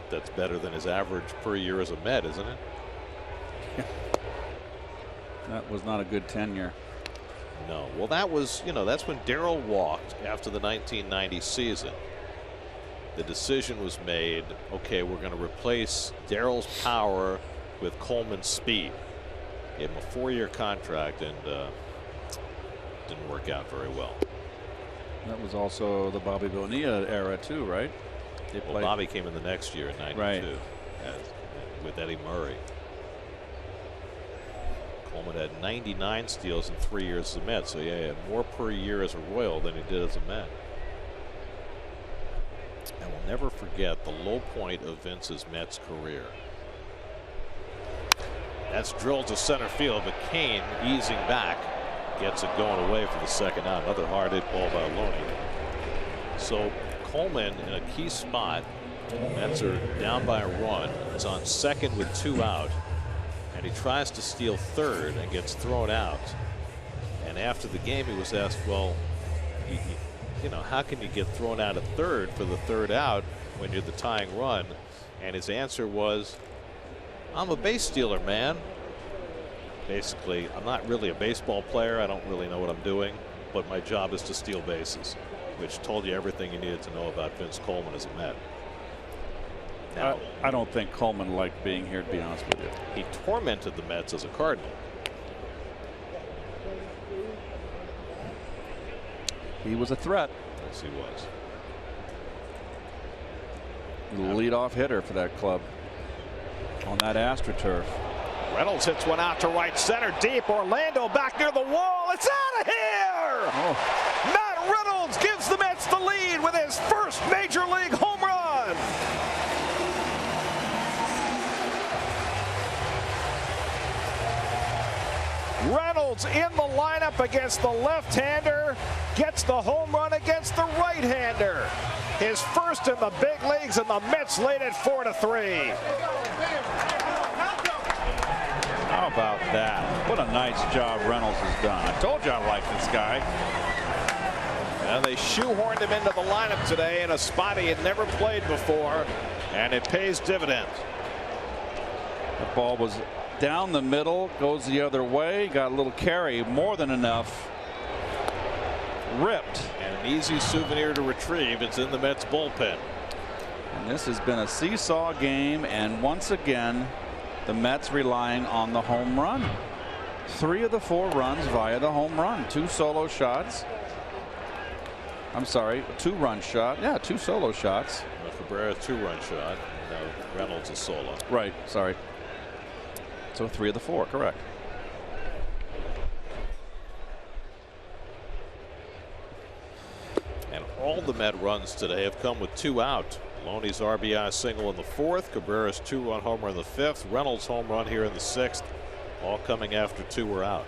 That's better than his average per year as a Met, isn't it? That was not a good tenure. No. Well, that was, that's when Darrell walked after the 1990 season. The decision was made, okay, we're going to replace Darrell's power with Coleman's speed. Gave him a 4-year contract, and didn't work out very well. That was also the Bobby Bonilla era too, right? Well, Bobby came in the next year in '92, right, with Eddie Murray. Coleman had 99 steals in 3 years as a Met, so yeah, he had more per year as a Royal than he did as a Met. I will never forget the low point of Vince's Mets career. That's drilled to center field, but Kane, easing back, gets it going away for the second out. Another hard hit ball by Loney. So Coleman in a key spot. Mets are down by a run. It's on second with 2 out, and he tries to steal third and gets thrown out. And after the game, he was asked, well, how can you get thrown out at third for the 3rd out when you're the tying run? And his answer was, I'm a base stealer, man. Basically, I'm not really a baseball player. I don't really know what I'm doing, but my job is to steal bases, which told you everything you needed to know about Vince Coleman as a Met. Now, I don't think Coleman liked being here, to be honest with you. He tormented the Mets as a Cardinal. He was a threat. Yes, he was. The leadoff hitter for that club on that AstroTurf. Reynolds hits one out to right center deep. Orlando back near the wall. It's out of here! Oh. Matt Reynolds gives the Mets the lead with his first major league home run. Reynolds in the lineup against the left-hander, gets the home run against the right-hander. His first in the big leagues, and the Mets lead it 4-3. How about that? What a nice job Reynolds has done. I told you I like this guy. And they shoehorned him into the lineup today in a spot he had never played before, and it pays dividends. The ball was down the middle, goes the other way, got a little carry, more than enough. Ripped. And an easy souvenir to retrieve. It's in the Mets bullpen. And this has been a seesaw game, and once again the Mets relying on the home run. 3 of the 4 runs via the home run. 2 solo shots. I'm sorry, 2-run shot. Yeah, 2 solo shots. Cabrera 2-run shot. Reynolds a solo. Right, sorry. So 3 of the 4, correct. And all the Met runs today have come with 2 out. Loney's RBI single in the 4th. Cabrera's 2-run homer in the 5th. Reynolds' home run here in the 6th. All coming after 2 were out.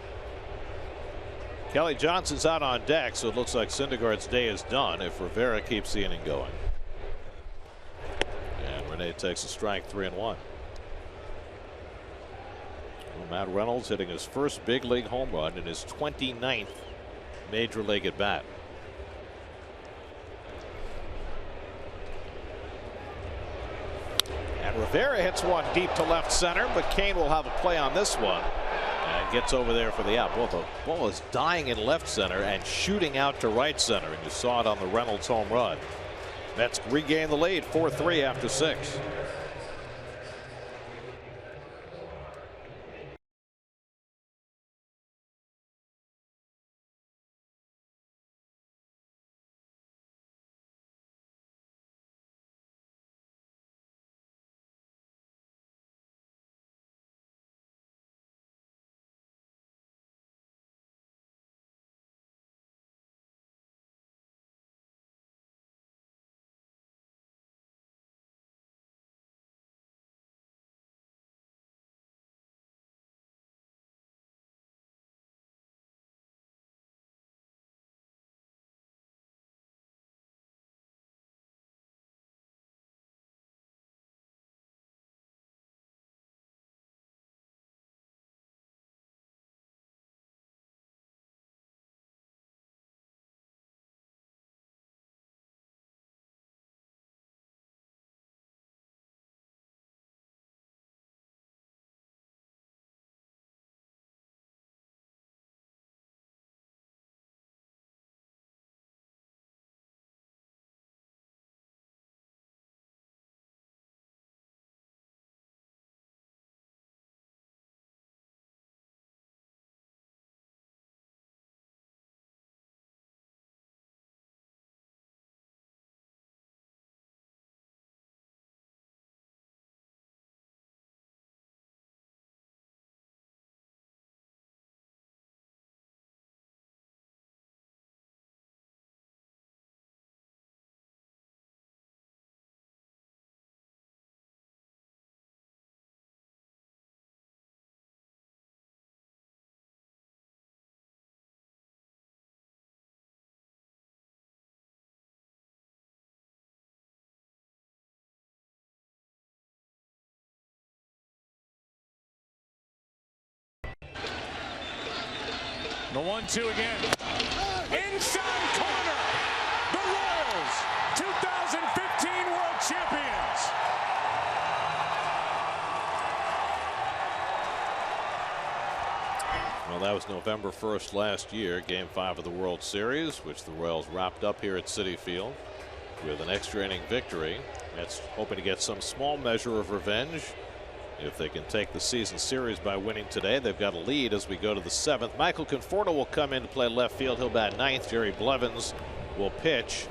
Kelly Johnson's out on deck, so it looks like Syndergaard's day is done if Rivera keeps the inning going. And Rene takes a strike, 3-1. Well, Matt Reynolds hitting his first big league home run in his 29th major league at bat. And Rivera hits one deep to left center, but Kane will have a play on this one. And gets over there for the out. Well, the ball is dying in left center and shooting out to right center, and you saw it on the Reynolds home run. Mets regain the lead, 4-3 after 6. The 1-2 again. Inside corner. The Royals, 2015 World Champions. Well, that was November 1st last year, Game 5 of the World Series, which the Royals wrapped up here at Citi Field with an extra inning victory. Mets hoping to get some small measure of revenge. If they can take the season series by winning today, they've got a lead as we go to the 7th. Michael Conforto will come in to play left field. He'll bat 9th. Jerry Blevins will pitch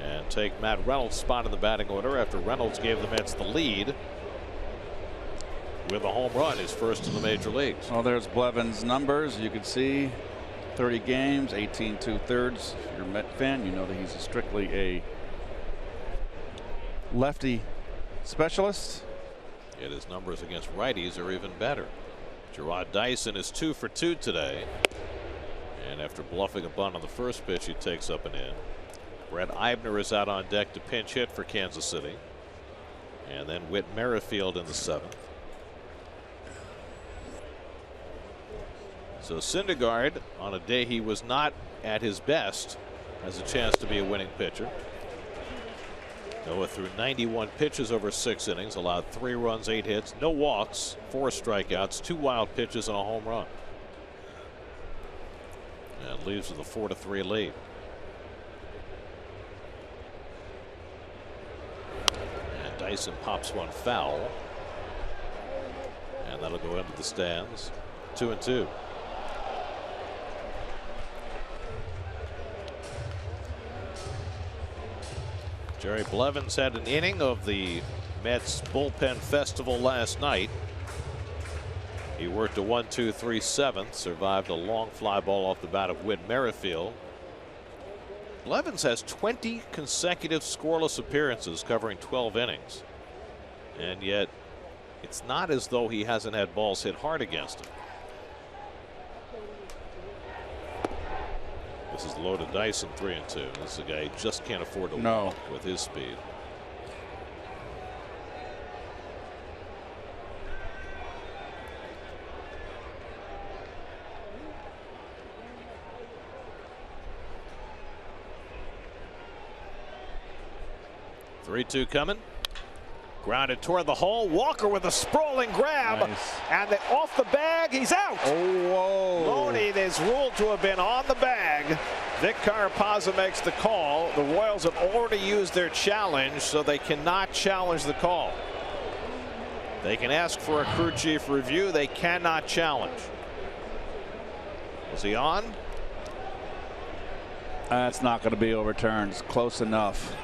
and take Matt Reynolds' spot in the batting order after Reynolds gave the Mets the lead with a home run, his first in the major leagues. Well, there's Blevins' numbers. You can see 30 games, 18 2/3. If you're a Met fan, you know that he's strictly a lefty specialist. Yet his numbers against righties are even better. Gerard Dyson is 2 for 2 today. And after bluffing a bunt on the first pitch, he takes up an in. Brett Eibner is out on deck to pinch hit for Kansas City. And then Whit Merrifield in the 7th. So Syndergaard, on a day he was not at his best, has a chance to be a winning pitcher. Noah threw 91 pitches over 6 innings, allowed 3 runs, 8 hits, no walks, 4 strikeouts, 2 wild pitches, and a home run. And leaves with a 4-3 lead. And Dyson pops one foul. And that'll go into the stands. 2-2. Jerry Blevins had an inning of the Mets bullpen festival last night. He worked a 1-2-3 seventh, survived a long fly ball off the bat of Whit Merrifield. Blevins has 20 consecutive scoreless appearances covering 12 innings. And yet it's not as though he hasn't had balls hit hard against him. This is low to Dyson, 3-2. This is a guy who just can't afford to walk with his speed. Three-two coming. Grounded toward the hole. Walker with a sprawling grab. Nice. And off the bag, he's out. Oh, whoa. Loney is ruled to have been on the bag. Vic Carapazza makes the call. The Royals have already used their challenge, so they cannot challenge the call. They can ask for a crew chief review. They cannot challenge. Was he on? That's not going to be overturned. It's close enough.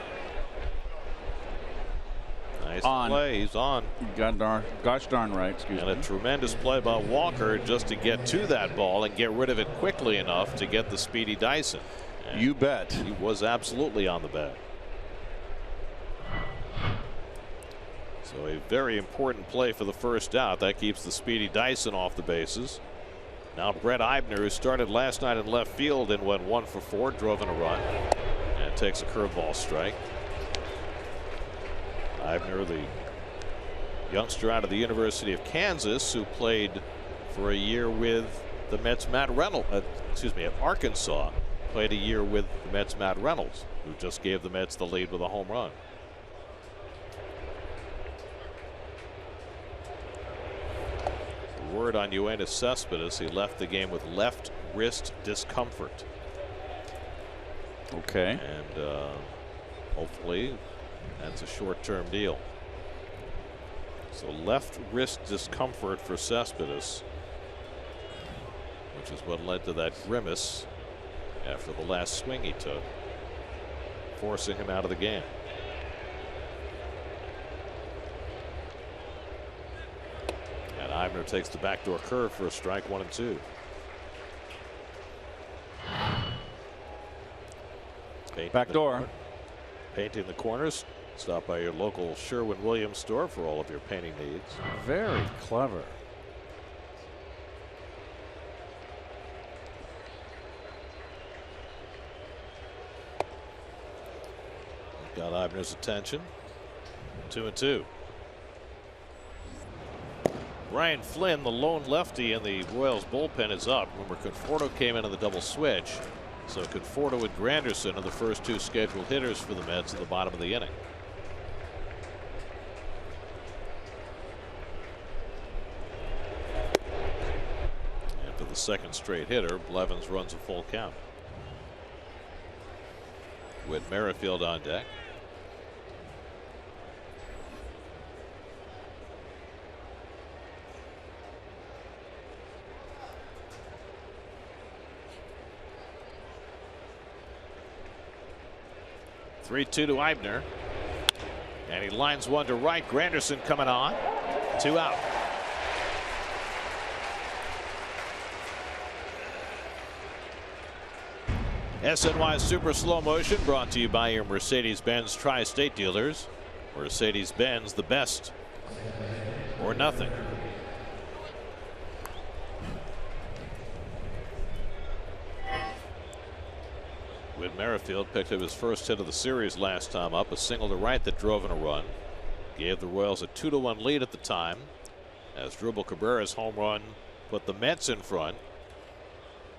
Nice On. play. He's on. Gosh darn right. Excuse me. And a tremendous play by Walker just to get to that ball and get rid of it quickly enough to get the speedy Dyson. And you bet. he was absolutely on the bag. So a very important play for the first out. That keeps the speedy Dyson off the bases. Now Brett Eibner, who started last night in left field and went 1 for 4, drove in a run, and takes a curveball strike. Eibner, the youngster out of the University of Kansas, who played for a year with the Mets' Matt Reynolds, at Arkansas, played a year with the Mets' Matt Reynolds, who just gave the Mets the lead with a home run. Word on Yoenis Cespedes, he left the game with left wrist discomfort. Okay. And hopefully that's a short-term deal. So left wrist discomfort for Cespedes, which is what led to that grimace after the last swing he took, forcing him out of the game. And Eibner takes the backdoor curve for a strike, 1-2. Backdoor. Painting the corners. Stop by your local Sherwin-Williams store for all of your painting needs. Very clever. Got Eibner's attention. 2-2. Brian Flynn, the lone lefty in the Royals bullpen, is up. Remember, Conforto came in on the double switch. So Conforto and Granderson are the first 2 scheduled hitters for the Mets at the bottom of the inning. And for the second straight hitter, Blevins runs a full count. With Merrifield on deck. Three-two to Eibner, and he lines one to right. Granderson coming on. 2 out. SNY Super Slow Motion brought to you by your Mercedes-Benz Tri-State dealers. Mercedes-Benz, the best or nothing. Whit Merrifield picked up his first hit of the series last time up, a single to right that drove in a run. Gave the Royals a 2-1 lead at the time, as Drupal Cabrera's home run put the Mets in front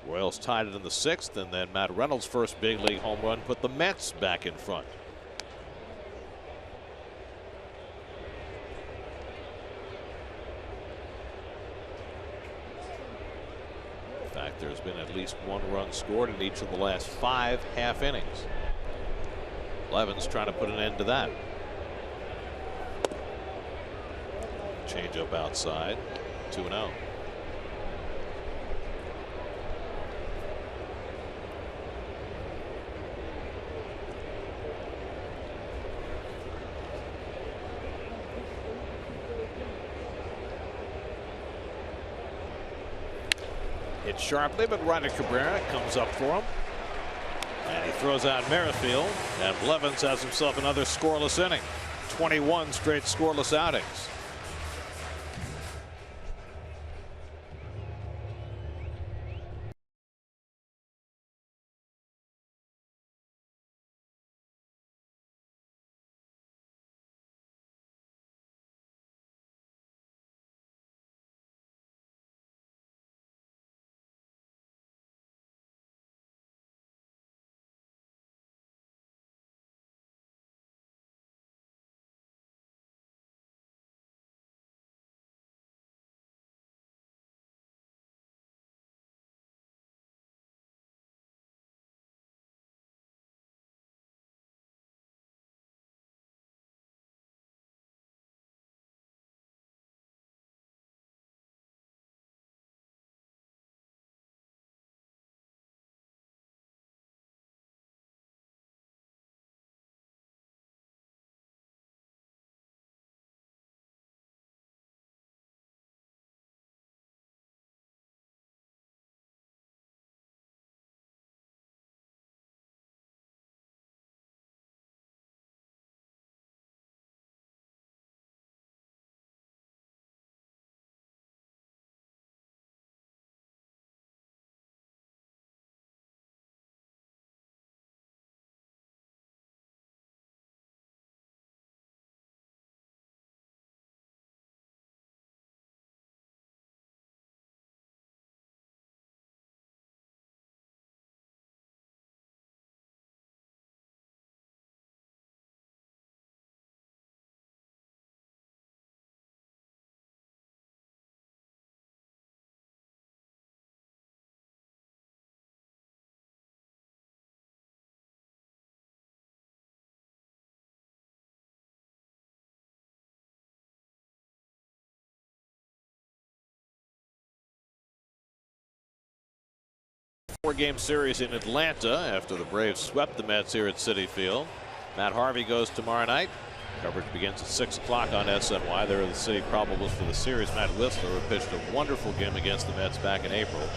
Royals tied it in the 6th, and then Matt Reynolds' first big league home run put the Mets back in front. In fact, there's been at least 1 run scored in each of the last 5 half innings. Levin's trying to put an end to that. Changeup outside, 2-0. Hit sharply, but Ryder Cabrera comes up for him. And he throws out Merrifield, and Blevins has himself another scoreless inning. 21 straight scoreless outings. Four-game series in Atlanta after the Braves swept the Mets here at Citi Field. Matt Harvey goes tomorrow night. Coverage begins at 6 o'clock on SNY. There are the City probables for the series. Matt Whistler, who pitched a wonderful game against the Mets back in April.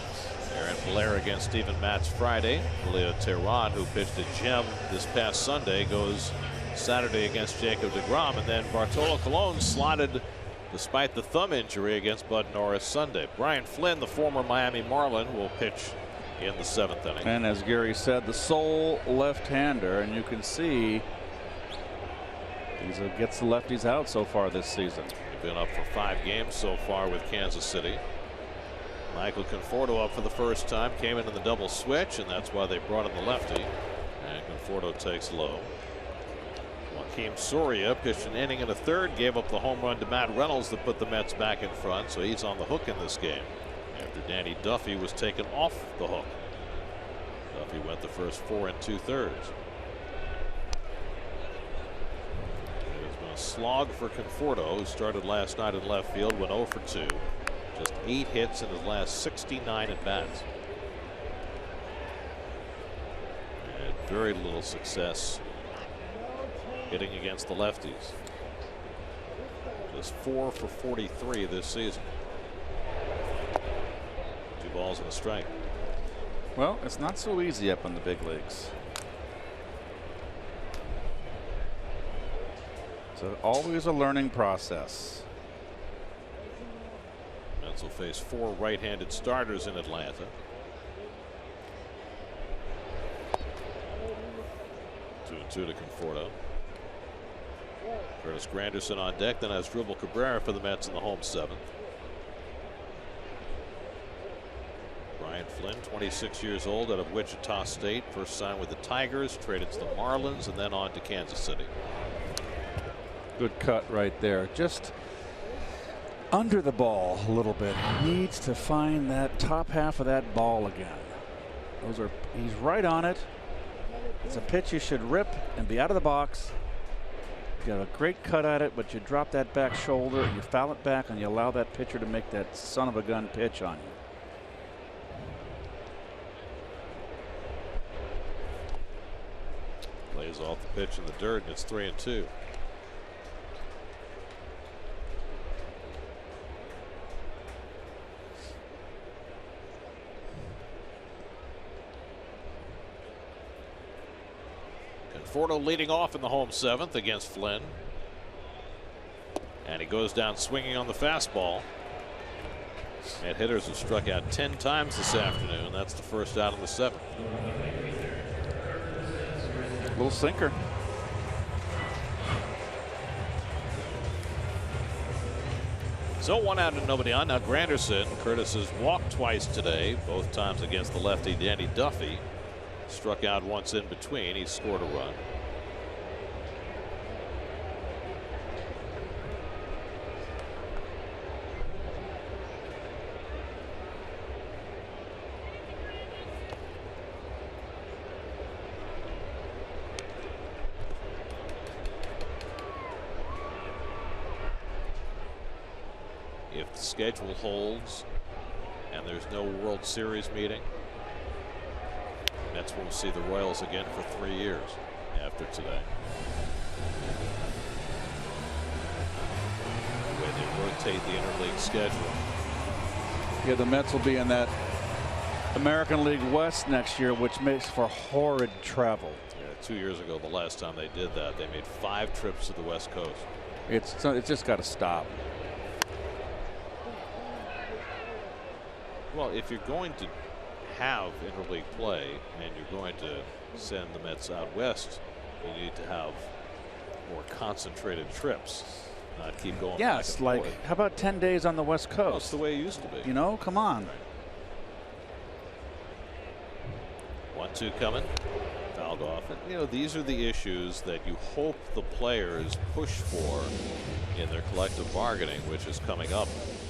Aaron Blair against Steven Matz Friday. Julio Teheran, who pitched a gem this past Sunday, goes Saturday against Jacob deGrom. And then Bartolo Colon slotted despite the thumb injury against Bud Norris Sunday. Brian Flynn, the former Miami Marlin, will pitch in the 7th inning. And as Gary said, the sole left-hander, and you can see he gets the lefties out so far this season. Been up for 5 games so far with Kansas City. Michael Conforto up for the first time, came in the double switch, and that's why they brought in the lefty. And Conforto takes low. Joakim Soria pitched an inning and a third, gave up the home run to Matt Reynolds that put the Mets back in front, so he's on the hook in this game after Danny Duffy was taken off the hook. Duffy went the first 4 2/3. It's been a slog for Conforto, who started last night in left field, went 0 for 2. Just 8 hits in his last 69 at bats. And very little success hitting against the lefties. Just 4 for 43 this season. 2 balls and a strike. Well, it's not so easy up in the big leagues. It's always a learning process. Mets will face 4 right-handed starters in Atlanta. 2-2 to Conforto. Curtis Granderson on deck, then has Dribble Cabrera for the Mets in the home 7th. Ryan Flynn, 26 years old, out of Wichita State. First signed with the Tigers, traded to the Marlins, and then on to Kansas City. Good cut right there. Just under the ball a little bit. Needs to find that top half of that ball again. He's right on it. It's a pitch you should rip and be out of the box. You got a great cut at it, but you drop that back shoulder and you foul it back and you allow that pitcher to make that son of a gun pitch on you. Plays off the pitch in the dirt, and it's 3-2. Conforto leading off in the home seventh against Flynn. And he goes down swinging on the fastball. And hitters have struck out 10 times this afternoon. That's the first out in the seventh. Little sinker. So 1 out and nobody on. Now Granderson, Curtis has walked twice today, both times against the lefty Danny Duffy. Struck out once in between. He scored a run. If the schedule holds and there's no World Series meeting, Mets won't see the Royals again for 3 years after today. The way they rotate the interleague schedule. Yeah, the Mets will be in that American League West next year, which makes for horrid travel. Yeah, 2 years ago, the last time they did that, they made 5 trips to the West Coast. It's just got to stop. Well, if you're going to have interleague play and you're going to send the Mets out west, you need to have more concentrated trips, not keep going. Yes, like forth. How about 10 days on the West Coast? That's the way it used to be. You know, come on. 1-2 coming, fouled off. And, you know, these are the issues that you hope the players push for in their collective bargaining, which is coming up.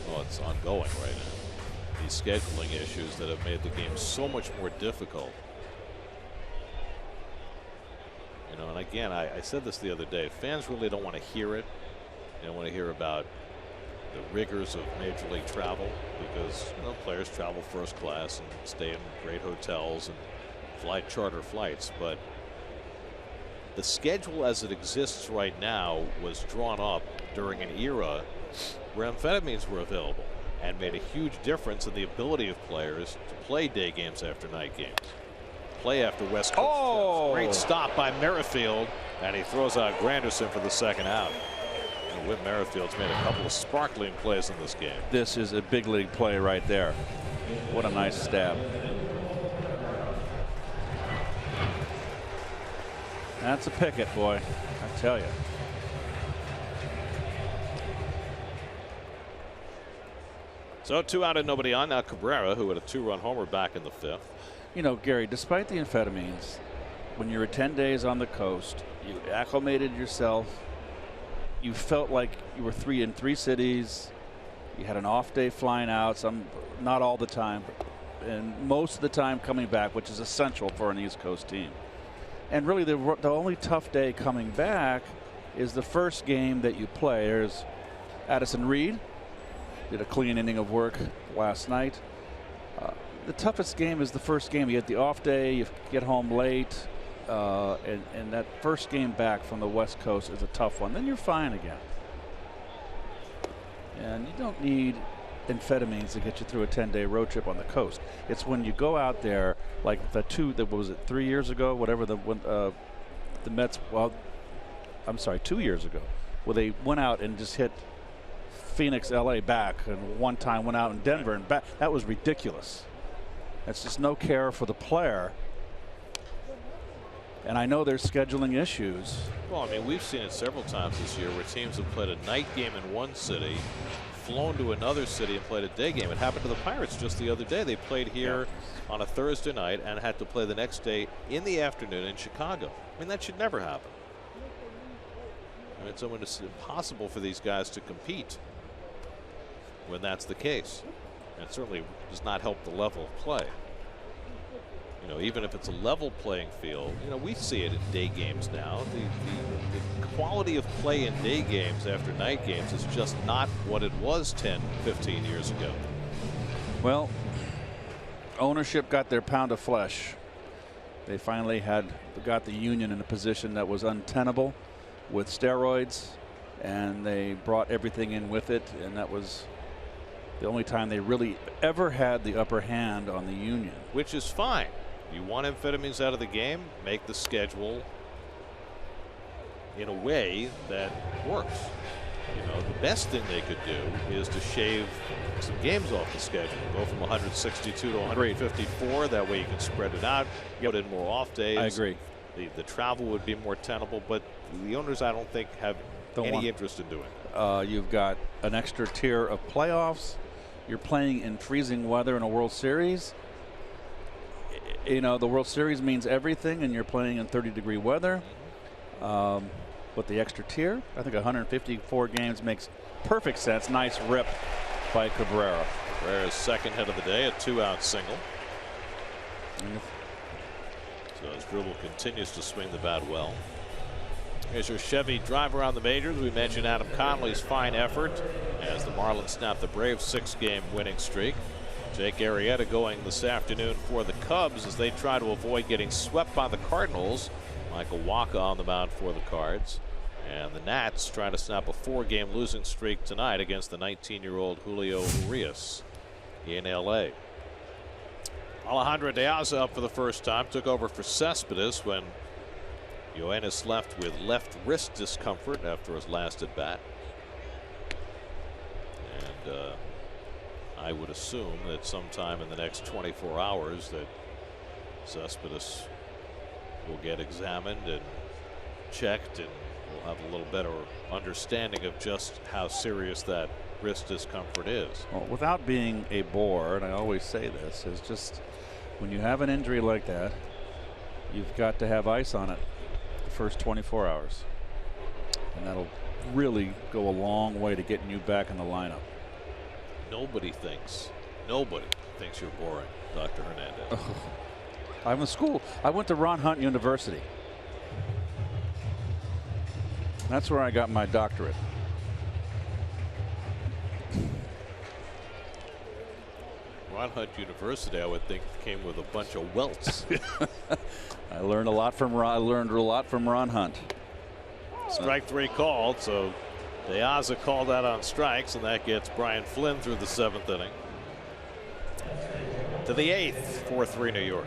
Well, it's ongoing right now. These scheduling issues that have made the game so much more difficult. You know, and again, I said this the other day, fans really don't want to hear it. They don't want to hear about the rigors of Major League travel, because, you know, players travel first class and stay in great hotels and fly charter flights. But the schedule as it exists right now was drawn up during an era where amphetamines were available, and made a huge difference in the ability of players to play day games after night games, play after West Coast. Oh, great stop by Merrifield, and he throws out Granderson for the second out. And Whit Merrifield's made a couple of sparkling plays in this game. This is a big league play right there. What a nice stab. That's a picket, boy, I tell you. So 2 out and nobody on. Now Cabrera, who had a 2-run homer back in the 5th. You know, Gary, despite the amphetamines, when you were 10 days on the coast, you acclimated yourself. You felt like you were in 3 cities. You had an off day flying out, not all the time, and most of the time coming back, which is essential for an East Coast team. And really, the only tough day coming back is the first game that you play. There's Addison Reed. Did a clean inning of work last night. The toughest game is the first game. You get the off day, you get home late, and that first game back from the West Coast is a tough one. Then you're fine again. And you don't need amphetamines to get you through a 10-day road trip on the coast. It's when you go out there, like what was it, 3 years ago, whatever, the Mets, well, I'm sorry, 2 years ago, where they went out and just hit Phoenix, LA back, and one time went out in Denver and back. That was ridiculous. That's just no care for the player. And I know there's scheduling issues. Well, I mean, we've seen it several times this year where teams have played a night game in one city, flown to another city and played a day game. It happened to the Pirates just the other day. They played here on a Thursday night and had to play the next day in the afternoon in Chicago. I mean, that should never happen. I mean, it's impossible for these guys to compete when that's the case. And it certainly does not help the level of play. You know, even if it's a level playing field, you know, we see it in day games now. The quality of play in day games after night games is just not what it was 10, 15 years ago. Well, ownership got their pound of flesh. They finally got the union in a position that was untenable with steroids, and they brought everything in with it, and that was the only time they really ever had the upper hand on the union. Which is fine. You want amphetamines out of the game, make the schedule in a way that works. You know, the best thing they could do is to shave some games off the schedule. Go from 162 to 154. That way you can spread it out. Get in more off days. I agree. The travel would be more tenable, but the owners, I don't think, have any interest in doing it. You've got an extra tier of playoffs. You're playing in freezing weather in a World Series. You know, the World Series means everything, and you're playing in 30-degree weather. But the extra tier, I think 154 games makes perfect sense. Nice rip by Cabrera. Cabrera's second hit of the day, a 2-out single. So as Dribble continues to swing the bat well. Here's your Chevy drive around the majors. We mentioned Adam Conley's fine effort as the Marlins snap the Braves' 6-game winning streak. Jake Arrieta going this afternoon for the Cubs as they try to avoid getting swept by the Cardinals. Michael Wacha on the mound for the Cards. And the Nats trying to snap a 4-game losing streak tonight against the 19-year-old Julio Urias in L.A. Alejandro De Aza up for the first time. Took over for Cespedes when Yoenis left with left wrist discomfort after his last at bat. And I would assume that sometime in the next 24 hours that Cespedes will get examined and checked, and we'll have a little better understanding of just how serious that wrist discomfort is. Well, without being a bore, and I always say this, is just when you have an injury like that, you've got to have ice on it the first 24 hours. And that'll really go a long way to getting you back in the lineup. Nobody thinks you're boring, Dr. Hernandez. I'm in school. I went to Ron Hunt University. That's where I got my doctorate. Ron Hunt University, I would think, came with a bunch of welts. I learned a lot from Ron Hunt. Strike 3 called, so De Aza called out on strikes, and that gets Brian Flynn through the 7th inning. To the 8th, 4-3 New York.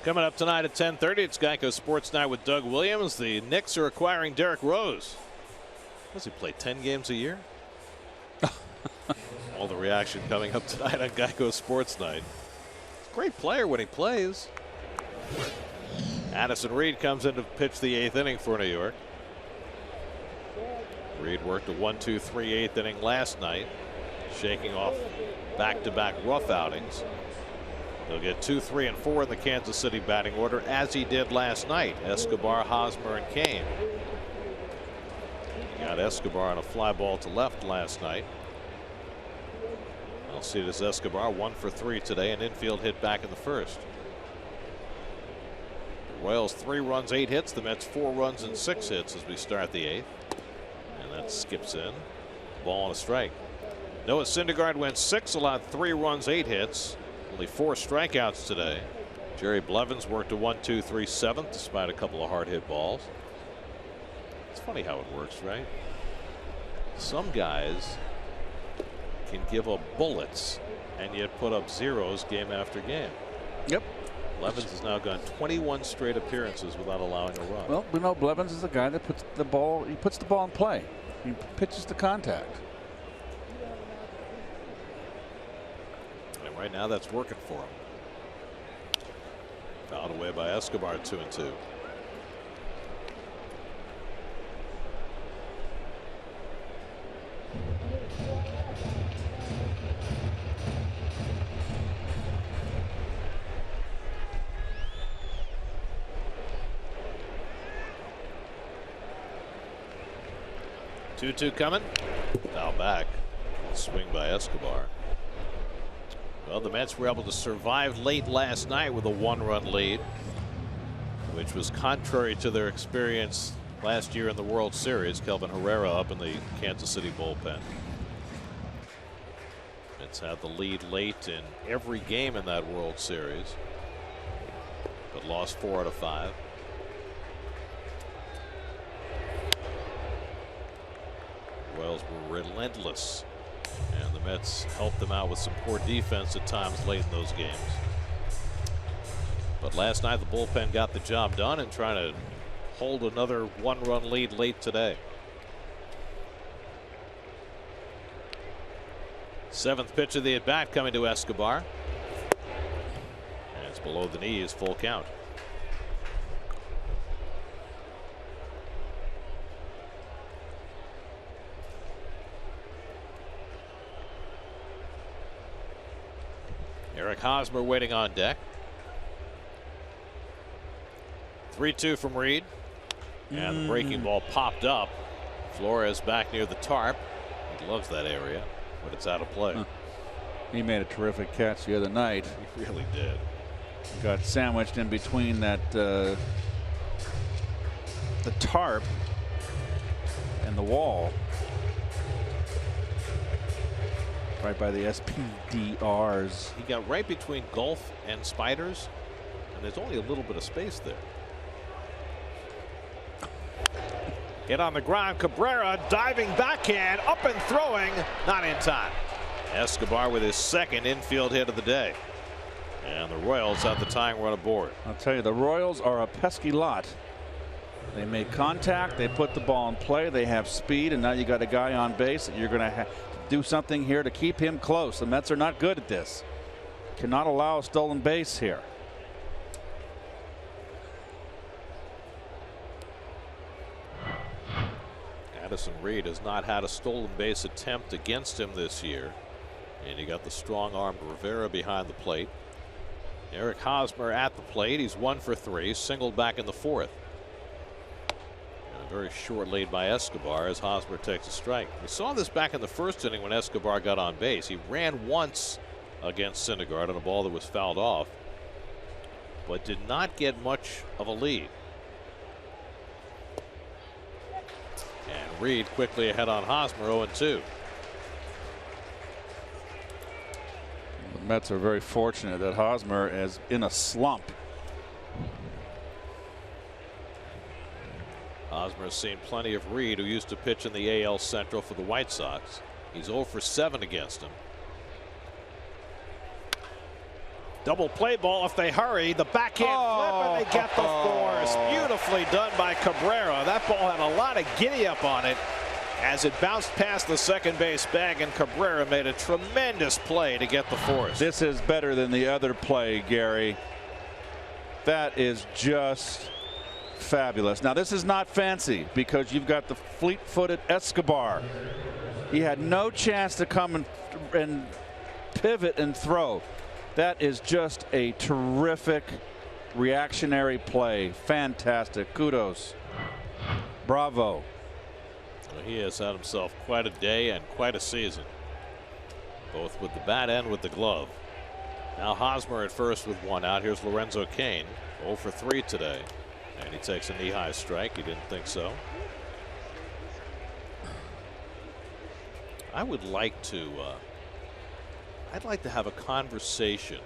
Coming up tonight at 10:30, it's Geico Sports Night with Doug Williams. The Knicks are acquiring Derrick Rose. Does he play 10 games a year? All the reaction coming up tonight on Geico Sports Night. Great player when he plays. Addison Reed comes in to pitch the 8th inning for New York. Reed worked a 1-2-3 8th inning last night, shaking off back-to-back rough outings. He'll get 2, 3, and 4 in the Kansas City batting order, as he did last night. Escobar, Hosmer, and Kane. He got Escobar on a fly ball to left last night. Alcides Escobar 1 for 3 today, an infield hit back in the first. The Royals 3 runs, 8 hits. The Mets 4 runs and 6 hits as we start the 8th. And that skips in. Ball and a strike. Noah Syndergaard went 6, allowed 3 runs, 8 hits. Only 4 strikeouts today. Jerry Blevins worked a 1-2-3 7th despite a couple of hard hit balls. It's funny how it works, right? Some guys can give up bullets and yet put up zeros game after game. Yep. Blevins has now gone 21 straight appearances without allowing a run. Well, we know Blevins is the guy that puts the ball in play. He pitches to contact. And right now that's working for him. Fouled away by Escobar, 2-2. Two coming. Foul back. Swing by Escobar. Well, the Mets were able to survive late last night with a 1-run lead, which was contrary to their experience last year in the World Series. Kelvin Herrera up in the Kansas City bullpen. Mets had the lead late in every game in that World Series, but lost 4 out of 5. Royals were relentless, and the Mets helped them out with some poor defense at times late in those games. But last night the bullpen got the job done and trying to hold another 1-run lead late today. 7th pitch of the at bat coming to Escobar, and it's below the knees, full count. Eric Hosmer waiting on deck. 3-2 from Reed. And the breaking ball popped up. Flores back near the tarp. He loves that area, but it's out of play. He made a terrific catch the other night. He really did. Got sandwiched in between that the tarp and the wall. Right by the SPDRs. He got right between Gulf and Spiders, and there's only a little bit of space there. Hit on the ground. Cabrera diving backhand, up and throwing, not in time. Escobar with his 2nd infield hit of the day. And the Royals have the tying run aboard. I'll tell you, the Royals are a pesky lot. They make contact, they put the ball in play, they have speed, and now you got a guy on base that you're going to have do something here to keep him close. The Mets are not good at this. Cannot allow a stolen base here. Addison Reed has not had a stolen base attempt against him this year. And you got the strong-armed Rivera behind the plate. Eric Hosmer at the plate. He's 1 for 3, singled back in the 4th. Very short lead by Escobar as Hosmer takes a strike. We saw this back in the first inning when Escobar got on base. He ran once against Syndergaard on a ball that was fouled off, but did not get much of a lead. And Reed quickly ahead on Hosmer, 0-2. The Mets are very fortunate that Hosmer is in a slump. Hosmer has seen plenty of Reed, who used to pitch in the AL Central for the White Sox. He's 0 for 7 against him. Double play ball if they hurry. The backhand flip, and they get the force. Beautifully done by Cabrera. That ball had a lot of giddy up on it as it bounced past the second base bag, and Cabrera made a tremendous play to get the force. This is better than the other play, Gary. That is just fabulous. Now, this is not fancy because you've got the fleet-footed Escobar. He had no chance to come and pivot and throw. That is just a terrific reactionary play. Fantastic. Kudos. Bravo. Well, he has had himself quite a day and quite a season, both with the bat and with the glove. Now Hosmer at first with one out. Here's Lorenzo Cain, 0 for 3 today, and he takes a knee-high strike. He didn't think so. I would like to I'd like to have a conversation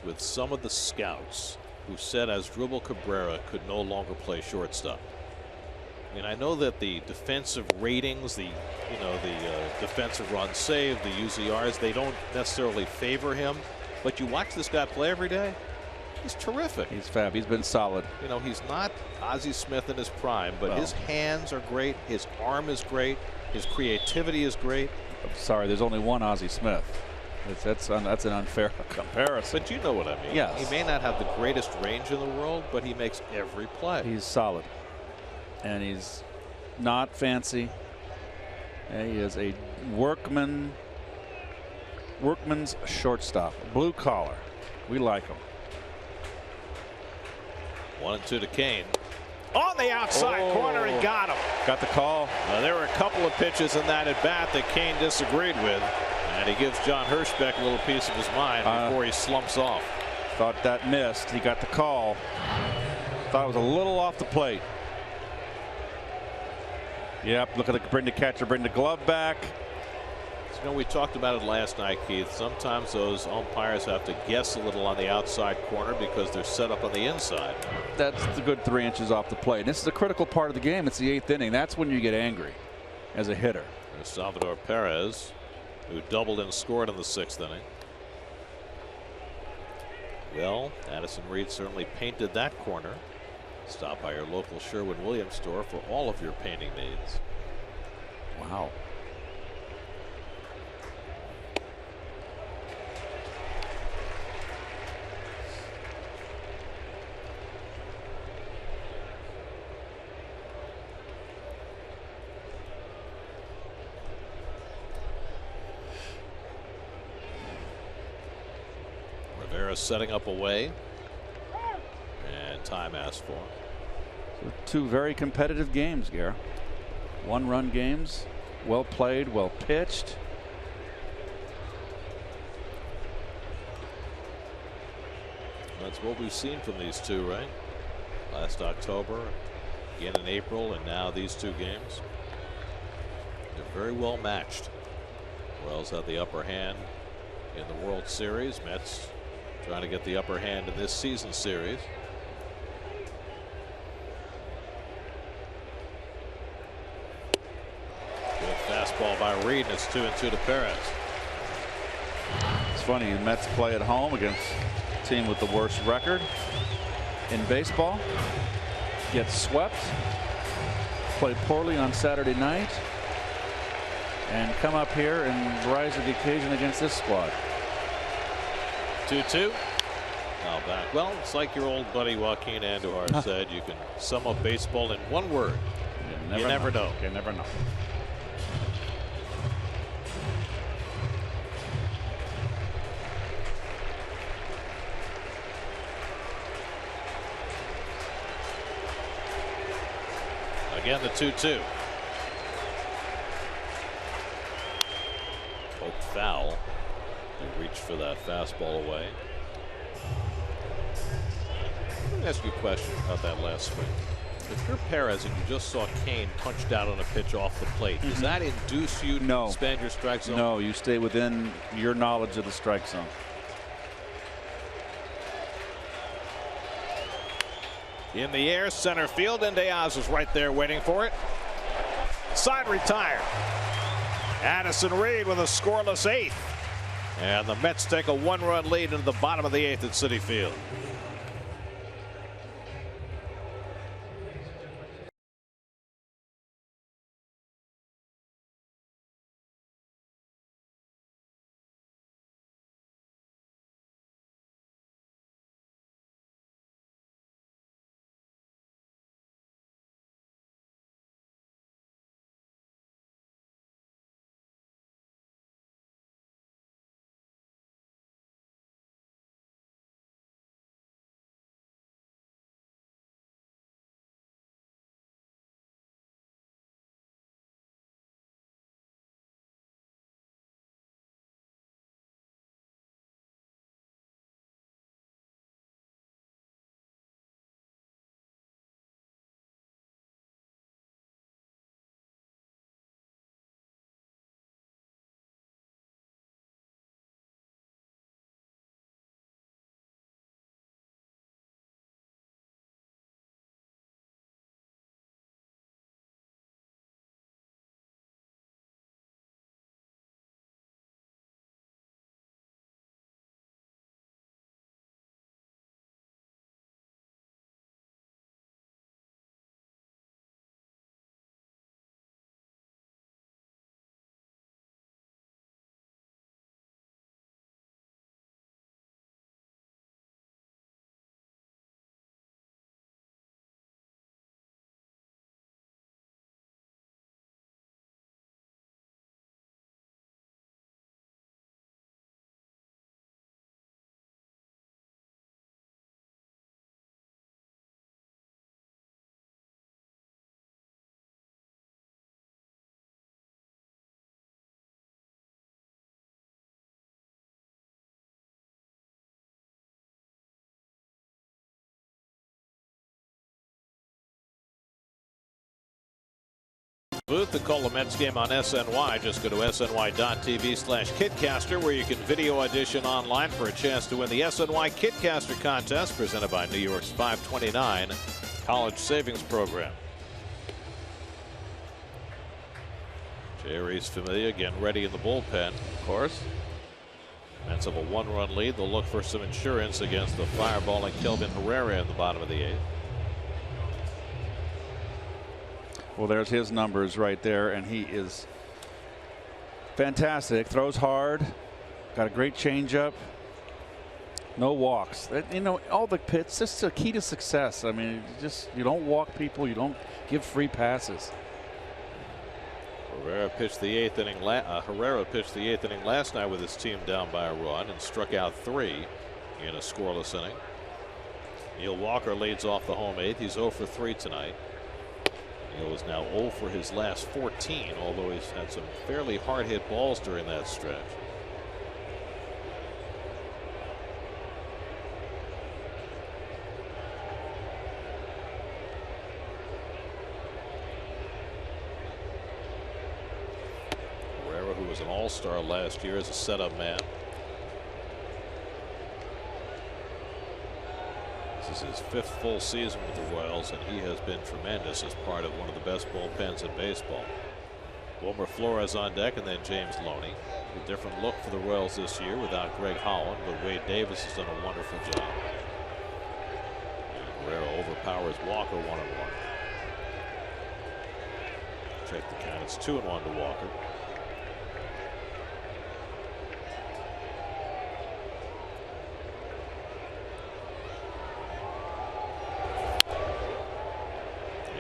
with some of the scouts who said Asdrubal Cabrera could no longer play shortstop. I mean, I know that the defensive ratings, the defensive runs saved, the UZRs, they don't necessarily favor him. But you watch this guy play every day, he's terrific. He's fab. He's been solid. You know, he's not Ozzie Smith in his prime, but his hands are great. His arm is great. His creativity is great. I'm sorry, there's only one Ozzie Smith. That's an unfair comparison. But you know what I mean. Yes. He may not have the greatest range in the world, but he makes every play. He's solid. And he's not fancy. And he is a workman's shortstop. Blue collar. We like him. 1-2 to Cain. On the outside corner, he got him. Got the call. There were a couple of pitches in that at bat that Cain disagreed with, and he gives John Hirschbeck a little piece of his mind before he slumps off. Thought that missed. He got the call. Thought it was a little off the plate. Yep, look at the bring the catcher, bring the glove back. So, you know, we talked about it last night, Keith. Sometimes those umpires have to guess a little on the outside corner because they're set up on the inside. That's the good 3 inches off the plate. This is a critical part of the game. It's the 8th inning. That's when you get angry as a hitter. There's Salvador Perez, who doubled and scored in the 6th inning. Well, Addison Reed certainly painted that corner. Stop by your local Sherwin-Williams store for all of your painting needs. Wow. Rivera setting up away. Time asked for. So 2 very competitive games, Gare. 1-run games. Well played, well pitched. That's what we've seen from these two, right? Last October, again in April, and now these 2 games. They're very well matched. Royals have the upper hand in the World Series. Mets trying to get the upper hand in this season series. Fastball by Reed, and it's 2-2 to Perez. It's funny, the Mets play at home against a team with the worst record in baseball. Get swept, play poorly on Saturday night, and come up here and rise to the occasion against this squad. 2-2. Now back. Well, it's like your old buddy Joaquin Andujar said, you can sum up baseball in one word. You never know. You never know. Again, the 2-2. Poked foul. He reached for that fastball away. Let me ask you a question about that last swing. If you're Perez and you just saw Cain punched out on a pitch off the plate, does that induce you to expand your strike zone? No, you stay within your knowledge of the strike zone. In the air, center field, and Diaz was right there waiting for it. Side retired. Addison Reed with a scoreless 8th. And the Mets take a 1-run lead into the bottom of the 8th at Citi Field. Booth to call the Mets game on SNY. Just go to sny.tv/Kitcaster, where you can video audition online for a chance to win the SNY Kitcaster contest presented by New York's 529 College Savings Program. Jerry's Familia getting ready in the bullpen, of course. Mets have a 1-run lead. They'll look for some insurance against the fireballing Kelvin Herrera in the bottom of the 8th. Well, there's his numbers right there, and he is fantastic. Throws hard, got a great changeup, no walks. You know, all the pits. This is the key to success. I mean, you don't walk people, you don't give free passes. Herrera pitched the 8th inning. Herrera pitched the 8th inning last night with his team down by a run and struck out 3 in a scoreless inning. Neil Walker leads off the home 8th. He's 0 for 3 tonight. Neil is now 0 for his last 14, although he's had some fairly hard hit balls during that stretch. Herrera, who was an all-star last year as a setup man. This is his 5th full season with the Royals, and he has been tremendous as part of one of the best bullpens in baseball. Wilmer Flores on deck, and then James Loney. A different look for the Royals this year without Greg Holland, but Wade Davis has done a wonderful job. And Herrera overpowers Walker 1-1. Check the count. It's 2-1 to Walker.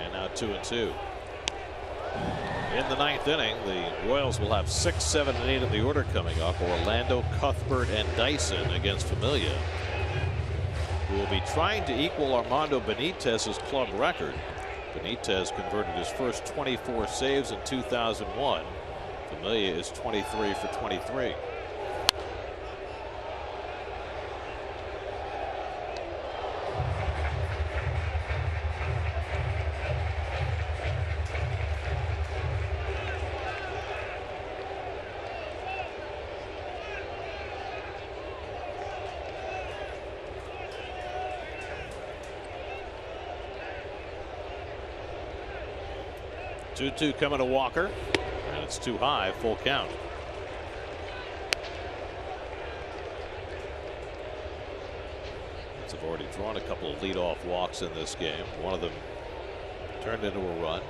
And now 2-2. In the 9th inning, the Royals will have 6, 7, and 8 in the order coming up. Orlando, Cuthbert, and Dyson against Familia, who will be trying to equal Armando Benitez's club record. Benitez converted his first 24 saves in 2001. Familia is 23 for 23. Two coming to Walker, and it's too high, full count. have already drawn a couple of leadoff walks in this game. One of them turned into a run.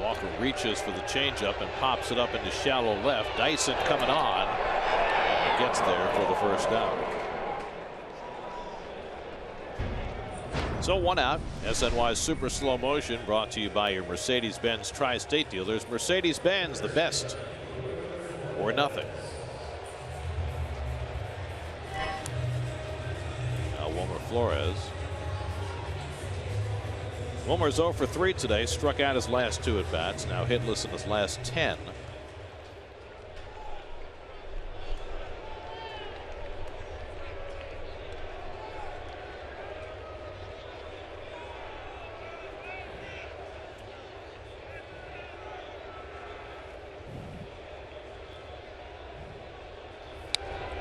Walker reaches for the changeup and pops it up into shallow left. Dyson coming on and gets there for the first down. So 1 out. SNY's Super Slow Motion brought to you by your Mercedes-Benz Tri-State dealers. Mercedes-Benz, the best or nothing. Now Wilmer Flores. Wilmer's 0 for 3 today. Struck out his last 2 at bats. Now hitless in his last 10.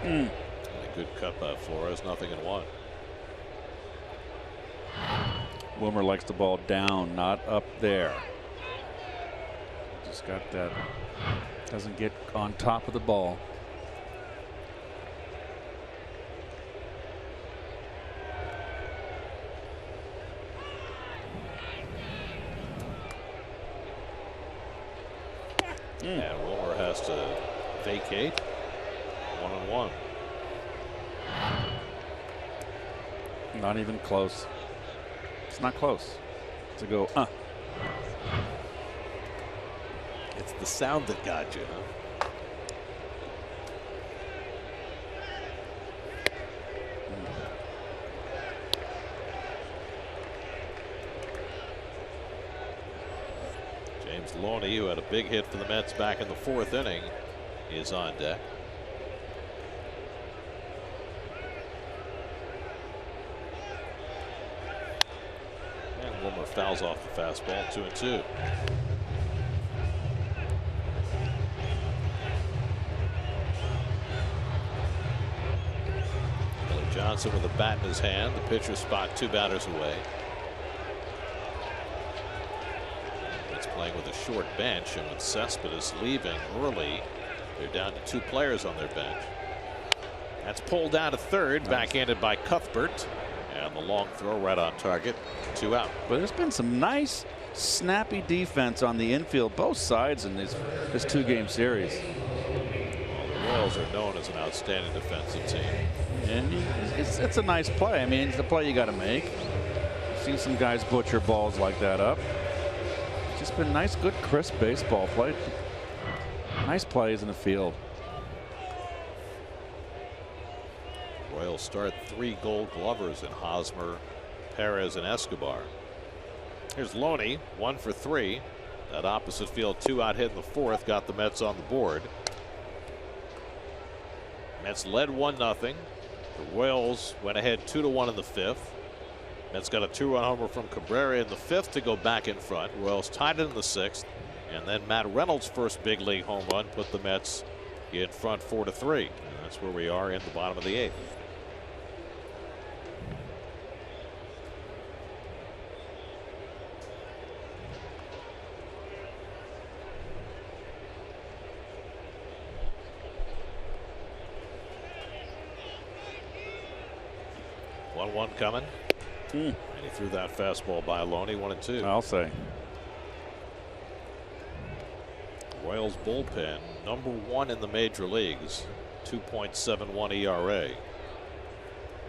A good cut by Flores. 0-1. Wilmer likes the ball down, not up there. Just got that. Doesn't get on top of the ball. And Wilmer has to vacate. 1-1. Not even close. It's not close to go. It's the sound that got you, huh? James Loney, who had a big hit for the Mets back in the 4th inning, is on deck. Wilmer fouls off the fastball. 2-2. Billy Johnson with a bat in his hand. The pitcher spot 2 batters away. It's playing with a short bench, and with Cespedes leaving early, they're down to 2 players on their bench. That's pulled down to third, backhanded by Cuthbert. And the long throw right on target. 2 out. But there's been some nice, snappy defense on the infield, both sides in this 2-game series. Well, the Royals are known as an outstanding defensive team. And it's a nice play. I mean, it's the play you got to make. I've seen some guys butcher balls like that up. It's just been nice, good, crisp baseball play. Nice plays in the field. Royals start 3 Gold Glovers in Hosmer, Perez, and Escobar. Here's Loney, 1 for 3. That opposite field 2-out hit in the 4th got the Mets on the board. Mets led 1-0. The Royals went ahead 2-1 in the 5th. Mets got a 2-run homer from Cabrera in the 5th to go back in front. Royals tied it in the 6th, and then Matt Reynolds' first big league home run put the Mets in front 4-3. And that's where we are in the bottom of the 8th. One coming. And he threw that fastball by Loney. 1-2. I'll say. Royals bullpen, #1 in the major leagues. 2.71 ERA.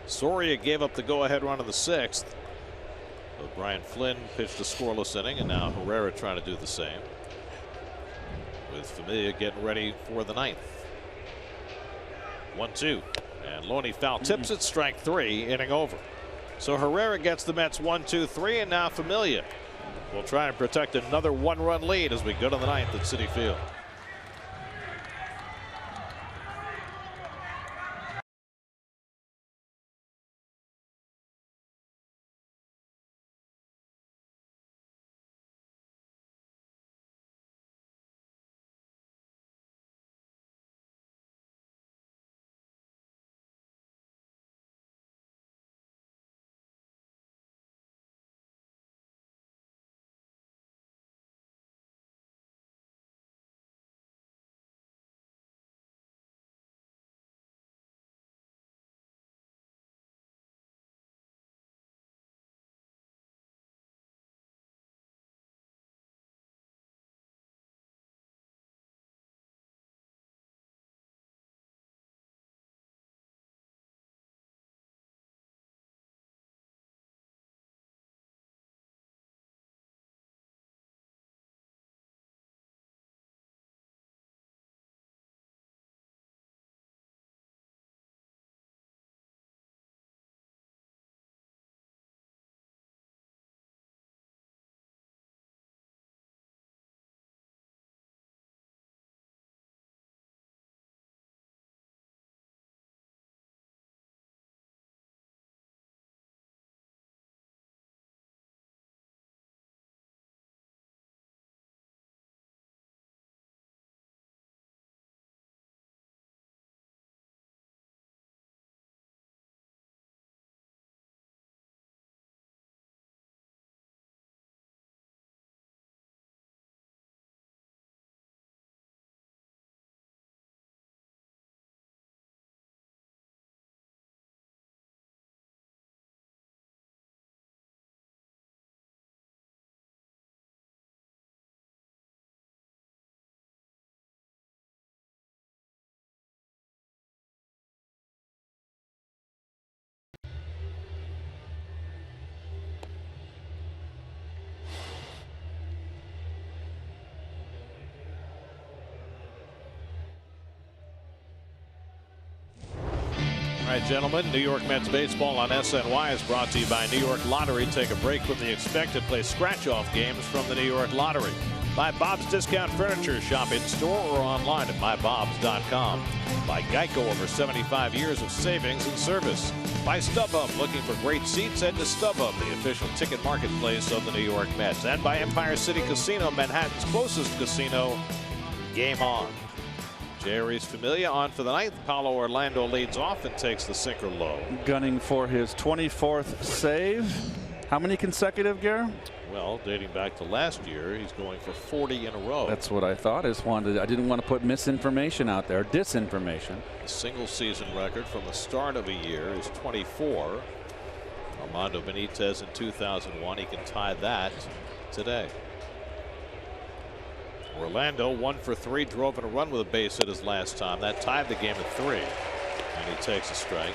Soria gave up the go-ahead run in the 6th. But Brian Flynn pitched a scoreless inning, and now Herrera trying to do the same. With Familia getting ready for the 9th. 1-2. And Loney foul tips it, strike 3, inning over. So Herrera gets the Mets 1-2-3, and now Familia will try and protect another 1-run lead as we go to the 9th at Citi Field. right, gentlemen, New York Mets baseball on SNY is brought to you by New York Lottery. Take a break from the expected. Play scratch-off games from the New York Lottery. By Bob's Discount Furniture. Shop in store or online at mybobs.com. By Geico, over 75 years of savings and service. By StubHub, looking for great seats, head to StubHub, the official ticket marketplace of the New York Mets. And by Empire City Casino, Manhattan's closest casino. Game on. Jerry's Familia on for the ninth. Paulo Orlando leads off and takes the sinker low. Gunning for his 24th save. How many consecutive, Gare? Well, dating back to last year, he's going for 40 in a row. That's what I thought. I didn't want to put misinformation out there, disinformation. The single season record from the start of a year is 24. Armando Benitez in 2001. He can tie that today. Orlando 1 for 3, drove in a run with a base hit his last time. That tied the game at 3. And he takes a strike.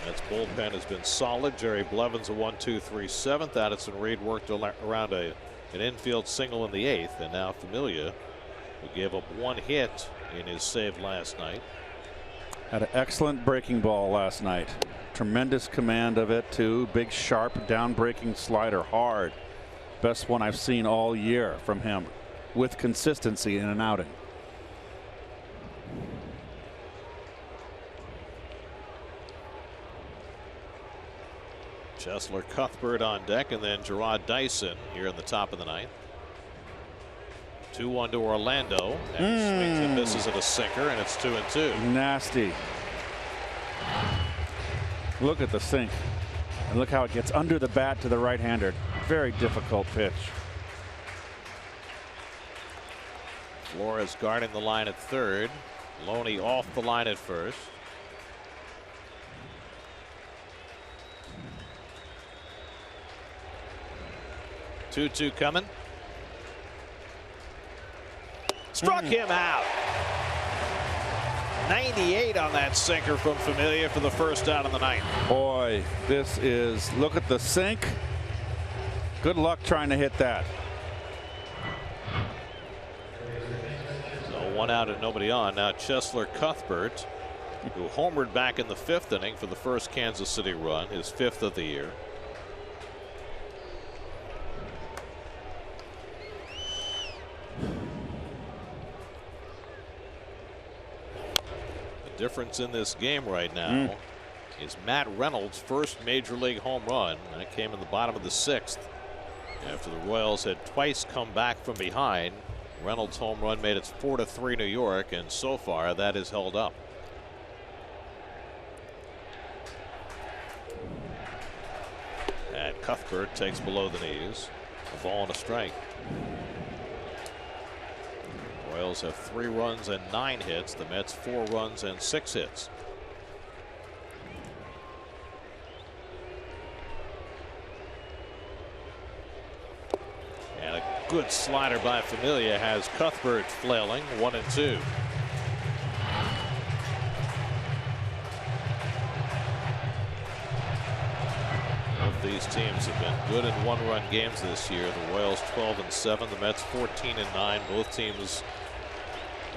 Mets bullpen has been solid. Jerry Blevins a 1-2-3 seventh. Addison Reed worked around an infield single in the 8th. And now Familia, who gave up 1 hit in his save last night. Had an excellent breaking ball last night. Tremendous command of it too. Big sharp down breaking slider, hard. Best one I've seen all year from him, with consistency in an outing. Chesler, Cuthbert on deck, and then Gerard Dyson here in the top of the 9th. 2-1 to Orlando, and swings and misses at a sinker, and it's 2-2. Nasty. Look at the sink, and look how it gets under the bat to the right-hander. Very difficult pitch. Flores guarding the line at third. Loney off the line at first. Two coming. Struck him out. 98 on that sinker from Familia for the first out of the 9th. Boy, this is, look at the sink. Good luck trying to hit that. So 1 out and nobody on. Now Chesler Cuthbert, who homered back in the 5th inning for the first Kansas City run, his 5th of the year. Difference in this game right now is Matt Reynolds' first major league home run. That came in the bottom of the 6th after the Royals had twice come back from behind. Reynolds' home run made it 4-3 New York, and so far that is held up. And Cuthbert takes below the knees. A ball and a strike. Royals have 3 runs and 9 hits. The Mets 4 runs and 6 hits. And a good slider by Familia has Cuthbert flailing. 1-2. Both these teams have been good in 1-run games this year. The Royals 12-7. The Mets 14-9. Both teams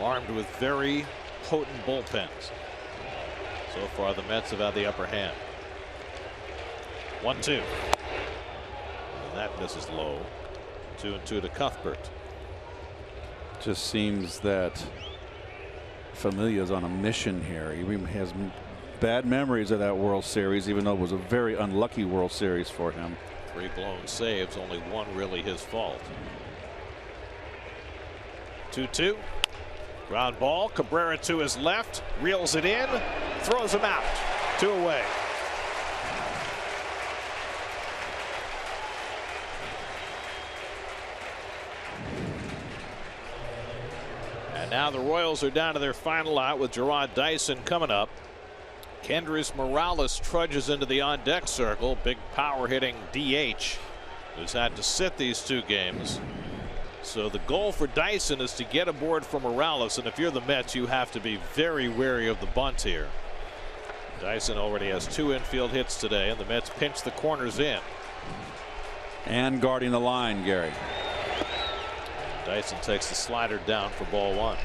armed with very potent bullpens. So far the Mets have had the upper hand. 1-2. And that misses low. 2-2 to Cuthbert. Just seems that Familia's on a mission here. He has bad memories of that World Series, even though it was a very unlucky World Series for him. 3 blown saves, only 1 really his fault. 2-2. Ground ball. Cabrera to his left, reels it in, throws him out. 2 away. And now the Royals are down to their final out with Gerard Dyson coming up. Kendrys Morales trudges into the on-deck circle. Big power hitting DH who's had to sit these 2 games. So the goal for Dyson is to get aboard for Morales, and if you're the Mets, you have to be very wary of the bunt here. Dyson already has 2 infield hits today, and the Mets pinch the corners in. And guarding the line, Gary. Dyson takes the slider down for ball 1.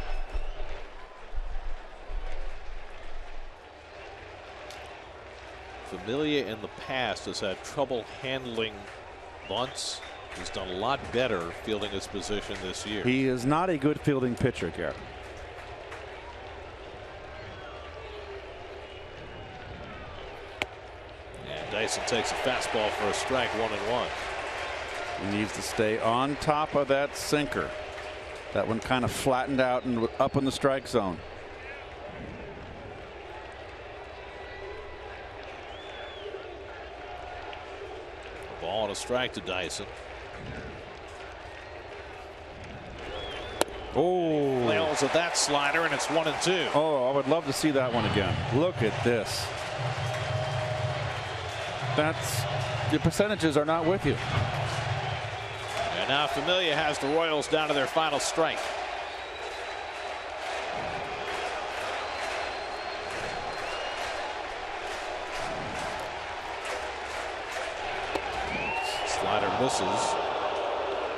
Familia in the past has had trouble handling bunts. He's done a lot better fielding his position this year. He is not a good fielding pitcher, Garrett. And Dyson takes a fastball for a strike, 1-1. He needs to stay on top of that sinker. That one kind of flattened out and up in the strike zone. A ball and a strike to Dyson. Oh, Nails at that slider, and it's 1-2. Oh, I would love to see that one again. Look at this. The percentages are not with you. And now Familia has the Royals down to their final strike. Slider misses.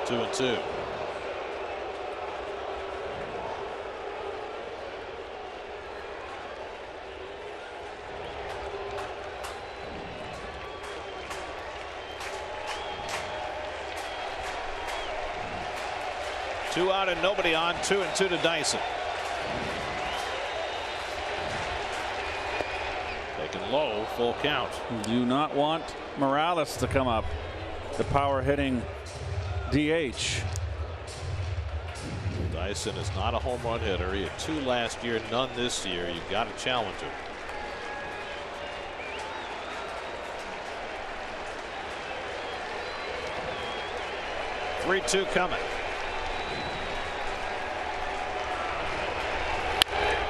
2-2. Two out and nobody on. 2-2 to Dyson. Taken low, full count. Do not want Morales to come up. The power hitting DH. Dyson is not a home run hitter. He had 2 last year, none this year. You've got to challenge him. Three-two coming.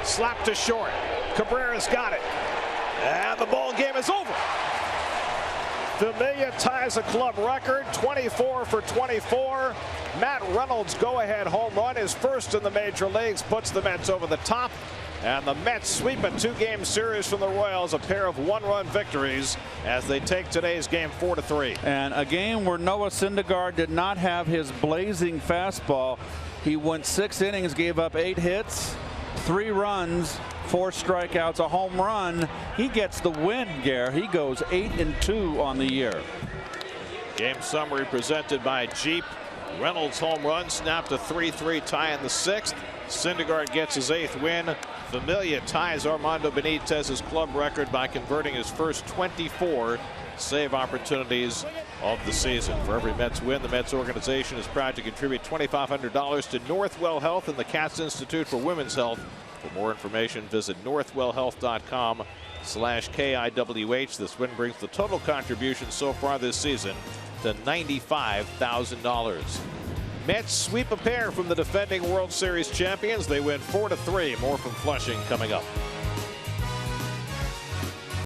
Slap to short. Cabrera's got it. And the ball game is over. Familia ties a club record, 24 for 24. Matt Reynolds' go-ahead home run, his first in the major leagues, puts the Mets over the top. And the Mets sweep a 2-game series from the Royals, a pair of 1-run victories as they take today's game 4-3. And a game where Noah Syndergaard did not have his blazing fastball. He went 6 innings, gave up 8 hits, 3 runs, 4 strikeouts, a home run. He gets the win, Gare. He goes 8-2 on the year. Game summary presented by Jeep. Reynolds' home run snapped a 3-3 tie in the 6th. Syndergaard gets his 8th win. Familia ties Armando Benitez's club record by converting his first 24 save opportunities of the season. For every Mets win, the Mets organization is proud to contribute $2,500 to Northwell Health and the Katz Institute for Women's Health. For more information, visit northwellhealth.com/KIWH. This win brings the total contribution so far this season to $95,000. Mets sweep a pair from the defending World Series champions. They win 4-3. More from Flushing coming up.